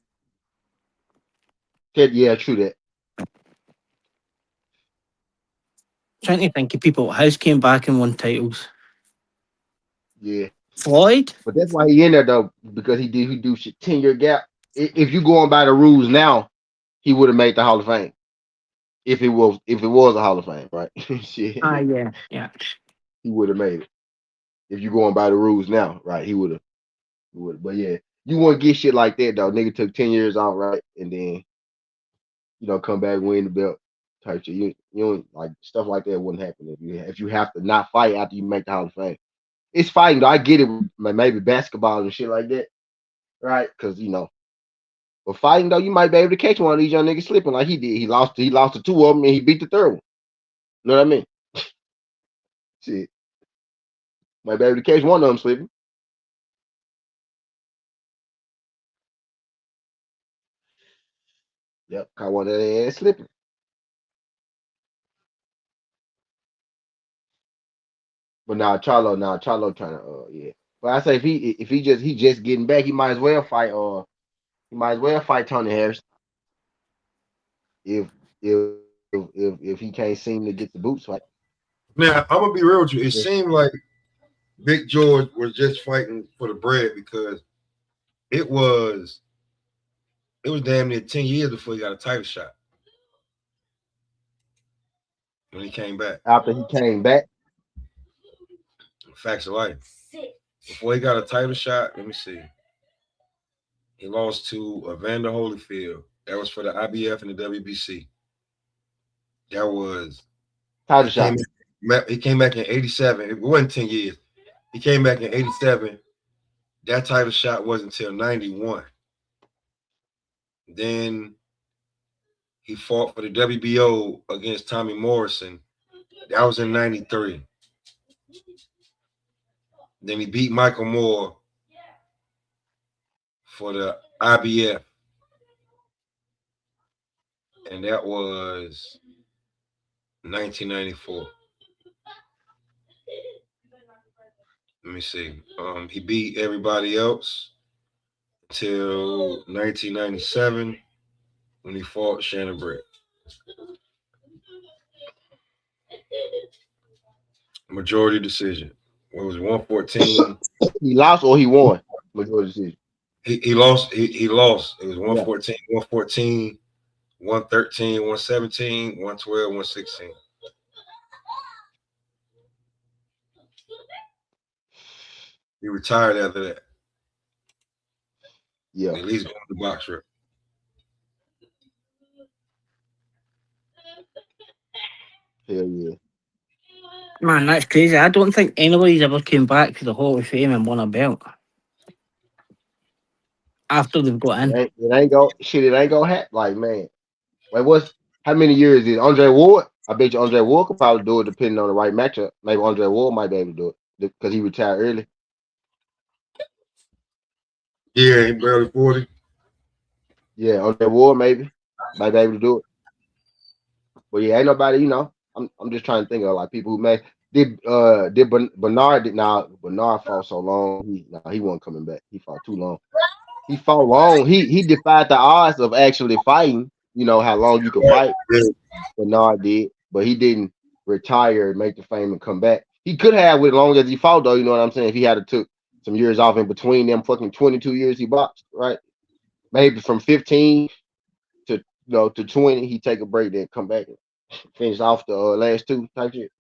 trying to think of people who came back and won titles. Yeah. Floyd? But that's why he in there though, because he do shit 10-year gap. If you go on by the rules now, he would have made the Hall of Fame. If it was a Hall of Fame, right? Shit. Yeah. He would have made it. If you going by the rules now, right? He would have. But yeah, you wouldn't get shit like that though. Nigga took 10 years off, right? And then come back and win the belt type shit. You don't like stuff like that wouldn't happen if you have to not fight after you make the Hall of Fame. It's fighting though. I get it, maybe basketball and shit like that, right? Because but fighting though, you might be able to catch one of these young niggas slipping like he did. He lost to two of them and he beat the third one. You know what I mean? Shit, might be able to catch one of them slipping. Yep, caught one of their ass slipping. But now Charlo trying to yeah. But I say if he just getting back, he might as well fight He might as well fight Tony Harris if if he can't seem to get the boots fight. Now I'm gonna be real with you. It seemed like Big George was just fighting for the bread because it was damn near 10 years before he got a title shot when he came back. After he came back, Facts of life. Before he got a title shot, let me see. He lost to Evander Holyfield. That was for the IBF and the WBC. That was title shot. He came back in 87. It wasn't 10 years. He came back in 87. That title shot wasn't until 91. Then he fought for the WBO against Tommy Morrison. That was in 93. Then he beat Michael Moore for the IBF. And that was 1994. Let me see. He beat everybody else till 1997 when he fought Shannon Brett. Majority decision. What was it, 114? He lost or he won? Majority decision. He lost. He lost. It was 114, 114, 113, 117, 112, 116. He retired after that. Yeah. At least going to box rep. Hell yeah. Man, that's crazy. I don't think anybody's ever came back to the Hall of Fame and won a belt after they've got in. It ain't go happen. Like, man. Wait, how many years is Andre Ward? I bet you Andre Ward could probably do it depending on the right matchup. Maybe Andre Ward might be able to do it because he retired early. Yeah, he barely 40. Yeah, Andre Ward maybe might be able to do it. But yeah, ain't nobody, I'm just trying to think of like people who did Bernard Bernard fought so long. He wasn't coming back. He fought too long. He fought long. He defied the odds of actually fighting. You know how long you could fight. Bernard did, but he didn't retire, make the fame, and come back. He could have with as long as he fought, though. You know what I'm saying? If he had to took some years off in between them fucking 22 years he boxed, right? Maybe from 15 to 20, he take a break, then come back and finish off the last two type shit.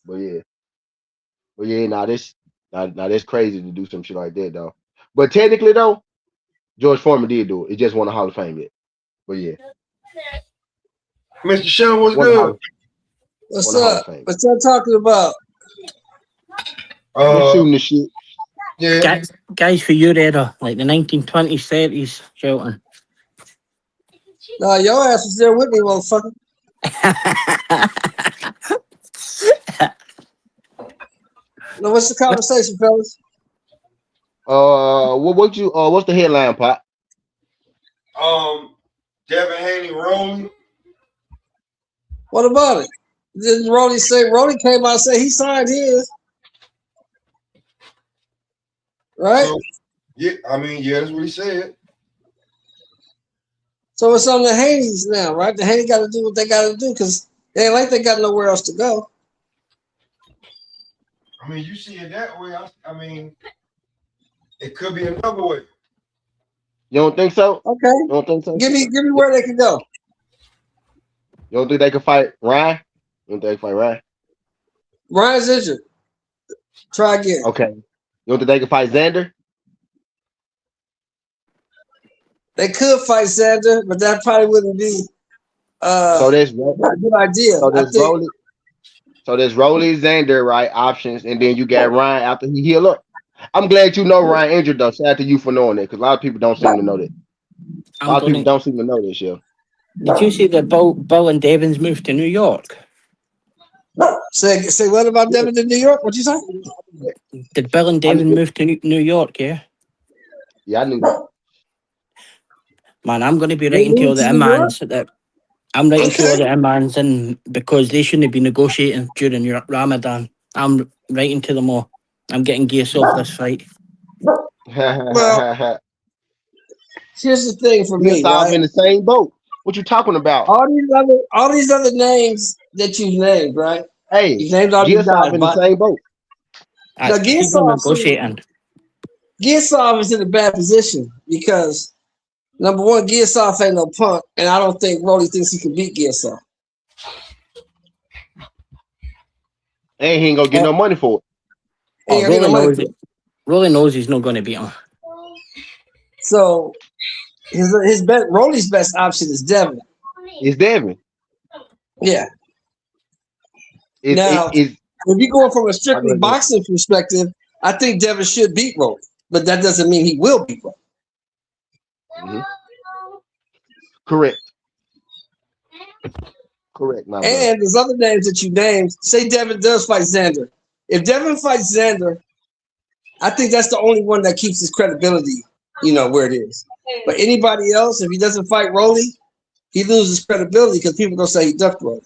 But yeah, now that's crazy to do some shit like that, though. But technically, though, George Foreman did do it. It just won a Hall of Fame yet. But yeah. Mr. Sean, what's good? What's up? What y'all talking about? Shooting the shit. Yeah. Guys for your era, like the 1920s, 30s, Shelton. No, your ass was there with me, motherfucker. Now, what's the conversation, fellas? What's the headline, Pop? Devin Haney rolling. What about it? Didn't Roddy say? Roddy came out and said he signed his, right? So, yeah, that's what he said. So it's on the Haneys now, right? The Haney got to do what they got to do because they ain't like they got nowhere else to go. You see it that way. It could be another way. You don't think so? Okay. You don't think so? Give me where they can go. You don't think they can fight Ryan? You don't think they can fight Ryan? Ryan's injured. Try again. Okay. You don't think they can fight Xander? They could fight Xander, but that probably wouldn't be so that's a good idea. So there's Rolly, Xander, right? Options, and then you got Ryan after he heal up. I'm glad you know Ryan injured though. Shout out to you for knowing that, because a lot of people don't seem to know that. A lot of people don't seem to know this, yo. Did you see that Bill and Devin's moved to New York? Say what about Devin in New York? What you say? Did Bill and Devin move to New York? Yeah. Yeah, I knew that. Man, I'm going to be writing to all the M-mans that I'm writing to all the M-mans, and because they shouldn't be negotiating during your Ramadan. I'm writing to them all. I'm getting gears off this fight. Well, here's the thing for me, Gilsoff right? in the same boat. What you talking about? All these other names that you named, right? Hey, You named all these guys, Gilsoff in the but same boat. now That's people negotiating. Gilsoff is in a bad position because number one, Gilsoff ain't no punk, and I don't think Rolly thinks he can beat Gilsoff. And he ain't gonna get no money for it. He ain't gonna get no money for it. Rolly knows he's not going to beat him. So his best Rolly's best option is Devin. It's Devin. Yeah. If you're going from a strictly boxing perspective, I think Devin should beat Rolly, but that doesn't mean he will beat Rolly. Mm-hmm. Correct, my brother. And there's other names that you named. Say Devin does fight Xander. If Devin fights Xander, I think that's the only one that keeps his credibility, where it is. But anybody else, if he doesn't fight Rolly, he loses credibility because people gonna say he ducked Rolly.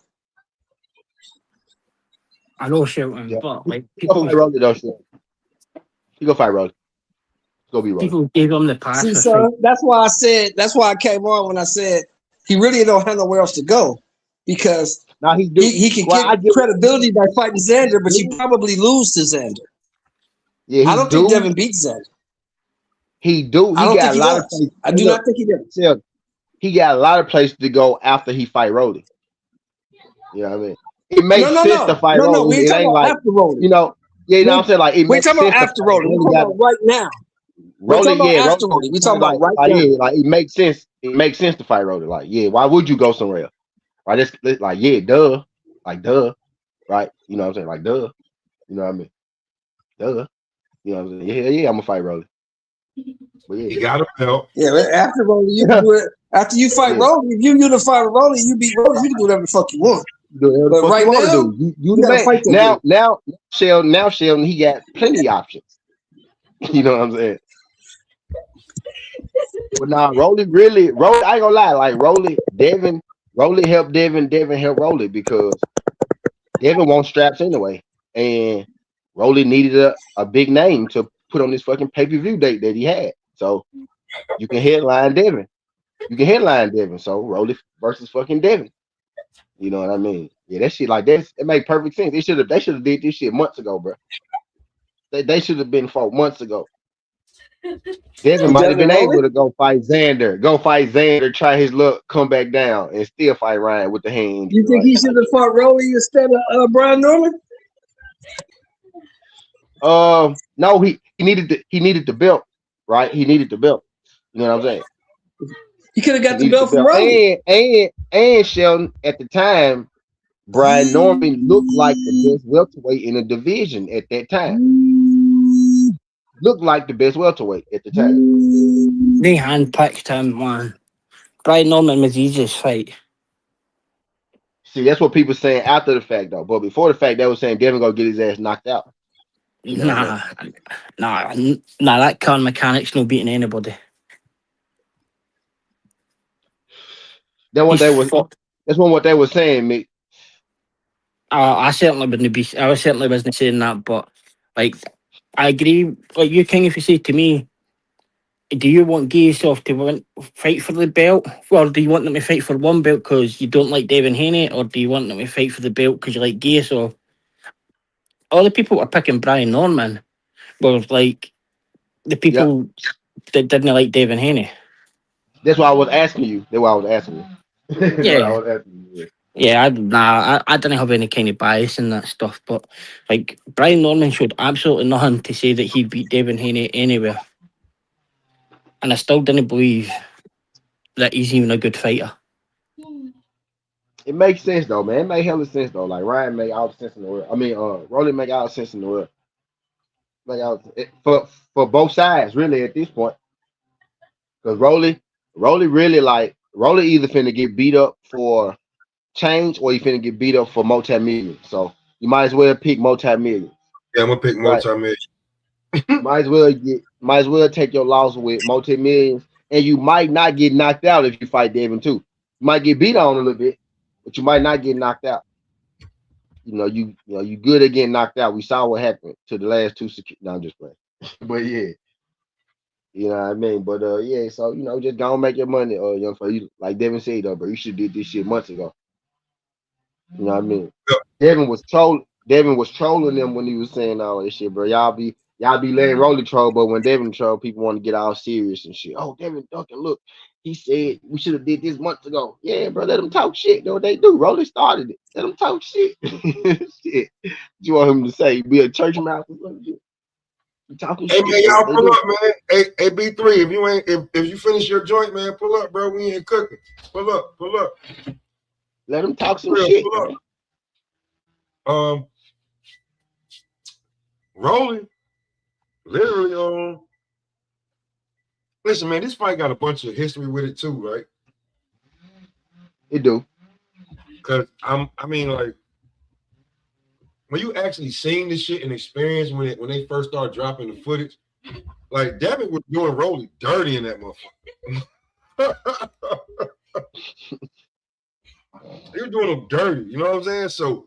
I know shouting, Yeah. but like people fight Rolly though. He go fight Rolly. It's gonna be Rolly. People gave him the pass. See, son, that's why I came on when I said he really don't have nowhere else to go because now he can get credibility by fighting Xander, but you probably lose to Xander. Yeah, I don't think Devin beats Xander. He do. He got a lot of places. I do not think he does. He got a lot of places to go after he fight Rolly. You know what I mean? It makes sense to fight Rolly. No, we ain't talking about after Rolly. I'm saying like we're talking about after Rolly. We're talking about right now. Rolly, after Rolly. We're talking about right now. Yeah, like it makes sense. It makes sense to fight Rolly. Like, yeah, why would you go somewhere else? Right? It's like, yeah, duh. Like, duh. Right? You know what I'm saying? Like, duh. You know what I mean? Duh. You know what I'm saying? Yeah, I'm gonna fight Rolly. But yeah. He got a belt. Yeah, after Rolly, you can do it. After you fight Rolly, if you unify with Rolly, you beat Rolly, you can do whatever the fuck you want. But right now, you the man. Now Sheldon, he got plenty of options. You know what I'm saying? But now Rolly, I ain't gonna lie, like Rolly helped Devin helped Rolly because Devin wants straps anyway, and Rolly needed a big name to put on this fucking pay-per-view date that he had. So you can headline Devin. So Rolly versus fucking Devin. You know what I mean? Yeah, that shit like that. It made perfect sense. They should have did this shit months ago, bro. They should have been fought months ago. Devin might have been able to go fight Xander, try his luck, come back down, and still fight Ryan with the hand. You think he should have fought Rolly instead of Brian Norman? No, he needed the belt, right? He needed the belt. You know what I'm saying? He could have got the belt from Rolly. And Sheldon at the time, Brian Norman looked like the best welterweight in the division at that time. Looked like the best welterweight at the time. They handpicked him, man. Brian Norman was the easiest fight. See, that's what people saying after the fact, though. But before the fact, they were saying Devin gonna get his ass knocked out. You know nah. That car mechanic's no beating anybody. That's what they were saying, mate. I certainly wouldn't be. I certainly wasn't saying that, but like, I agree. Like you, King, if you say to me, do you want Gilsoff to fight for the belt, or do you want them to fight for one belt because you don't like Devin Haney, or do you want them to fight for the belt because you like Gilsoff? All the people were picking Brian Norman were like the people that didn't like Devin Haney. That's why I was asking you. Yeah, I didn't have any kind of bias in that stuff, but like Brian Norman showed absolutely nothing to say that he'd beat Devin Haney anywhere, and I still didn't believe that he's even a good fighter. It makes sense though, man. It makes hella sense though. Like Ryan made all the sense in the world. I mean, Rolly make all the sense in the world. For both sides, really, at this point, because Rolly really like Rolly either finna get beat up for change or you finna get beat up for multi-million. So you might as well pick multi-million. Yeah, I'm gonna pick multi-million. Might as well take your loss with multi-millions, and you might not get knocked out if you fight Devin too. You might get beat on a little bit, but you might not get knocked out. You good at getting knocked out. We saw what happened to the last two. No, I'm just playing. But yeah, You know what I mean? But yeah, so just go and make your money, young fella. Like Devin said though, bro, you should did this shit months ago. You know what I mean? Devin was trolling them when he was saying all this shit, bro. Y'all be letting Rolly troll, but when Devin troll, people want to get all serious and shit. Oh, Devin Duncan, look, he said we should have did this months ago. Yeah, bro, let them talk shit. Know what they do? Rolly started it. Let them talk shit. Shit. You want him to say be a church mouse or something? You talking Hey shit? man, That's what y'all they pull do. up, man. Hey, B3, if you finish your joint, man, pull up, bro. We ain't cooking. Pull up. Let them talk some Real, shit, pull man. up. Rolling, literally, listen, man, this fight got a bunch of history with it too, right? It do. Cause I mean, like, when you actually seen this shit and experience when they first started dropping the footage, like Devin was doing Rolly dirty in that motherfucker. He was doing him dirty, you know what I'm saying? So,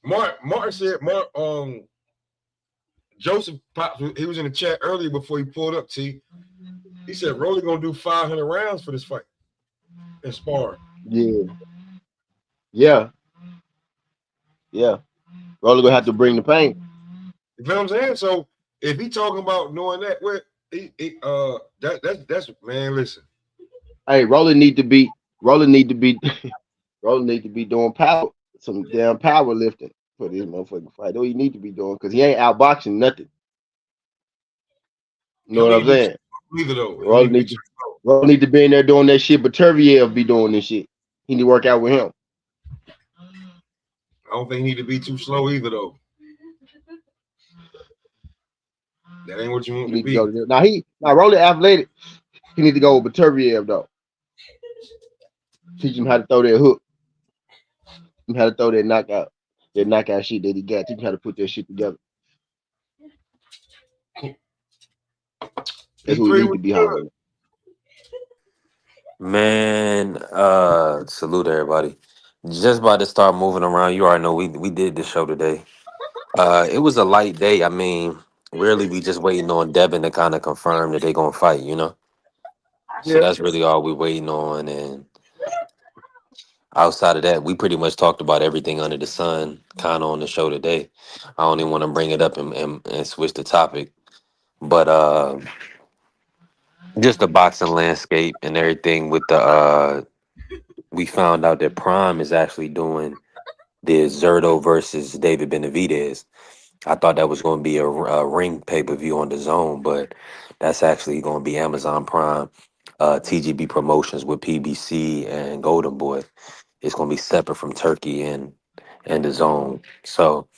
Martin said, Joseph Pops, he was in the chat earlier before he pulled up. T. He said Rolly gonna do 500 rounds for this fight and spar. Yeah. Rolly gonna have to bring the pain. You know what I'm saying? So if he talking about knowing that, that's man. Listen, Hey, Rolly need to be Rolly need to be doing some damn power lifting for this motherfucking fight. That's what he need to be doing because he ain't outboxing nothing. You he know don't what need I'm to be saying? either though. He don't Rolly need to be need to Rolly need to be in there doing that shit, but Turviev be doing this shit. He need to work out with him. I don't think he need to be too slow either though. That ain't what you want He to need to be. go to now Rolly athletic. He need to go with Turviev though. Teach him how to throw that hook. Teach him how to throw that knockout. That knockout shit that he got. Teach him how to put that shit together. That's who he B3 need was to be good. hollering. Man, salute everybody. Just about to start moving around. You already know we did this show today. It was a light day. I mean, really we just waiting on Devin to kind of confirm that they gonna fight, you know? So Yeah. that's really all we waiting on. And outside of that, we pretty much talked about everything under the sun kind of on the show today. I don't even want to bring it up and switch the topic. But just the boxing landscape and everything with the we found out that Prime is actually doing the Zerto versus David Benavidez. I thought that was going to be a ring pay-per-view on the zone, but that's actually going to be Amazon Prime, TGB Promotions with PBC and Golden Boy. It's going to be separate from Turkey and the zone. So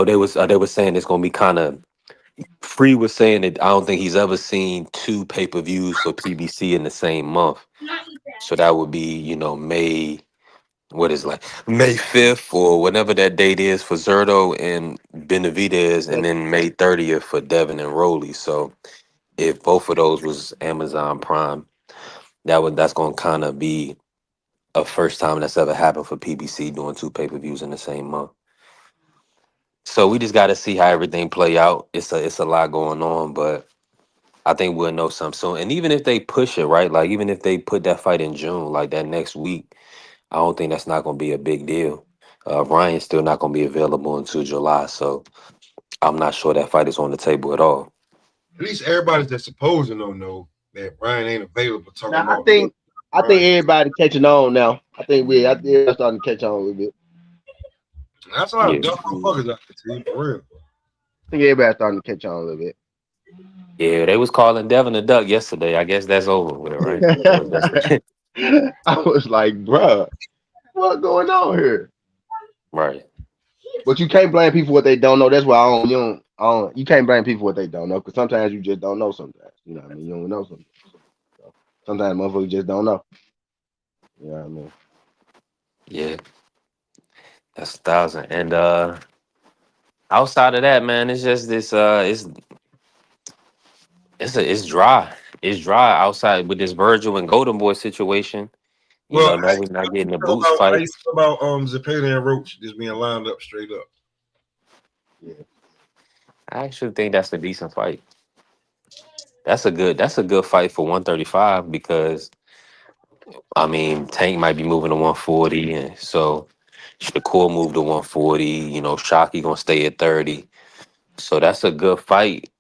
they were saying it's going to be kind of Free was saying that I don't think he's ever seen two pay-per-views for PBC in the same month. So that would be, May, what is it, like May 5th or whatever that date is for Zerto and Benavidez, and then May 30th for Devin and Rowley. So if both of those was Amazon Prime, that's gonna kind of be a first time that's ever happened for PBC doing two pay-per-views in the same month. So we just gotta see how everything play out. It's a lot going on, but I think we'll know something soon. And even if they push it, right? Like even if they put that fight in June, like that next week, I don't think that's not going to be a big deal. Ryan's still not going to be available until July, so I'm not sure that fight is on the table at all. At least everybody's that's supposed to know that Brian ain't available talking Now about I think Brian. everybody catching on now. I think everybody starting to catch on a little bit. That's a lot of Yeah, dumb motherfuckers out there, T, for real. I think everybody starting to catch on a little bit. yeah. They was calling Devin a duck yesterday. I guess that's over with, right? I was like, bruh, what going on here? Right. But you can't blame people what they don't know. That's why you can't blame people what they don't know because sometimes you just don't know. Sometimes you know what I mean. You don't know something. So sometimes motherfuckers just don't know. You know what I mean. Yeah, that's 1,000. And outside of that, man, it's just this. It's dry. It's dry outside with this Virgil and Golden Boy situation. Well, Now we're not getting the boots how you fights. feel about Zepeda and Roach just being lined up straight up? Yeah. I actually think that's a decent fight. That's a good fight for 135 because I mean Tank might be moving to 140 and so Shakur moved to 140, Shockey gonna stay at 30. So that's a good fight.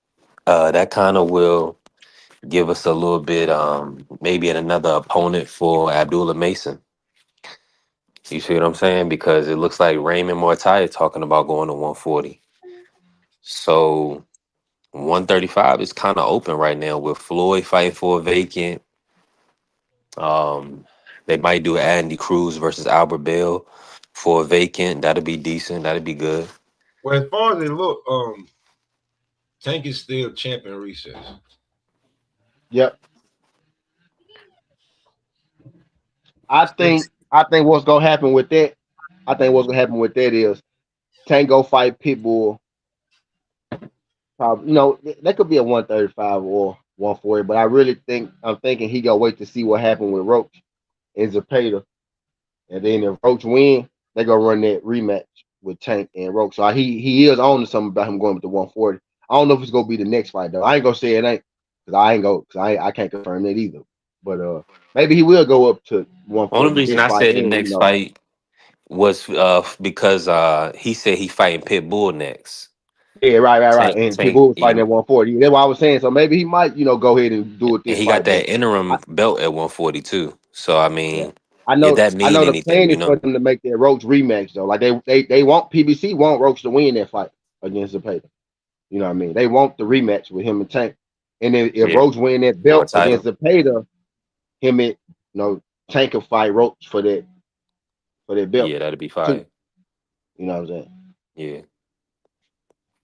That kind of will give us a little bit maybe another opponent for Abdullah Mason. You see what I'm saying? Because it looks like Raymond Mortai is talking about going to 140. So 135 is kind of open right now with Floyd fighting for a vacant. Um, they might do Andy Cruz versus Albert Bell for a vacant. That'll be decent. That'll be good. Well, as far as they look, Tank is still champion recess. Yep. Still, I think what's gonna happen with that. I think what's gonna happen with that is Tank go fight Pitbull. Probably, that could be a 135 or 140, but I'm thinking he gonna wait to see what happened with Roach and Zepeda, and then if Roach win, they gonna run that rematch with Tank and Roach. So he is on to something about him going with the 140. I don't know if it's gonna be the next fight though. I ain't gonna say it ain't because I can't confirm that either. But maybe he will go up to Only 140 reason this I fight, said the and next fight was because he said he fighting Pitbull next. yeah, right. Tank, And Tank, people was fighting at 140. That's what I was saying. So maybe he might, go ahead and do it and this he got fight. But that interim I, belt at 142. So I yeah, mean, I if know, that I mean know the anything, plan is for them to make that Roach rematch though. Like they want PBC want Roach to win that fight against Zepeda. You know what I mean? They want the rematch with him and Tank. And then if Yeah, Roach win that for a belt against title. Zepeda, him and Tank will fight Roach for that belt Yeah, that'd be too. fire. You know what I'm saying? Yeah,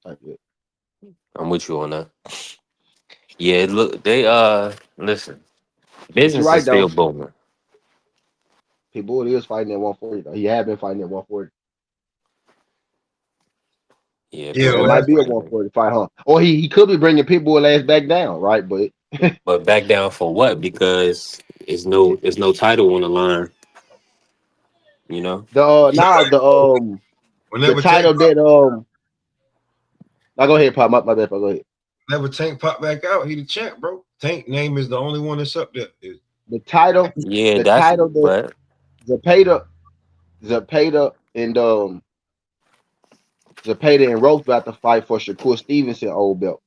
Like, yeah. I'm with you on that. Yeah, look, they listen, But you're business is right still though. booming. Pitbull is fighting at 140 though. He had been fighting at 140. Yeah, yeah, So it business might last is be a booming. 140 fight, huh? Or he could be bringing Pitbull ass back down, right? But But back down for what? Because yeah, it's no title on the line. You know. the now the whenever Tank title that now go ahead, Pop. My bad, Pop. Go ahead. whenever Tank pop back out, he the champ, bro. Tank name is the only one that's up there. The title, Yeah, the that's title that but Zepeda, Zepeda and Zepeda and Roach about to fight for Shakur Stevenson old belt,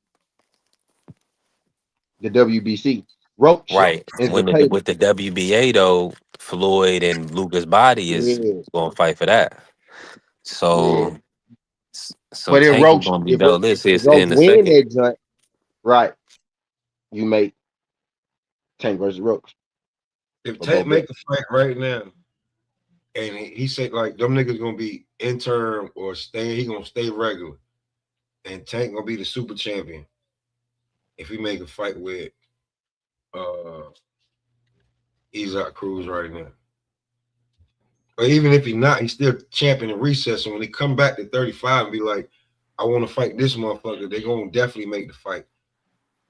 the WBC. Roach right and when Zepeda. with the WBA though, Floyd and Lucas Body is Yeah, going to fight for that. yeah. So so But if Tank is Roach, going to be beltless if is Roach in a win second. that joint, right, you make Tank versus Roach If for Tank both make belts. a fight right now, and he said like them niggas gonna be interim or stay, he gonna stay regular, and Tank gonna be the super champion if he make a fight with uh Isaac Cruz right now. But even if he not, he's still champion in recess. And when he come back to 35 and be like, I want to fight this motherfucker, they gonna definitely make the fight.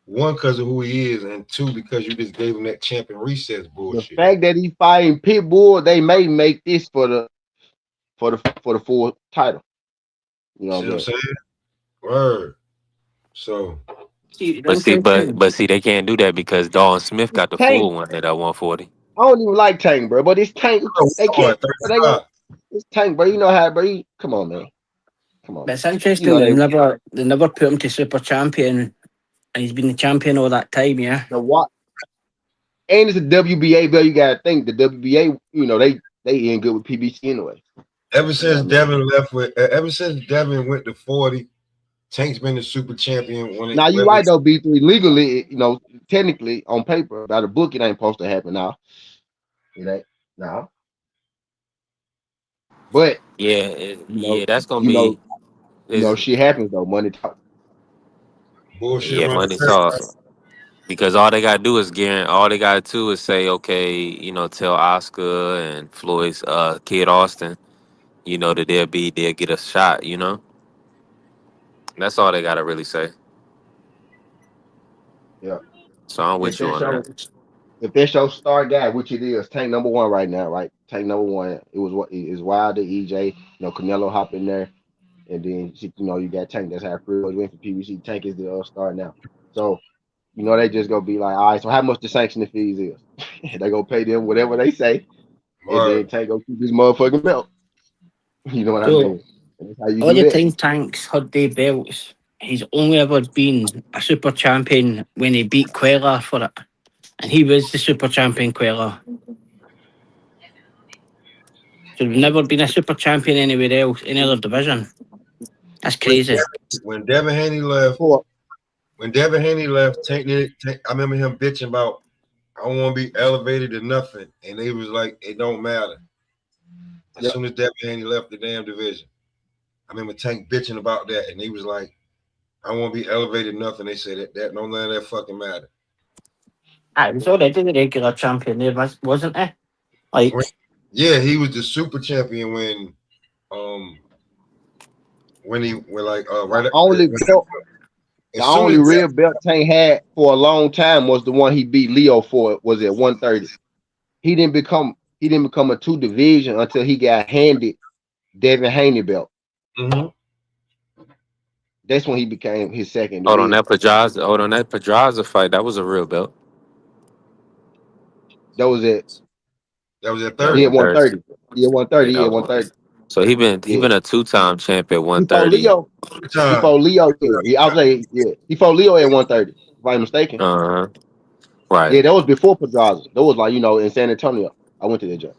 One, because of who he is, and two, because you just gave him that champion recess The bullshit. fact that he fighting Pitbull, they may make this for the full title. You know See what what I'm I'm saying? saying? Word. So See, the But see, but interesting. but see, they can't do that because Dawn Smith got the Tank, full one at 140. I don't even like Tank, bro. But it's Tank. we They talking can't. about But they gonna. 35. It's Tank, bro. You know how, bro. Come on, man. Come on, But man. it's You interesting know they they never put him to super champion, and he's been the champion all that time. Yeah, the what? And it's a WBA, bro. You gotta think the WBA. They ain't good with PBC anyway. Ever You know since what I mean? Devin left with, ever since Devin went to 40, Tank's been the super champion. When it, Now you whether right though, B3 legally, technically on paper, by the book, it ain't supposed to happen now. It ain't now, but Yeah, you know, yeah, that's gonna you know, be is shit happens though. Money talk. bullshit yeah, run money the talk. Because all they gotta do is all they gotta do is say, okay, tell Oscar and Floyd's kid Austin, that they'll get a shot. That's all they gotta really say. Yeah. So I'm If with you that on show, that. if that show star guy, which it is, Tank number one right now, right? Tank number one. It was what is Wilder, EJ, Canelo hop in there, and then you got Tank. That's how Free was went for PBC. Tank is the star now. So they just gonna be like, all right. So how much the sanction fees is? They gonna pay them whatever they say, and Or then Tank go keep his motherfucking belt. You know what I So mean? And that's how you all do the that. time Tanks had their belts, he's only ever been a super champion when he beat Queller for it. And he was the super champion Queller. So we've never been a super champion anywhere else, any other division. That's when crazy. when Devin Haney left, Before, Tank, I remember him bitching about I don't want to be elevated to nothing, and they was like, it don't matter. As yep. soon as Devin Haney left the damn division, I remember Tank bitching about that, and he was like, I don't want to be elevated to nothing. They said that don't none of that fucking matter. I was already the regular champion there, wasn't he? Like, Yeah, he was the super champion um when like The right up, only belt, the as soon only as real belt Tank had for a long time was the one he beat Leo for. Was at 130. He didn't become a two division until he got handed Devin Haney belt. Mhm. That's when he became his second Hold on, division. that Pedraza fight, that was a real belt. That was it. That was at That was Yeah, the 30. third. 130. Yeah, Yeah, 130. that Yeah, was one. 130. So he Yeah. been a 2-time champ at Before 130. Leo, Time. before Leo, yeah. I'll say, yeah. Before Leo at 130, if I'm mistaken. Uh huh. Right. Yeah, that was before Pedraza. That was like, in San Antonio. I went to that job.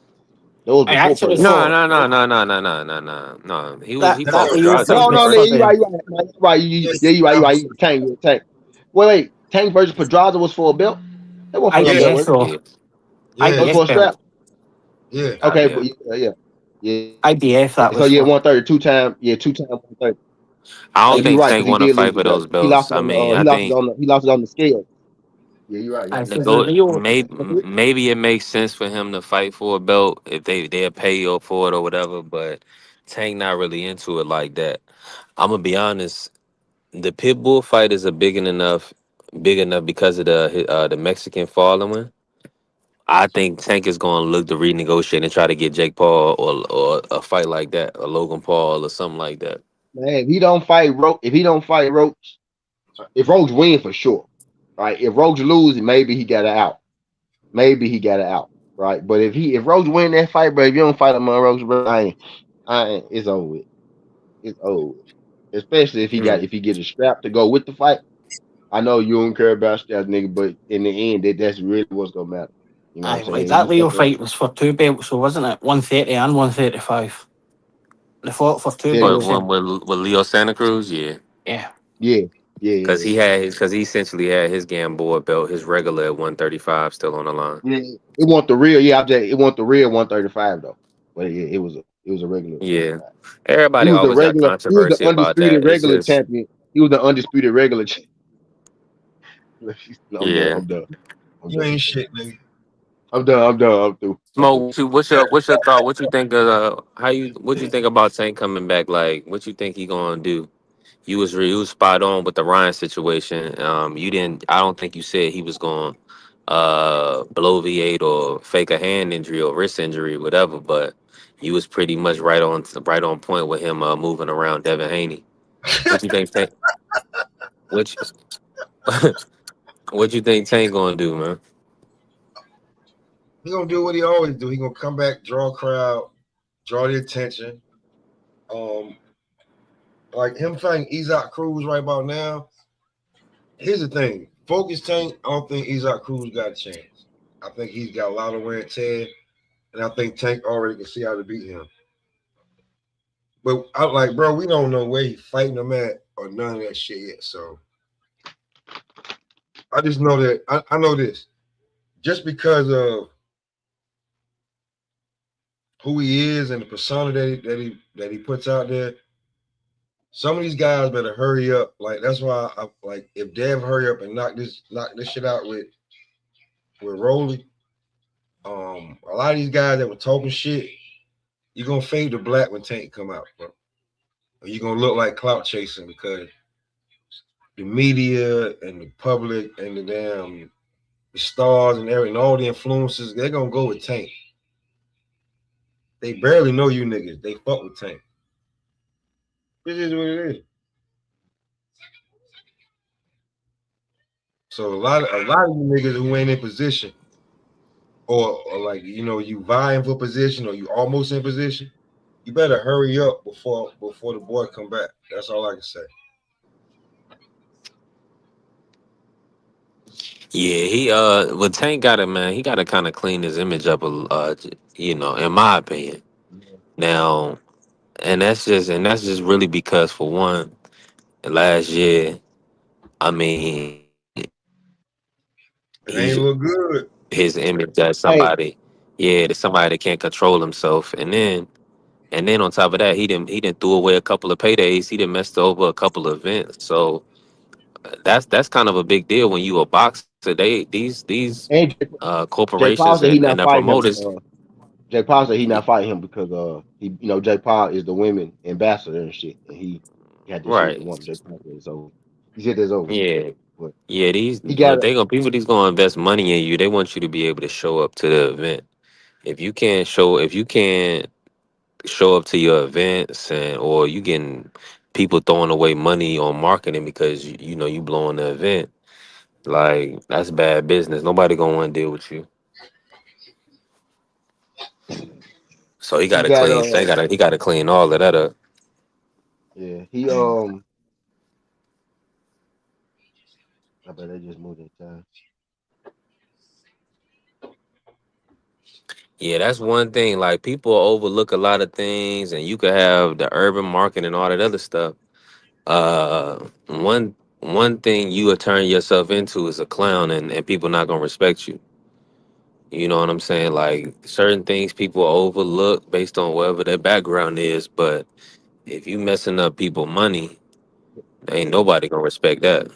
That was I before actually Pedraza. No, thought no, no, no, no, no, no, no, no, no. that That that was Leo Pedraza fight No, was was no, no, for first. you're right, the. you're right. You're right. yeah, Yeah, you're right, that you're was, right. Tank, yeah, Tank. Wait. Tank versus Pedraza was for a belt? That was for no belt, yeah, IBF was it? though. Yeah, That was IBF for a yeah, belt. strap. yeah. Okay, but IBF. yeah. IBF that So was yeah, for. 130, two time 130. I Yeah, don't you're think right, Tank because he want to did lose fight the for belt. those He lost belts. it I on mean, I think he lost it on the scale. Yeah, you're right. I You're the right. said go Leo. maybe it makes sense for him to fight for a belt if they'll pay you for it or whatever. But Tank not really into it like that. I'm gonna be honest. The Pitbull fight is big enough because of the Mexican following. I think Tank is going to look to renegotiate and try to get Jake Paul or a fight like that, or Logan Paul or something like that. Man, if he don't fight Roach, if Roach win for sure, right? If Roach lose, maybe he got it out. Maybe he got it out, right? But if Roach win that fight, bro, if you don't fight him on Roach, bro, it's over with. It's over with. Especially Mm. if he get a strap to go with the fight. I know you don't care about straps, nigga, but in the end, that's really what's gonna matter. You know what I'm I like saying? You that Leo fuck around. fight was for two belts, so wasn't it? 130 and 135. They fought for two Say But belts. again. Yeah. one with Leo Santa Cruz, yeah, Yeah. Yeah, yeah, yeah. because he essentially had his Gamboa belt, his regular at 135 still on the line. Yeah, it want the real. Yeah, it want the real 135 though. But yeah, it was a regular Yeah, 135. He everybody was the always got regular. He was the controversy about undisputed that. It's regular just champion. He was the undisputed regular. I'm done. yeah. I'm done. I'm You done. ain't shit, nigga. I'm done. I'm done. I'm through. I'm Mo, through. what's your thought? What you think of what you think about Tank coming back? Like, what you think he gonna do? You was spot on with the Ryan situation. You didn't. I don't think you said he was going bloviate or fake a hand injury or wrist injury, whatever. But you was pretty much right on point with him moving around Devin Haney. What you think? What what you think Tank gonna do, man? He gonna do what he always do. He gonna come back, draw a crowd, draw the attention. Um, like him fighting Isaac Cruz right about now. Here's the thing: Focus Tank. I don't think Isaac Cruz got a chance. I think he's got a lot of wear and tear, and I think Tank already can see how to beat him. But I like, bro, we don't know where he's fighting him at or none of that shit yet. So I just know that I know this. Just because of who he is and the persona that he puts out there, some of these guys better hurry up. Like that's why I like if Dev hurry up and knock this shit out with Rolly. A lot of these guys that were talking shit, you're gonna fade to black when Tank come out, bro. Or you're gonna look like clout chasing because the media and the public and the stars and everything, all the influencers, they're gonna go with Tank. They barely know you niggas. They fuck with Tank. This is what it is. So a lot of you niggas who ain't in position, or like you vying for position, or you almost in position, you better hurry up before the boy come back. That's all I can say. Yeah, well, Tank got to, man, he got to kind of clean his image up in my opinion. Now, and that's just really because, for one, last year, I mean, It he's ain't look good. his image as Hey, somebody, yeah, that somebody that can't control himself, and then on top of that, he didn't threw away a couple of paydays. He didn't messed over a couple of events. So that's kind of a big deal when you a boxer. These and Jay Paul corporations said he and not the fighting him. promoters, Jay Paul said he not fighting him because Jay Paul is the women ambassador and shit, and he had this shit with the right? woman. Jay Paul said it's over. He said it's over. Yeah, But yeah. These, he got but they gonna people. These gonna invest money in you. They want you to be able to show up to the event. If you can't show up to your events, or you getting people throwing away money on marketing because you blowing the event, like, that's bad business. Nobody gonna want to deal with you. So he he got to got clean. He got to clean all of that up. yeah I bet they just moved in time. Yeah, that's one thing. Like, people overlook a lot of things, and you could have the urban market and all that other stuff. One thing you would turn yourself into is a clown, and people not gonna respect you. You know what I'm saying? Like, certain things people overlook based on whatever their background is, but if you messing up people money, ain't nobody gonna respect that.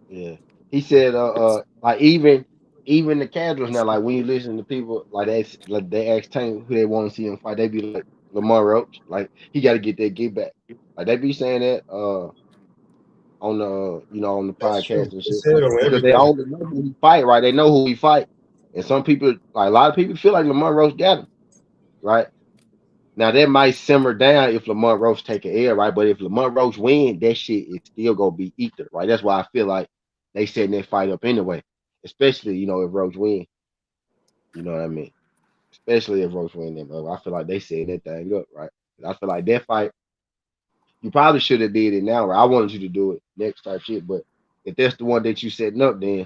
Yeah, he said like even the casuals now, like when you listen to people like they ask Tank who they want to see him fight, they be like Lamar Roach, like he got to get that get back. Like they be saying that on the on the That's true. podcast and They shit, said it on because they everything. only know who he fight, right? They know who he fight, and some people, like a lot of people, feel like Lamar Roach got him, right? Now that might simmer down if Lamar Roach take an L, right? But if Lamar Roach win, that shit is still gonna be ether, right? That's why I feel like they setting that fight up anyway. Especially, if Roach win, you know what I mean? Especially if Roach win them. I feel like they set that thing up, right? I feel like that fight, you probably should have did it now, right? I wanted you to do it next type shit, but if that's the one that you setting up, then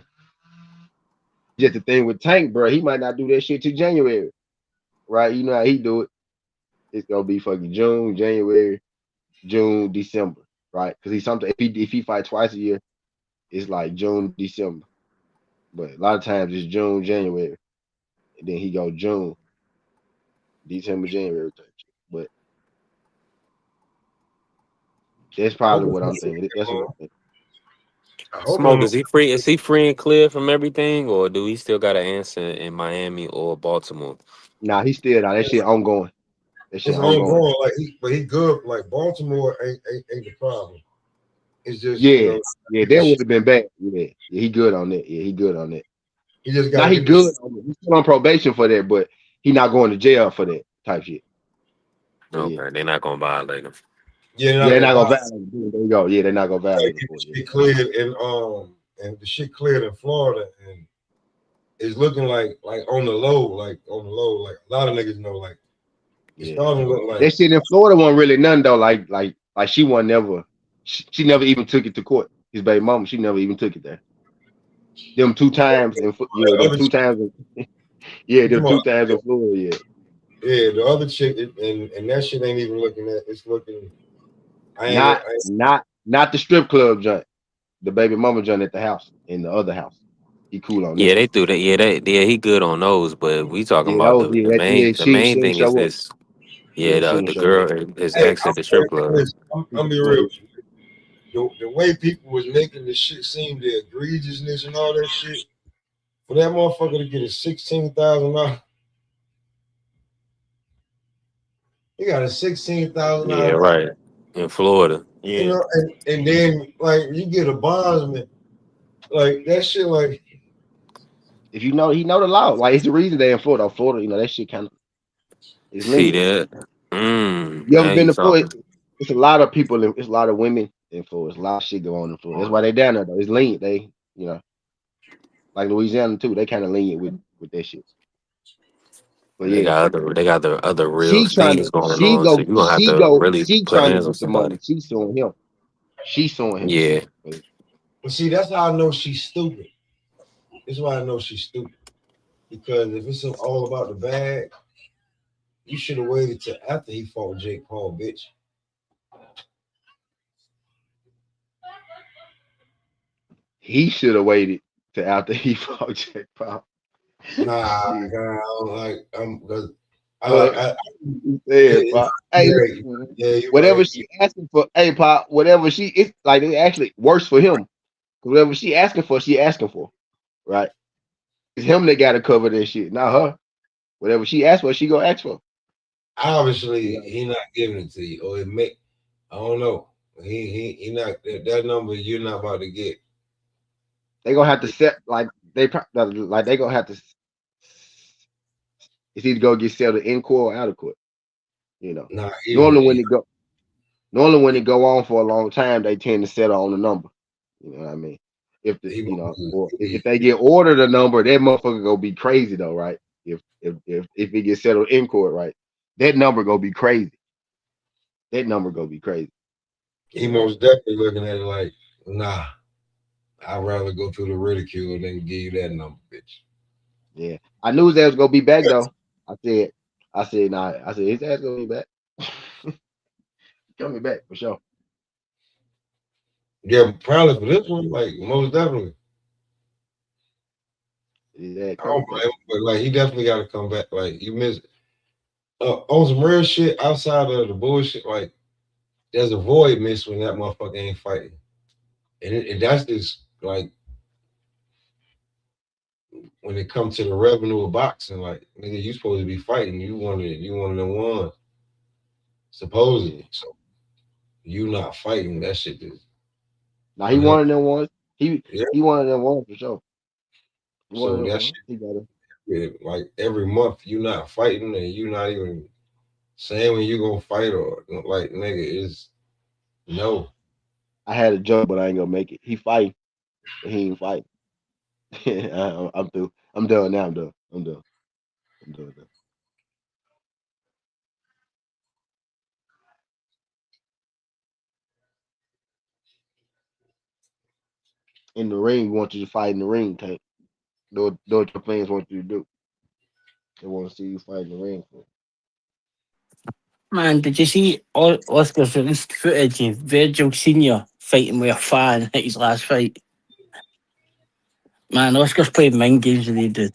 just the thing with Tank, bro, he might not do that shit till January, right? You know how he do it. It's gonna be fucking June, January, June, December, right? Because he's something if he fight twice a year, it's like June, December. But a lot of times it's June, January, and then he go June, December, January type shit. But that's I hope probably it's what not I'm thinking. That's what I'm thinking. I hope Smoke, I'm is he free? Is he free and clear from everything, or do he still got to answer in Miami or Baltimore? Nah, he still that shit ongoing. That shit it's ongoing. ongoing. But he good. Like Baltimore ain't the problem. It's just Yeah, yeah, that he would have been bad. Yeah, yeah, he good on that. Yeah, he good on that. just got Now to he get this. good on it. He's still on probation for that, but he not going to jail for that type shit. But yeah. Okay, they're not gonna violate him. Yeah, they're Yeah, not they're gonna not buy. gonna violate it. There you go. Yeah, they're not gonna Gotta violate it get for the you. shit cleared and the shit cleared in Florida, and it's looking like on the low, like a lot of niggas know, like it's Yeah. starting to look like That shit in Florida wasn't really none though. Like she wasn't never she never even took it to court. His baby mama, she never even took it there. Them two times yeah, the them other two chick. times yeah, You them talking two about, times in Florida, yeah. yeah, the other chick, and that shit ain't even looking at. It's looking. I ain't. Not not the strip club joint. The baby mama joint at the house in the other house. He cool on Yeah, that. they do that. Yeah, he good on those. But we talking Yeah, about those the, yeah, the main yeah, the she main didn't thing is show up. this. Yeah, Yeah, she the didn't the show up. girl, his Hey, ex at the strip club. listen, I'm be real. The way people was making the shit seem the egregiousness and all that shit for that motherfucker to get a $16,000. He got a Yeah, $16,000. right. In Florida. Yeah. And then like you get a bondsman, like that shit, like If he know the law. Like it's the reason they in Florida. Florida, that shit kind of is See lenient. that? You ever Now been you to Florida? talking. It's a lot of people. It's a lot of women influence. A lot of shit going on influence. That's why they down there though. It's lean. They, like Louisiana too. They kind of lenient with that shit. But They yeah, got the other real things going on. So you gonna have to really she put trying to hands on get the money. somebody. She's suing him. She's suing him. Yeah. But But see, that's how I know she's stupid. This is why I know she's stupid. Because if it's all about the bag, you should have waited till after he fought Jake Paul, bitch. he should have waited to after he fought Jack Paul. Nah, Shit. I don't like. Because I like. But yeah, Pop. Hey, Right. Yeah, you're whatever right. she asking for, hey, Pop. Whatever it's like. It's actually worse for him. Whatever she asking for, she asking for. Right? It's him that got to cover that shit, not her. Whatever she asks for, she gonna ask for. Obviously, he not giving it to you, or it may. I don't know. He not that number. You're not about to get. They gonna have to set like they gonna have to. It's either go get settled in court or out of court. You know, Nah, normally when even it go normally when it go on for a long time, they tend to settle on the number. You know what I mean? If the he, or if they get ordered a number, that motherfucker gonna be crazy though, right? If it gets settled in court, right? That number gonna be crazy. That number gonna be crazy. he You know? most definitely looking at it like, nah. I'd rather go through the ridicule than give you that number, bitch. Yeah. I knew his ass was gonna be back though. I said, nah. I said his ass gonna be back. Coming back for sure. Yeah, probably for this one, like most definitely. His ass I don't coming back. blame him, but like he definitely got to come back. Like you miss on some real shit outside of the bullshit. Like there's a void missed when that motherfucker ain't fighting, and that's just like when it comes to the revenue of boxing. Like nigga, you supposed to be fighting. You one of them ones Yeah. supposedly. So you not fighting. That shit is Now he one unhealthy. of them ones. Yeah. He one of them ones for sure. He one of So them that ones. shit, He got it. yeah, like every month you not fighting and you not even saying when you gonna fight or like nigga is no. I had a joke, but I ain't gonna make it. He fighting, but he ain't fighting. I'm through. I'm done now. I'm done. I'm done. I'm done. Now. In the ring, we want you to fight in the ring, Tank. Do what your fans want you to do. They want to see you fight in the ring. Man, did you see Oscar's released footage of Virgil Senior fighting with a fan at his last fight? Man, Oscar's played mind games with the dude.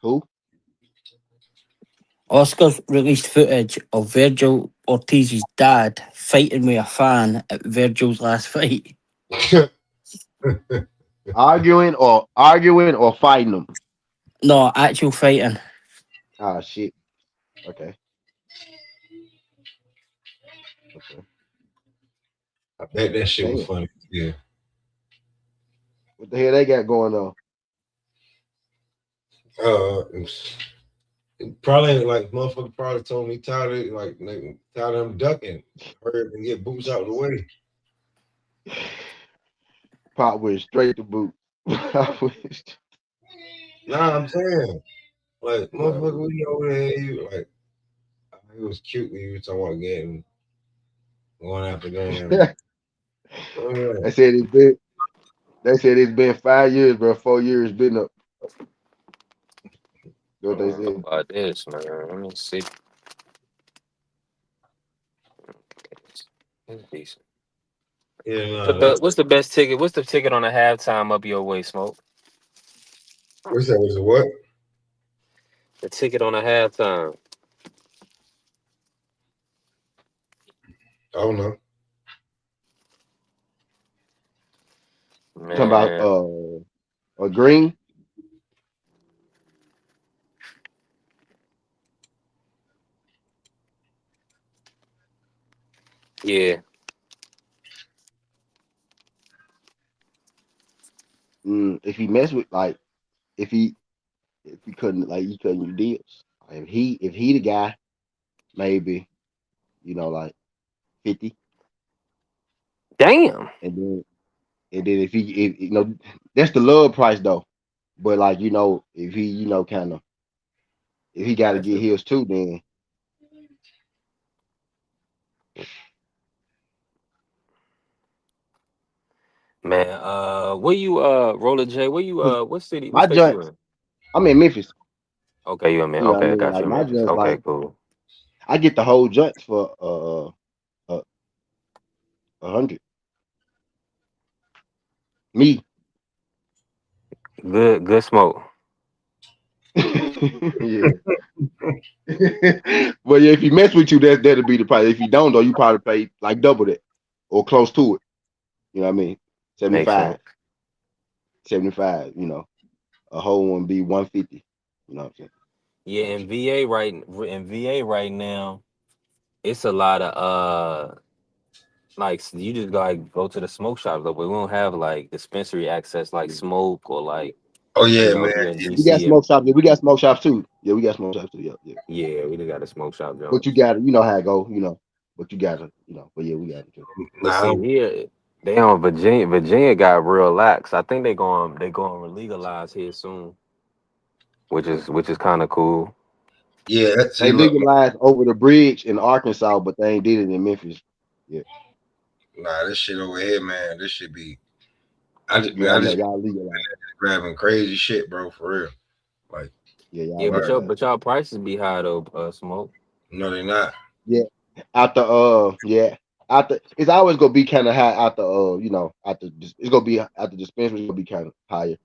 Who? Oscar's released footage of Virgil Ortiz's dad fighting with a fan at Virgil's last fight. Arguing or fighting them. No, actual fighting. Ah shit. Okay. Okay. I bet that shit was Damn. funny. Yeah. What the hell they got going on? Probably like motherfucker probably told me tired of like nigga, tired of him ducking. Hurry up and get boots out of the way. Pop went straight to boot. Pop went Nah, I'm saying like Pop motherfucker, we over there. You like it was cute when you were talking about getting going after them. they said it's been. They said it's been 5 years, bro. 4 years been up. That's I what they don't know said. about this, man. Let me see. It's decent. Yeah, nah, that What's the best ticket? What's the ticket on a halftime up your way, Smoke? what's that? Was it what? The ticket on a halftime. I don't know. Talking about Man, a green. yeah. If he mess with like if he couldn't do deals. If he the guy, maybe, like 50. Damn. And then if that's the love price though. But like, if he, kind of if he got to That's get the his too, then man. Where you Roller J? Where you 'cause what city? What my state you joints, in? I'm in Memphis. Okay, you in Memphis. You know what I Okay, I mean? got you Like in my Memphis. joints, Okay, like cool. I get the whole joints for 100. Me. Good smoke. Yeah. But yeah, if he mess with you, that'll be the price. If you don't, though, you probably pay like double that or close to it. You know what I mean? Makes 75, sense. 75. A whole one be 150. You know what I'm saying? Yeah, in VA right now, it's a lot of like you just gotta go to the smoke shops though, but we don't have like dispensary access like smoke or like Oh yeah, man. here in We got DC and smoke shops. Yeah, we got smoke shops too. Yeah, we got smoke shops too. Yeah, yeah. yeah, we just got a smoke shop But you Jones. got to, how it go. But you got to, But yeah, we got it too. But Nah, see here, they on Virginia. Virginia got real lax. I think they going to legalize here soon, which is kind of cool. yeah. See, They look, man, legalized over the bridge in Arkansas, but they ain't did it in Memphis. Yeah, nah, this shit over here, man. This should be. I just, yeah, I I know just y'all legalized. grabbing crazy shit, bro. For real. Like, Yeah, y'all Yeah, word. legalized. but y'all prices be high though. Smoke. No, they're not. Yeah, after it's always gonna be kind of high after it's gonna be after dispensary. It's gonna be kind of higher.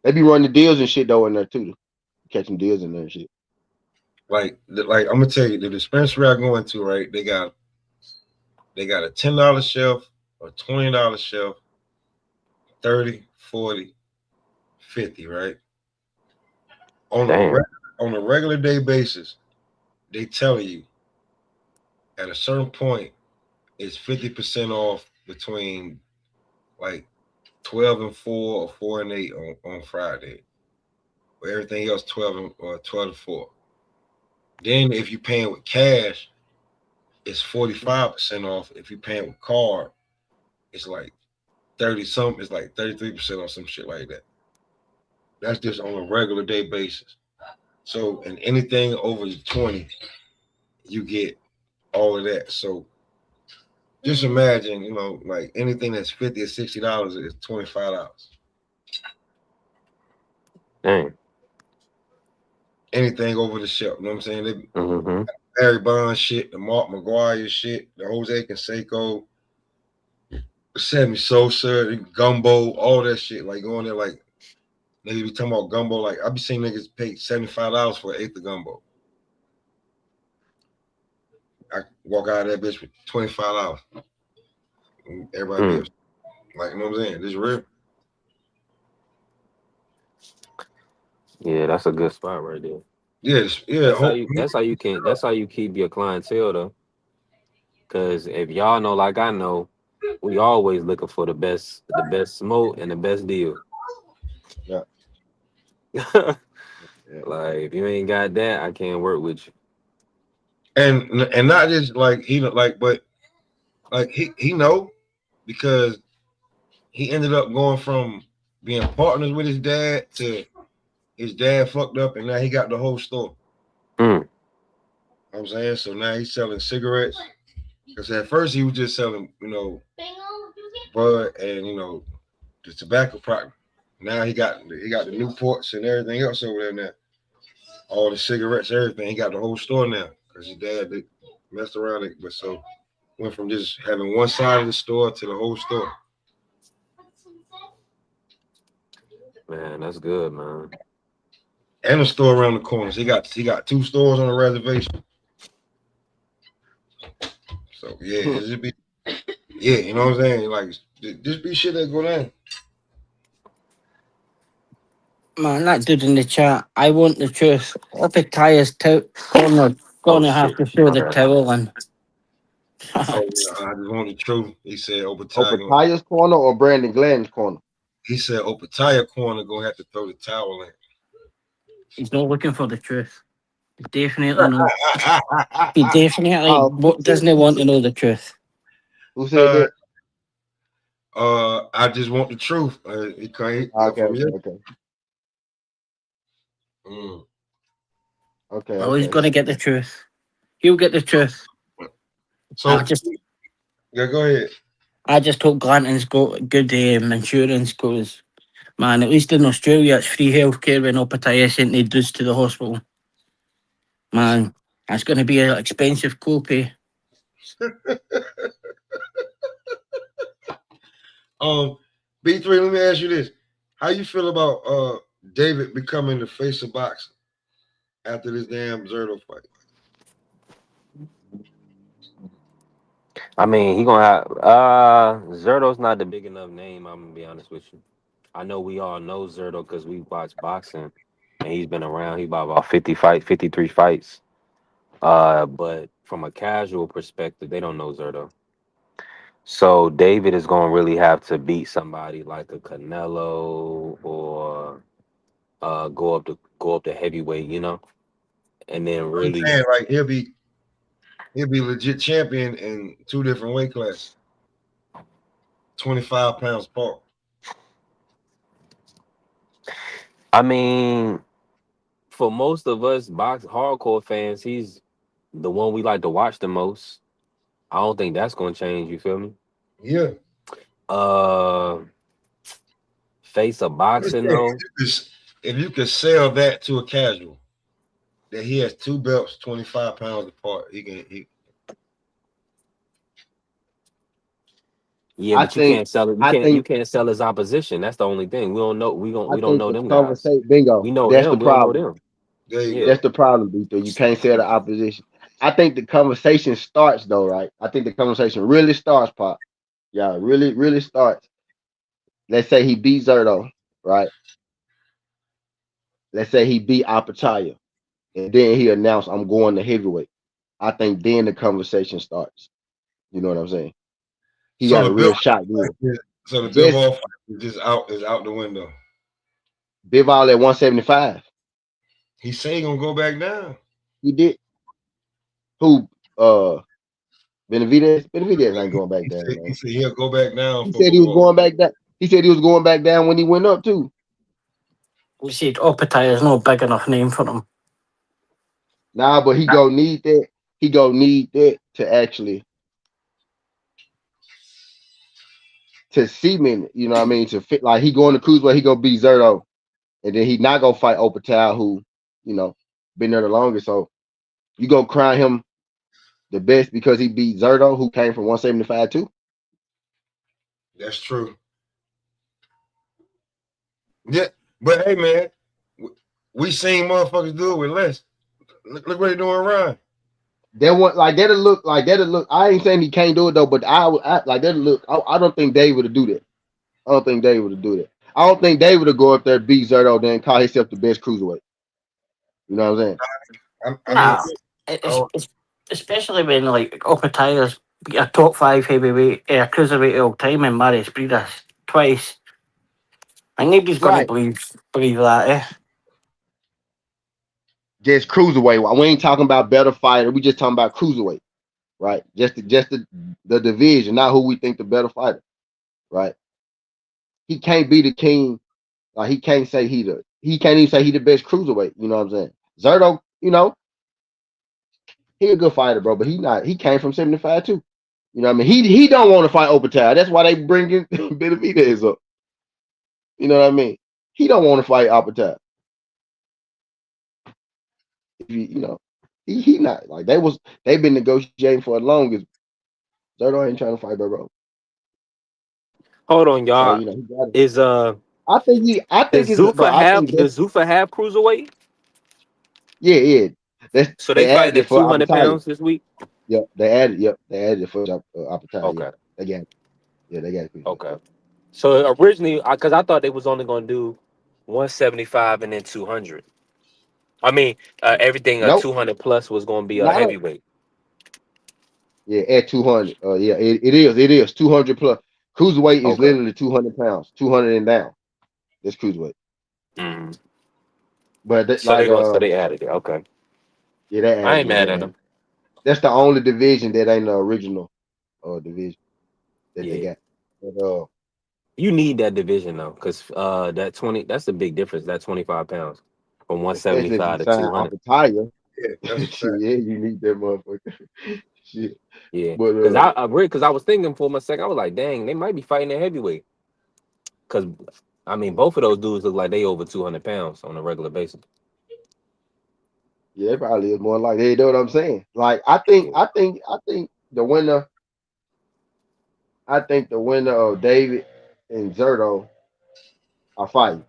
They be running deals and shit though in there too, catching deals in there and shit. Like I'm gonna tell you, the dispensary I go into, right? They got a $10 shelf, a $20 shelf, 30, 40, 50, right? On a Damn. on a regular day basis, they tell you at a certain point it's 50% off between like 12 and 4 or 4 and 8 on Friday. But everything else 12 and 4. Then if you're paying with cash, it's 45% off. If you're paying with card, it's like 30 something, it's like 33% or some shit like that. That's just on a regular day basis. So and anything over 20, you get all of that. So just imagine, like anything that's 50 or $60 is $25. Damn. Anything over the shelf, you know what I'm saying? They Mm-hmm. Barry Bonds shit, the Mark McGuire shit, the Jose Canseco, the Sammy Sosa, the Gumbo, all that shit. Like going there, like niggas be talking about gumbo. Like I be seeing niggas pay $75 for an eighth of gumbo. I walk out of that bitch with $25. Everybody be Mm. upset. Like, you know what I'm saying? This is real. Yeah, that's a good spot right there. Yeah, yeah. That's how you keep your clientele though. Cause if y'all know, like I know, we always looking for the best smoke and the best deal. Yeah, Like yeah, if you ain't got that, I can't work with you. And not just like but like he know because he ended up going from being partners with his dad to his dad fucked up and now he got the whole store. Mm. You know what I'm saying? So now he's selling cigarettes. Because at first he was just selling, bud and the tobacco product. Now he got the Newports and everything else over there now. All the cigarettes, everything. He got the whole store now. Because his dad messed around it. But so went from just having one side of the store to the whole store. Man, that's good, man. And a store around the corner. So he got two stores on the reservation. So yeah, yeah. it just be you know what I'm saying? Like just be shit that go down. Man, that dude in the chat, I want the truth. Up at Tyre's corner, Oh gonna have shit. to throw My the bad. towel in. Oh yeah, I just want the truth. He said Opataya. Opataya's corner or Brandon Gladden's corner? He said Opataya corner gonna have to throw the towel in. He's not looking for the truth. Definitely not. He definitely Oh, doesn't want to know the truth. who said that? I just want the truth. It came Okay, from okay, you. okay, Mm. okay, Oh, he's okay. gonna get the truth. He'll get the truth. I So just, yeah, go ahead. I just hope Glanton's got good insurance because, man, at least in Australia it's free healthcare when Opataya sent the dudes to the hospital. Man, that's going to be an expensive copay. B3, let me ask you this: how you feel about David becoming the face of boxing after this damn Zerto fight? I mean, he gonna have Zerto's not the big enough name. I'm gonna be honest with you. I know we all know Zerto because we watch boxing, and he's been around. He about 53 fights. But from a casual perspective, they don't know Zerto. So David is gonna really have to beat somebody like a Canelo or go up to heavyweight, and then I'm really. saying like he'll be legit champion in two different weight classes, 25 pounds apart. I mean, for most of us hardcore fans, he's the one we like to watch the most. I don't think that's gonna change. You feel me? Yeah. Uh, face of I'm just boxing saying, though. if you could sell that to a casual, that he has two belts 25 pounds apart, Yeah, I but you think, can't sell it. You I can't. You think, can't sell his opposition. That's the only thing. We don't know. I We don't think know the them guys. conversation, bingo. We know That's the them. We don't know problem. them. there you Yeah. go. That's the problem, B3. You can't sell the opposition. I think the conversation starts though, right? I think the conversation really starts, Pop. Yeah, really, really starts. Let's say he beat Zerto, right? Let's say he beat Apataya, and then he announced, "I'm going to heavyweight." I think then the conversation starts. You know what I'm saying? He So got a the real Bill shot then. so the Bill Just Ball fight is out the window. Bivol at 175. He say he gonna go back down. He did. Who? Benavidez. Benavidez ain't going back He down, said, he man. said he'll go back down He for said he was Bivol. going back down. He said he was going back down when he went up too. We said Opataya is not a big enough name for him. Nah, but he gonna need that. He gonna need that to actually to cement it. You know what I mean? To fit like he going to cruise where he gonna beat Zerto, and then he not gonna fight Opatal, who you know been there the longest. So you gonna crown him the best because he beat Zerto, who came from 175 too. That's true. Yeah, but hey man, we seen motherfuckers do it with less. Look what they doing Ryan. That one like that'll look like that'll look. I ain't saying he can't do it though, but I like that'll look. I don't think David would do that. I don't think David would do that. I don't think David would go up there beat Zerto then call himself the best cruiserweight. You know what I'm saying? I mean, Nah, I don't, it's especially when like Opataya's beat a top five heavyweight, cruiserweight all time, and Marius Bridas twice. And nobody's going to Right. believe that, eh? Just cruiserweight. We ain't talking about better fighter. We just talking about cruiserweight, right? Just the division, not who we think the better fighter, right? He can't be the king. Like he can't even say he the best cruiserweight. You know what I'm saying? Zerto, he a good fighter, bro, but he came from 75 too. You know what I mean? He don't want to fight Opatal. That's why they bringing Benavidez up. You know what I mean? He don't want to fight Opatal. If he not like they've been negotiating for the longest. Zerto ain't trying to fight, bro. Hold on, So y'all. he got it. Is I think it's bro. I think that's Does Zuffa have cruiserweight? yeah. That's So they they added fighting it at for 200 pounds Apataya. this week. Yep, they added it for Apataya. Yeah, Okay. they got it. Okay. So originally, because I thought they was only gonna do 175 and then 200. I mean, everything Nope, 200 plus was gonna be a not a heavyweight. yeah at 200. Yeah, it is 200 plus. Cruiserweight is Okay. literally 200 pounds, 200 and down. That's cruiserweight. hmm But So they added it. Okay. Yeah, that I ass ain't beat mad that at ass. him. That's the only division that ain't the original division that they Yeah. got. But You need that division though, because that 20 that's a big difference. That 25 pounds from especially if you 175 to sign 200. off a tire, Yeah, that's a shit, fact. yeah, you need that motherfucker. Shit. Yeah. But Because I agree, because I was thinking for a second, I was like, dang, they might be fighting at heavyweight. Because I mean, both of those dudes look like they over 200 pounds on a regular basis. yeah, it probably is more like, you know what I'm saying? Like Yeah. I think the winner, I think the winner of David and Zerto are fighting.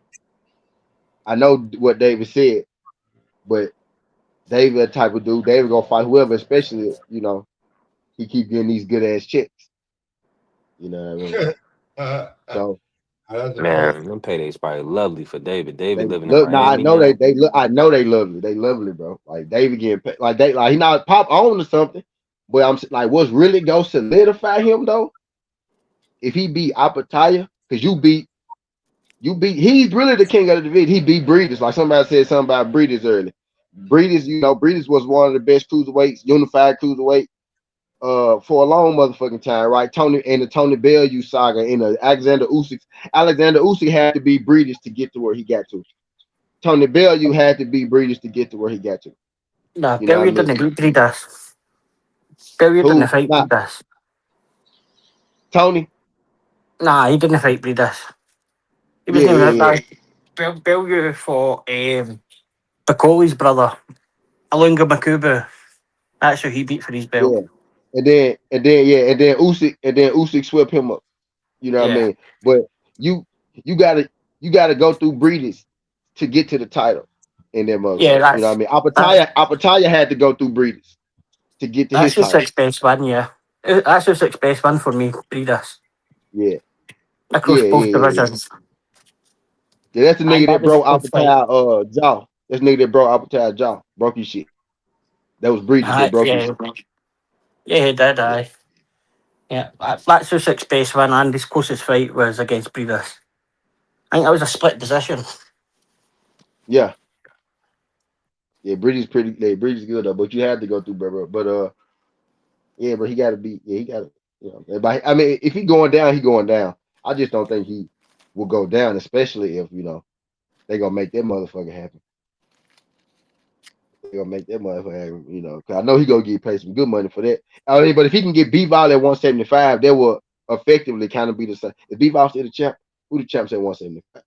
I know what David said, but David a type of dude, David gonna fight whoever, especially, he keep getting these good ass checks. You know what I mean? So That's a fact. Man, them paydays probably lovely for David. David they living in look now. I Miami know now. they look. I know they lovely. They lovely, bro. Like David getting paid. Like he not pop on or something. But like, what's really gonna solidify him though? If he beat Apataya, because you beat. He's really the king of the division. He beat Breeders. Like somebody said something about Breeders earlier. Breeders, Breeders was one of the best cruiserweights, unified cruiserweight, for a long motherfucking time, right? Tony and the Tony Bellew saga in the Alexander Usyk. Alexander Usyk had to be Breeders to get to where he got to. Tony Bellew had to be Breeders to get to where he got to. Nah, You know what I Bellew mean? didn't beat Breeders. Bellew didn't Who? fight Not Breeders. Tony. Nah, he didn't fight Breeders. He Yeah, wasn't even yeah, that yeah, guy. Bellew for Bacoli's brother, Alunga Makubu. That's who he beat for his belt. yeah. And then Usyk swept him up. You know what I Yeah. mean? But you you gotta you gotta go through Breeders to get to the title in that Yeah, motherfucker. You know what I that's mean? that's Apataya had to go through Breeders to get to that's his the title. sixth best one, yeah. That's the sixth best one for me, Breeders. Yeah, Across yeah, both yeah, yeah, yeah. divisions. Yeah, that's the And nigga that that was a broke close fight. Apataya jaw. That's the nigga that broke Apataya jaw. Broke his shit. That was Breeders that broke his Yeah. shit. Yeah, he did, Yeah. aye. Yeah, that's the sixth best one, and his closest fight was against Breeders. I think that was a split decision. Yeah. Yeah, Bridges good though, but you had to go through, bro. But yeah, but he got to be. Yeah, he got to. But I mean, if he going down, he going down. I just don't think he will go down, especially if they gonna make that motherfucker happen. They gonna make that motherfucker happen. Cause I know he gonna get paid some good money for that. I mean, but if he can get B-Vol at 175, that will effectively kind of be the same. If B-Vol still the champ, who the champs at 175?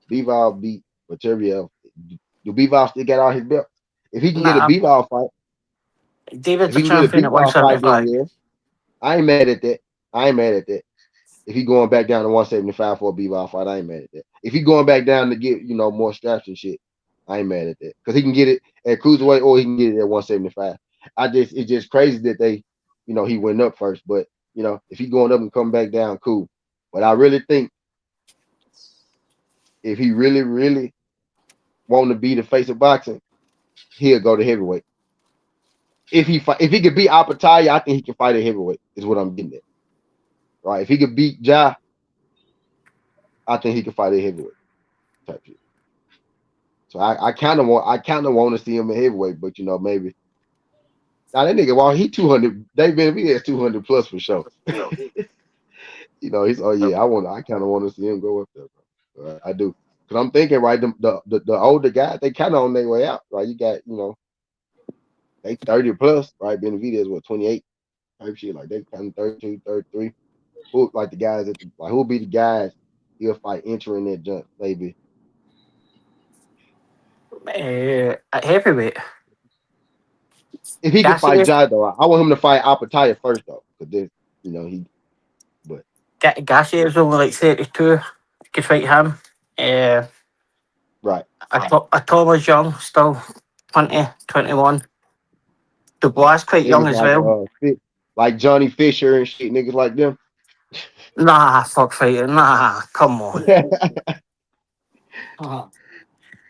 B-Vol beat Material. Do B-Vol still got all his belts? If he can get a Nah, B-Vol fight. If David's a he can get a champion at B-ball fight, then 175. yeah, I ain't mad at that. I ain't mad at that. If he going back down to 175 for a B-ball fight, I ain't mad at that. If he going back down to get more straps and shit, I ain't mad at that because he can get it at cruiserweight or he can get it at 175. It's just crazy that he went up first, but if he going up and come back down, cool. But I really think if he really, really want to be the face of boxing, he'll go to heavyweight. If he could beat Apataya, I think he can fight at heavyweight. Is what I'm getting at. Right? If he could beat Ja, I think he can fight at heavyweight type shit. So I kind of want to see him at heavyweight, but maybe now that nigga, while he 200, Dave Benavidez 200 plus for sure. He's yeah, I kind of want to see him go up there, bro. I do, because I'm thinking right, the older guys they kind of on their way out, right? You got they 30 plus, right? Benavidez what 28 type shit, like they kind of 32, 33. Who like the guys who'll be the guys he'll fight entering that jump, maybe. At heavyweight. If he could fight Gassiev, Jai though, I want him to fight Apataya first though, because then he. But Gassiev's only like 32. Could fight him. Uh, right, Thomas Young, still 20, 21. Dubois quite young niggas as well. like Johnny Fisher and shit, niggas like them. Nah, fuck fighting. Nah, come on. Uh,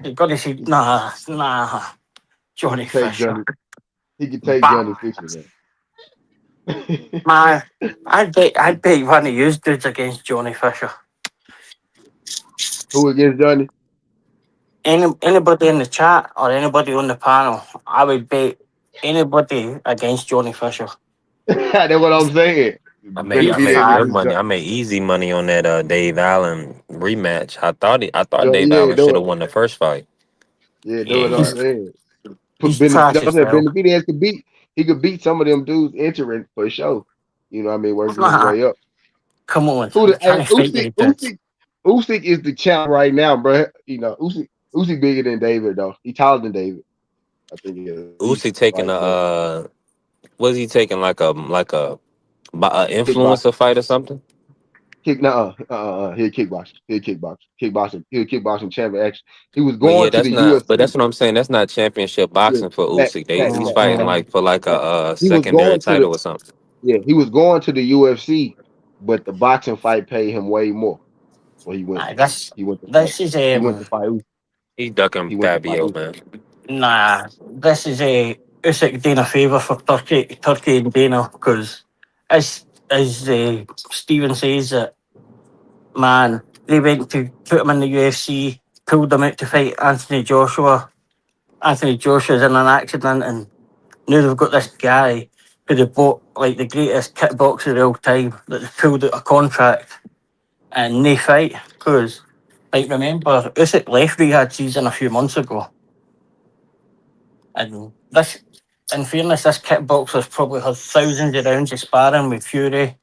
you gotta see. Nah. he Johnny could take Fisher. Johnny. He could take Johnny Bah. Fisher, man. Man, I'd bet one of you dudes against Johnny Fisher. Who against Johnny? Anybody in the chat or anybody on the panel, I would bet anybody against Johnny Fisher. That's what I'm saying. I He's made Benavidez fat. good versus money. I made easy money on that Dave Allen rematch. I thought yeah, Dave yeah, Allen should do have it. won the first fight. Yeah, do Yeah, what I'm saying. Put he's trash Benavidez, as well. Benavidez could beat. He could beat some of them dudes entering for sure. You know what I mean? Working his Nah, way up. come on, Who you the hey, can't fight with the dudes. Usyk is the champ right now, bro. You know, Usyk bigger than David though. He taller than David. I think at least, Usyk right? taking But was he taking a kickboxing, influencer fight or something? He'll He'll kickboxing champion. Actually, he was But yeah, going to the but UFC. that's what I'm saying. That's not championship Yeah, boxing for Usyk. He's fighting Mm-mm. like for like fact. a He was secondary going to the title or something. yeah. He was going to the UFC, but the boxing fight paid him way more. So he went. Nah, this He went to fight. this is He went to fight. He's ducking He went to fight. Fabio, man. nah, this is a Usyk doing a favour for Turkey and Dana because as Stephen says that man they went to put him in the UFC, pulled him out to fight Anthony Joshua. Anthony Joshua's in an accident, and now they've got this guy who they bought like the greatest kickboxer of all time that they pulled out a contract and they fight because, like, remember Usyk left rehab season a few months ago, and this, in fairness, this kickboxer's probably had thousands of rounds of sparring with Fury,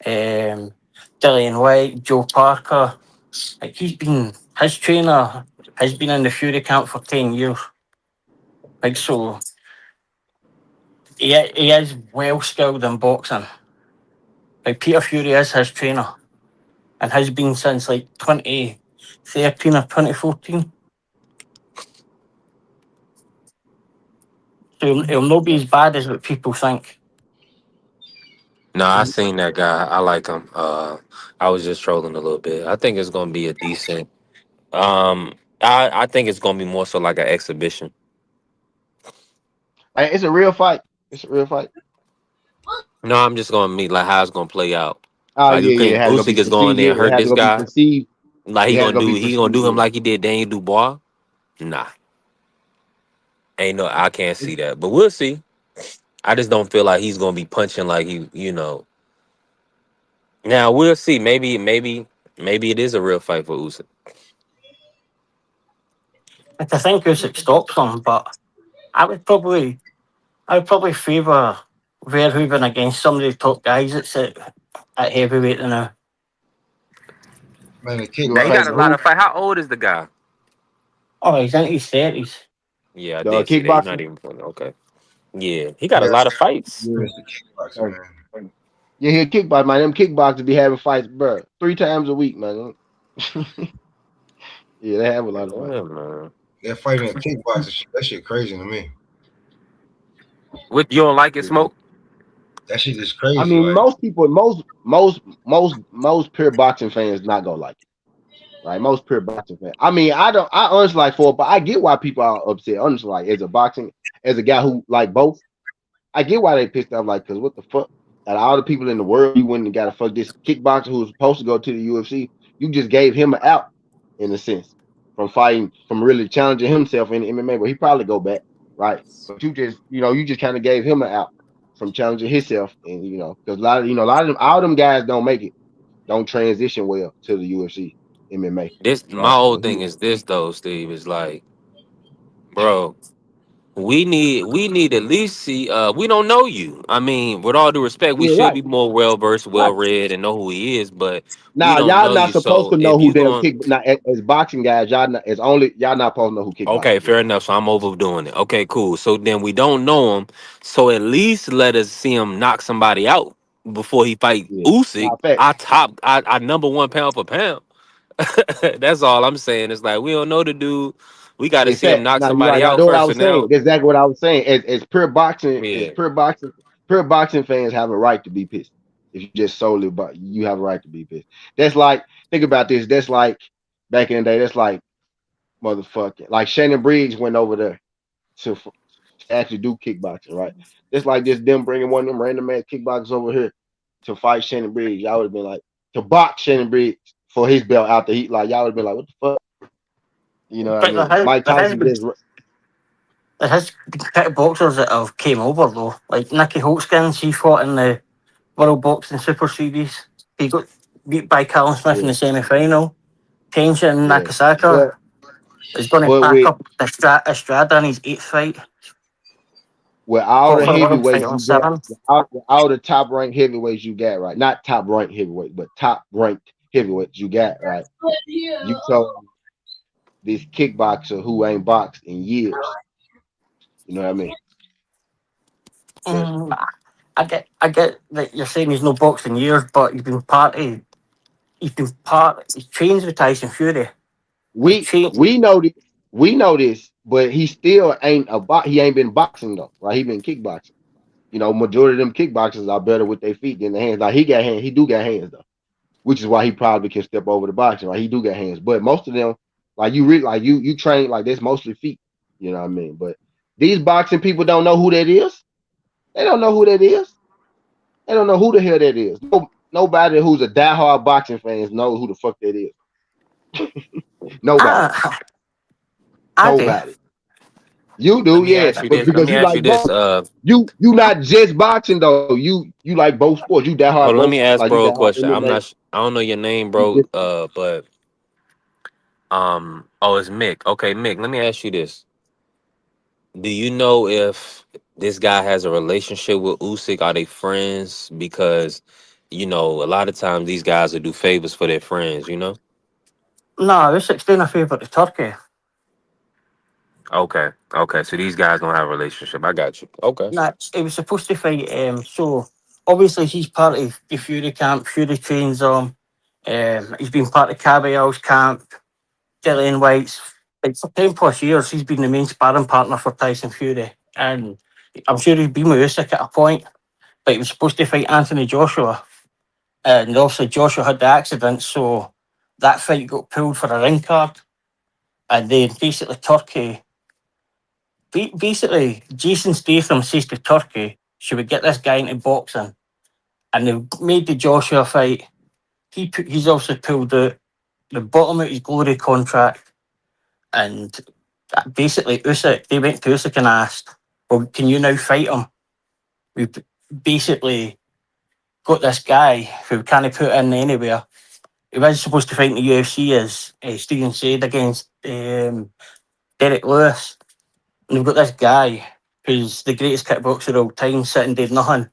Dillian White, Joe Parker. Like his trainer has been in the Fury camp for 10 years. Like so, he is well skilled in boxing. Like Peter Fury is his trainer and has been since like 2013 or 2014. So he'll not be as bad as what people think. No, I seen that guy. I like him. I was just trolling a little bit. I think it's gonna be a decent. I think it's gonna be more so like an exhibition. Hey, it's a real fight. It's a real fight. No, I'm just gonna meet like how it's gonna play out. Oh Like you yeah, yeah. It think had to go be Usyk is going perceived. there Yeah, and it hurt had to this go be guy? perceived. Like It had to go be he gonna perceived. do him Yeah. like he did Daniel Dubois? Nah, ain't no. I can't see that, but we'll see. I just don't feel like he's gonna be punching like he. Now we'll see. Maybe it is a real fight for Usyk. Like I think Usyk stops him, but I would probably I would probably favour Verhoeven against some of the top guys that's at heavyweight now. Man, the You Now would he got kickboxing. a favor lot of who? fight. How old is the guy? Oh, he's into his 30s. Yeah, I The did see that. He's kickboxer. not even okay. Yeah, he got a Yeah, lot of fights. Yeah. it's the kickboxing, Hey, man. yeah, he kickbox, man. Them kickboxers be having fights, bro, 3 times a week, man. Yeah, they have a lot of fights. Yeah, man. That fighting a kickboxing shit, that shit crazy to me. What you don't like it, Yeah. Smoke? That shit is I crazy. mean, Like, most people, most pure boxing fans not gonna like it. Right, most pure boxing fans. I mean, I honestly like for, but I get why people are upset. Honestly, like as a guy who like both, I get why they pissed off. Like, cause what the fuck? Out of all the people in the world, you wouldn't have got to fuck this kickboxer who was supposed to go to the UFC. You just gave him an out, in a sense, from fighting, from really challenging himself in MMA. But he probably go back, right? But you just kind of gave him an out from challenging himself, and because a lot of them, all them guys don't make it, don't transition well to the UFC, MMA, This my right? whole So thing is this though, Steve. Is like, bro, we need at least see. We don't know you. I mean, with all due respect, we yeah, should right, be more well versed, well right. read, and know who he is. But we Now don't y'all know not you. supposed So to know if who you damn going kick. Now as boxing guys, y'all not supposed to know who okay, kickboxing is. fair enough. So I'm overdoing it. Okay, cool. So then we don't know him. So at least let us see him knock somebody out before he fight Yeah, Usyk. nah, fact. Our number one pound for pound. That's all I'm saying. It's like we don't know the dude. We got to Yeah, see him fact. knock Now you're somebody right. Now out do what I first. So was saying. now, That's exactly what I was saying. As yeah, pure boxing fans have a right to be pissed. If you just solely, but you have a right to be pissed. That's like think about this. That's like back in the day. That's like motherfucking like Shannon Briggs went over there to actually do kickboxing, right? It's like just them bringing one of them random ass kickboxers over here to fight Shannon Briggs. Y'all would have been like to box Shannon Briggs for his belt out the heat. Like y'all would have been like, what the fuck? You know what I But mean? Mike there has Tyson been just There has been pit boxers that have came over though, like Nicky Holtzkins. He fought in the World Boxing Super Series. He got beat by Callum Smith in Yeah, the semi-final. Kenshin yeah. Nakasaka But is going to but pack with up the Estrada in his eighth fight. all Fought the for the world heavyweights title in you got, seven. with all the top ranked heavyweights you got, right? Not top ranked heavyweight, but top ranked heavyweights you got, right? You told this kickboxer who ain't boxed in years. You know what I mean? Mm, I get that you're saying he's no boxing years, but he's trains with Tyson Fury. He trained. We know this. We know this, but he still ain't he ain't been boxing though, right? He been kickboxing. You know, majority of them kickboxers are better with their feet than their hands. Like he do got hands though, which is why he probably can step over the boxing. Right, he do got hands, but most of them, like you train like this mostly feet. You know what I mean? But these boxing people don't know who that is. They don't know who that is. They don't know who the hell that is. Nobody who's a diehard boxing fans knows who the fuck that is. Nobody. Ah, I do. Nobody. You Let do, me yeah, ask you but this. Let because me you ask you like this. both. You not just boxing though. You like both sports. You that hard Hold on, let both me ask like you bro a that hard question. MMA. I don't know your name, You bro. just But oh, it's Mick. Okay, Mick. Let me ask you this. Do you know if this guy has a relationship with Usyk? Are they friends? Because a lot of times these guys will do favors for their friends. No, this 16 a favour to Turkey. Okay, okay. So these guys don't have a relationship. I got you. Okay. No, it was supposed to fight. So obviously he's part of the Fury camp. Fury trains him. He's been part of Cabal's camp. Dillian White's. Like for 10 plus years, he's been the main sparring partner for Tyson Fury, and I'm sure he'd been with Usyk at a point. But he was supposed to fight Anthony Joshua, and obviously Joshua had the accident, so that fight got pulled for a ring card. And then basically Turkey, basically Jason Statham says to Turkey, should we get this guy into boxing? And they made the Joshua fight. He's also pulled out the bottom of his glory contract, and basically Usyk. They went to Usyk and asked, "Well, can you now fight him? We've basically got this guy who can't put in anywhere. He was supposed to fight in the UFC as Steven said against Derek Lewis. And we've got this guy who's the greatest kickboxer of all time sitting did nothing.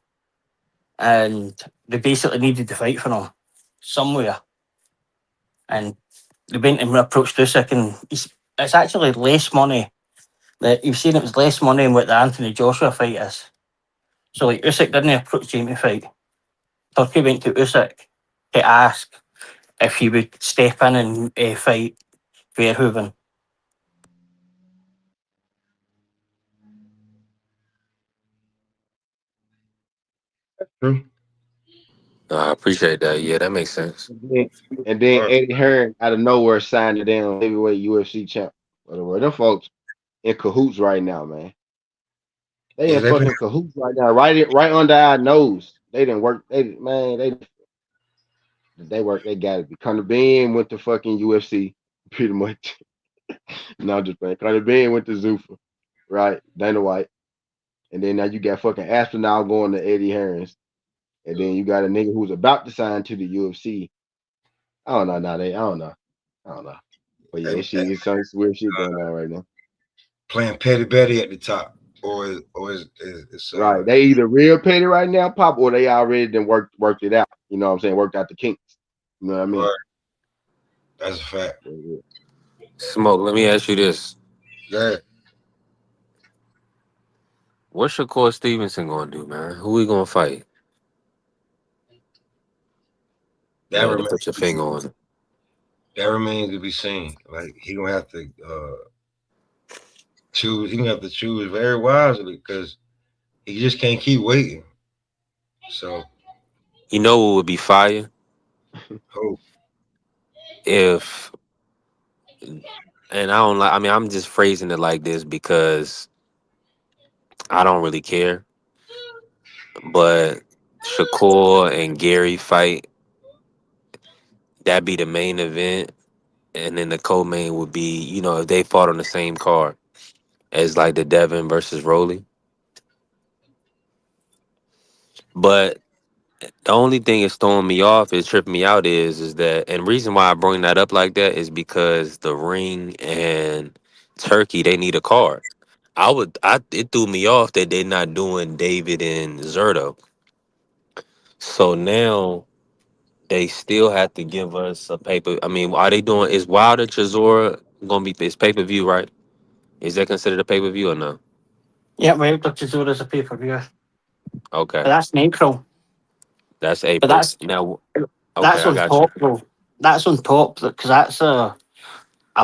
And they basically needed to fight for him somewhere. And they went and approached Usyk, and it's actually less money. That you've seen, it was less money than what the Anthony Joshua fight is. So like Usyk didn't approach him to fight. Turkey went to Usyk to ask if he would step in and fight Verhoeven. True. I appreciate that. Yeah, that makes sense. and then, and then Right. Eddie Hearn out of nowhere signed the damn heavyweight UFC champ. Whatever. Them folks in cahoots right now, man. They Yeah, in they been fucking cahoots right now, right under our nose. They didn't work. They work. They got it. Conor Ben went to fucking UFC, pretty much. No, I'm just playing. Conor Ben went to Zuffa, right? Dana White, and then now you got fucking Aspinall going to Eddie Hearns, and then you got a nigga who's about to sign to the UFC. I don't know. Now they. I don't know. I don't know. But yeah, they it's some weird shit going on right now. playing Petty Betty at the top, or it's Right. They either real petty right now, pop, or they already then worked it out. You know what I'm saying? Worked out the kinks. You know what I mean? right. That's a fact. Yeah. Smoke. Let me ask you this: Yeah, what's Shakur Stevenson gonna do, man? Who we gonna fight? that To remains put your finger on it. that remains to be seen. Like he gonna have to choose. He gonna have to choose very wisely because he just can't keep waiting. So You know what would be fire hope. if, and I don't like. I mean, I'm just phrasing it like this because I don't really care. But Shakur and Gary fight. That be the main event, and then the co-main would be, if they fought on the same card. as like the Devin versus Rolly. But the only thing that's throwing me off is tripping me out is that, and reason why I bring that up like that is because the Ring and Turkey, they need a card. It threw me off that they're not doing David and Zerto. So now they still have to give us a paper. I mean, are they doing, is Wilder Chisora gonna be, it's pay per view, right? Is that considered a pay per view or no? Yeah, well, Dr. Zora's a pay per view, but Okay, that's in April. that's But April. Now, okay, that's I on got you. top though. That's on top because that's a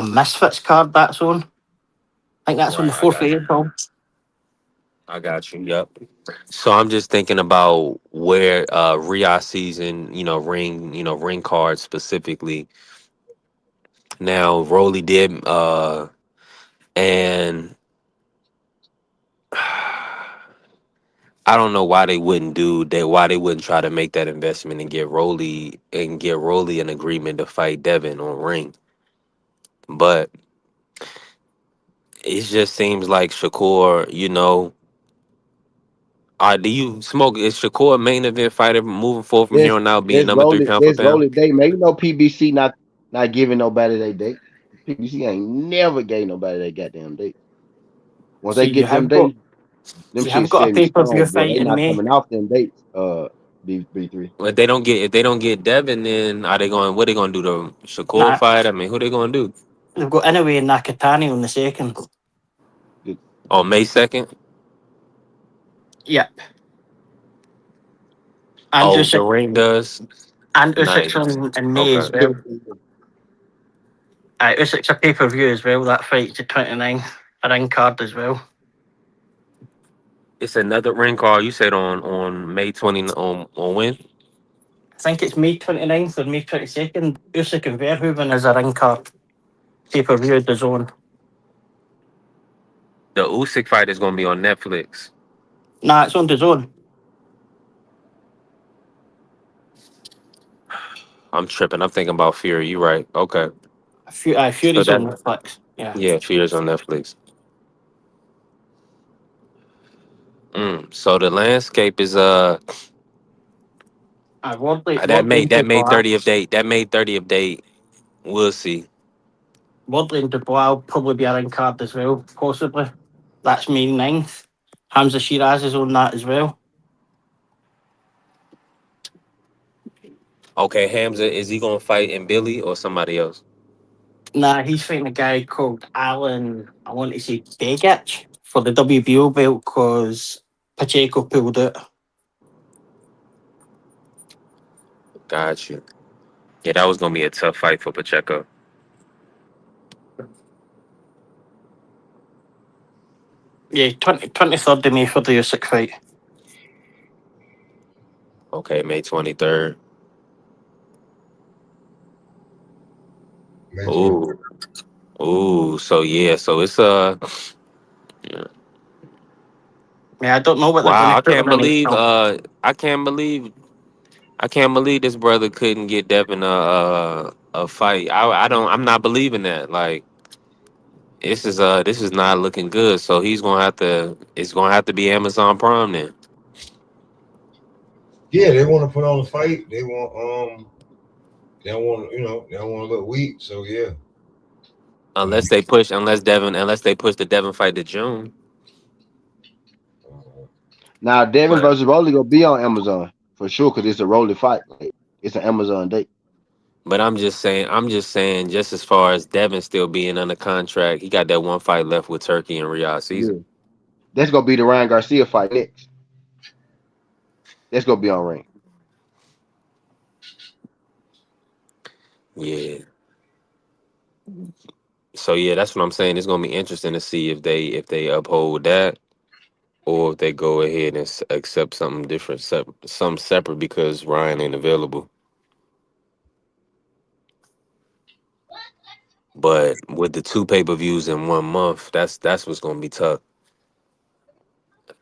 Misfits card. That's on. I think that's on the Right, I 4th of got you. April. I got you. Yep. So I'm just thinking about where Rhea season, ring cards specifically. Now Rolly did and I don't know why they wouldn't do that, why they wouldn't try to make that investment and get Rolly an agreement to fight Devin on ring. But it just seems like Shakur, do you smoke, is Shakur a main event fighter moving forward from here on out being number three pound for There's pound? rolling date, man. You know PBC not giving nobody their date. PBC ain't never gave nobody that goddamn date. Once they See, get them dates, them you have shit got a set in pay per view stone, boy. fight They in not May. coming off them dates. B3. If they don't get Devin, then are they going? What they going to do? The Shakur Nah, fight? I mean, who they going to do they've got Inoue and Nakatani on the second. on May 2nd? Yep, and Oh, the Usyk ring does. and Usyk's Nice. in May Okay, as well. Usyk's a pay per view as well. That fight's the 29th, a ring card as well. it's another ring call. You said on May 20, on when? I think it's May 29th or May 22nd. Usyk and Verhoeven is a ring card pay per view the zone. The Usyk fight is going to be on Netflix. Nah, it's on the zone. I'm tripping. I'm thinking about Fury. You right? Okay. So Fury's on that, Netflix. Yeah. yeah, Fury's on Netflix. So the landscape is Wardley and May Dubois. 30th date. That May 30th date. We'll see. Wardley and Dubois will probably be a ring card as well, possibly. That's May 9th. Hamza Shiraz is on that as well. Okay, Hamza, is he gonna fight in Billy or somebody else? Nah, he's fighting a guy called Alan, I want to say Begic, for the WBO belt because Pacheco pulled it. Got you. Yeah, that was gonna be a tough fight for Pacheco. Yeah, 23rd of May for the Usyk fight. Okay, May 23rd. May 20. Ooh, ooh. So yeah, so it's Yeah, I don't know what they're going wow. to I put can't him in believe April. I can't believe this brother couldn't get Devin a fight. I'm not believing that. Like this is not looking good. So he's gonna have to. It's gonna have to be Amazon Prime then. Yeah, they want to put on a fight. They don't want they don't want to look weak. So yeah. Unless they push the Devin fight to June. Uh, Now Devin But versus Rolly gonna be on Amazon for sure because it's a Rolly fight. Like, it's an Amazon date. but I'm just saying, just as far as Devin still being under contract, he got that one fight left with Turkey and Riyadh season. Yeah, that's gonna be the Ryan Garcia fight next. That's gonna be on Ring. Yeah. So yeah, that's what I'm saying. It's gonna be interesting to see if they uphold that or if they go ahead and accept something different, something separate because Ryan ain't available. But with the two pay-per-views in 1 month, that's what's gonna be tough.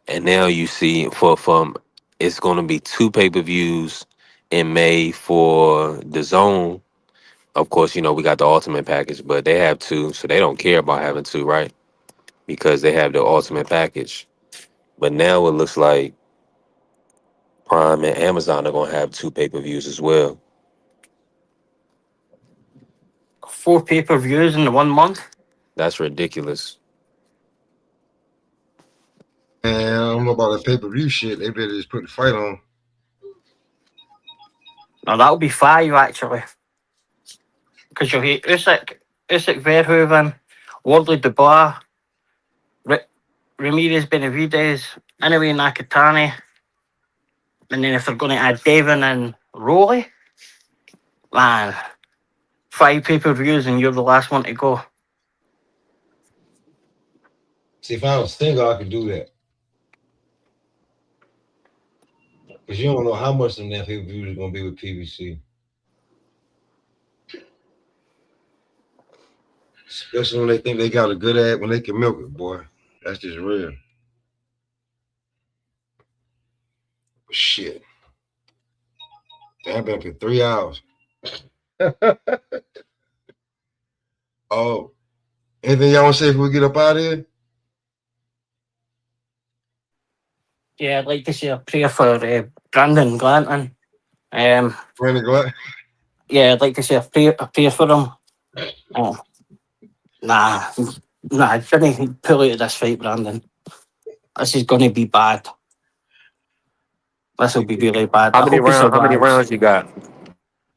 And now you see from it's gonna be two pay-per-views in May for the zone. Of course, we got the ultimate package, but they have two, so they don't care about having two, right? because they have the ultimate package. But now it looks like Prime and Amazon are gonna have 2 pay-per-views as well. 4 pay-per-views in 1 month. That's ridiculous. And I don't know about that pay-per-view shit. They better just put the fight on. Now that'll be 5 actually, because you'll hate Usyk Verhoeven, Wardley Dubois, Ramirez Benavidez, Inoue Nakatani, and then if they're going to add Devin and Rowley, man, 5 pay-per-views and you're the last one to go. See, if I was single, I could do that. Because you don't know how much of that pay-per-view is going to be with PBC. Especially when they think they got a good ad, when they can milk it, boy. That's just real. Shit. Damn, I've been up for 3 hours. Oh. Anything y'all want to say before we get up out of here? Yeah, I'd like to say a prayer for Brandon Glanton. Brandon Glanton? Yeah, I'd like to say a prayer for him. Nah, didn't pull out of this fight, Brandon. This is going to be bad. This will be really bad. How many hope he survives. rounds you got?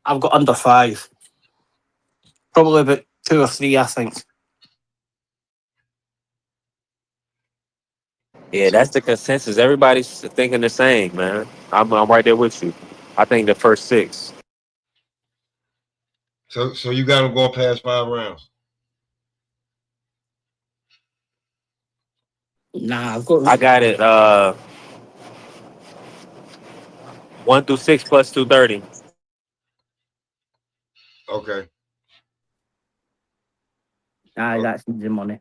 I've got under 5. Probably about 2 or 3, I think. Yeah, that's the consensus. Everybody's thinking the same, man. I'm right there with you. I think the first 6. So you got him going past 5 rounds? Nah, I got it 1 through 6 plus 230. Okay. Nah, that's easy money.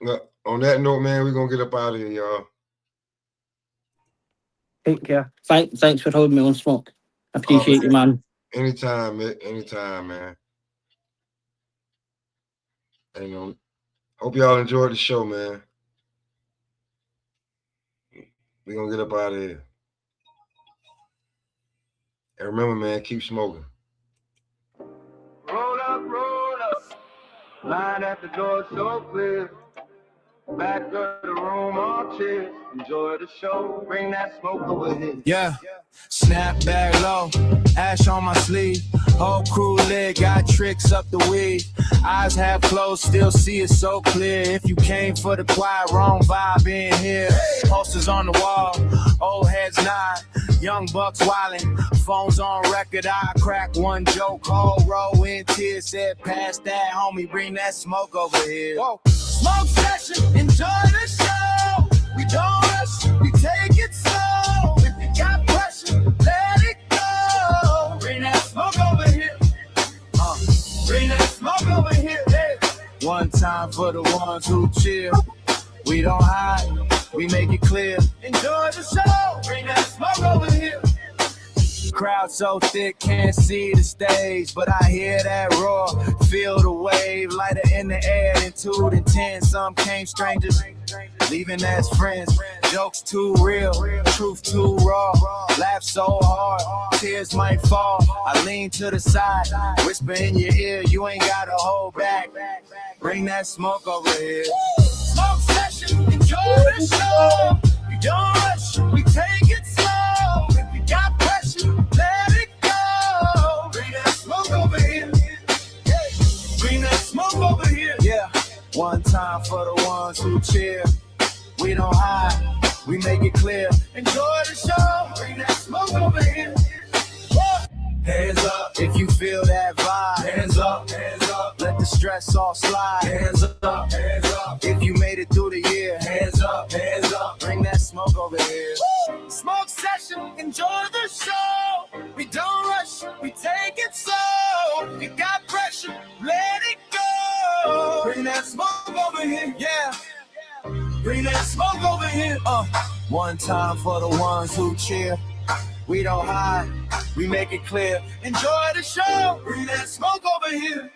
Look, on that note, man, we're going to get up out of here, y'all. Take care. Thanks for holding me on, Smoke. I appreciate you, man. Anytime, man. And hope y'all enjoyed the show, man. We're going to get up out of here. And remember, man, keep smoking. Roll up. Line at the door so clear. Back of the room, all cheers. Enjoy the show. Bring that smoke over here. Yeah. Snap back low, ash on my sleeve. Whole crew lit, got tricks up the weed. Eyes half closed, still see it so clear. If you came for the quiet, wrong vibe in here. Posters on the wall, old heads nod. Young bucks wildin', phones on record. I crack one joke, whole row in tears. Said, pass that, homie, bring that smoke over here. Whoa. Smoke session, enjoy the show. We don't rush, we take it slow. If you got pressure, let it go. Bring that smoke over here. Bring that smoke over here. Hey. One time for the ones who chill. We don't hide, we make it clear. Enjoy the show. Bring that smoke over here. Crowd so thick, can't see the stage, but I hear that roar, feel the wave, lighter in the air than 2 to 10. Some came strangers, leaving as friends. Jokes too real, truth too raw. Laugh so hard, tears might fall. I lean to the side, whisper in your ear, you ain't gotta hold back. Bring that smoke over here. Smoke session, enjoy the show. We don't rush, we take it slow. If you got pressure, let it go. Bring that smoke over here. Hey. Bring that smoke over here. Yeah. One time for the ones who cheer. We don't hide, we make it clear. Enjoy the show. Bring that smoke over here. Hands up if you feel that vibe. Hands up, hands up. Let the stress all slide. Hands up, hands up. If you made it through the year. Hands up, hands up. Bring that smoke over here. Woo! Smoke session, enjoy the show. We don't rush, we take it slow. You got pressure, let it go. Bring that smoke over here, yeah. Bring that smoke over here. One time for the ones who cheer. We don't hide, we make it clear. Enjoy the show. Bring that smoke over here.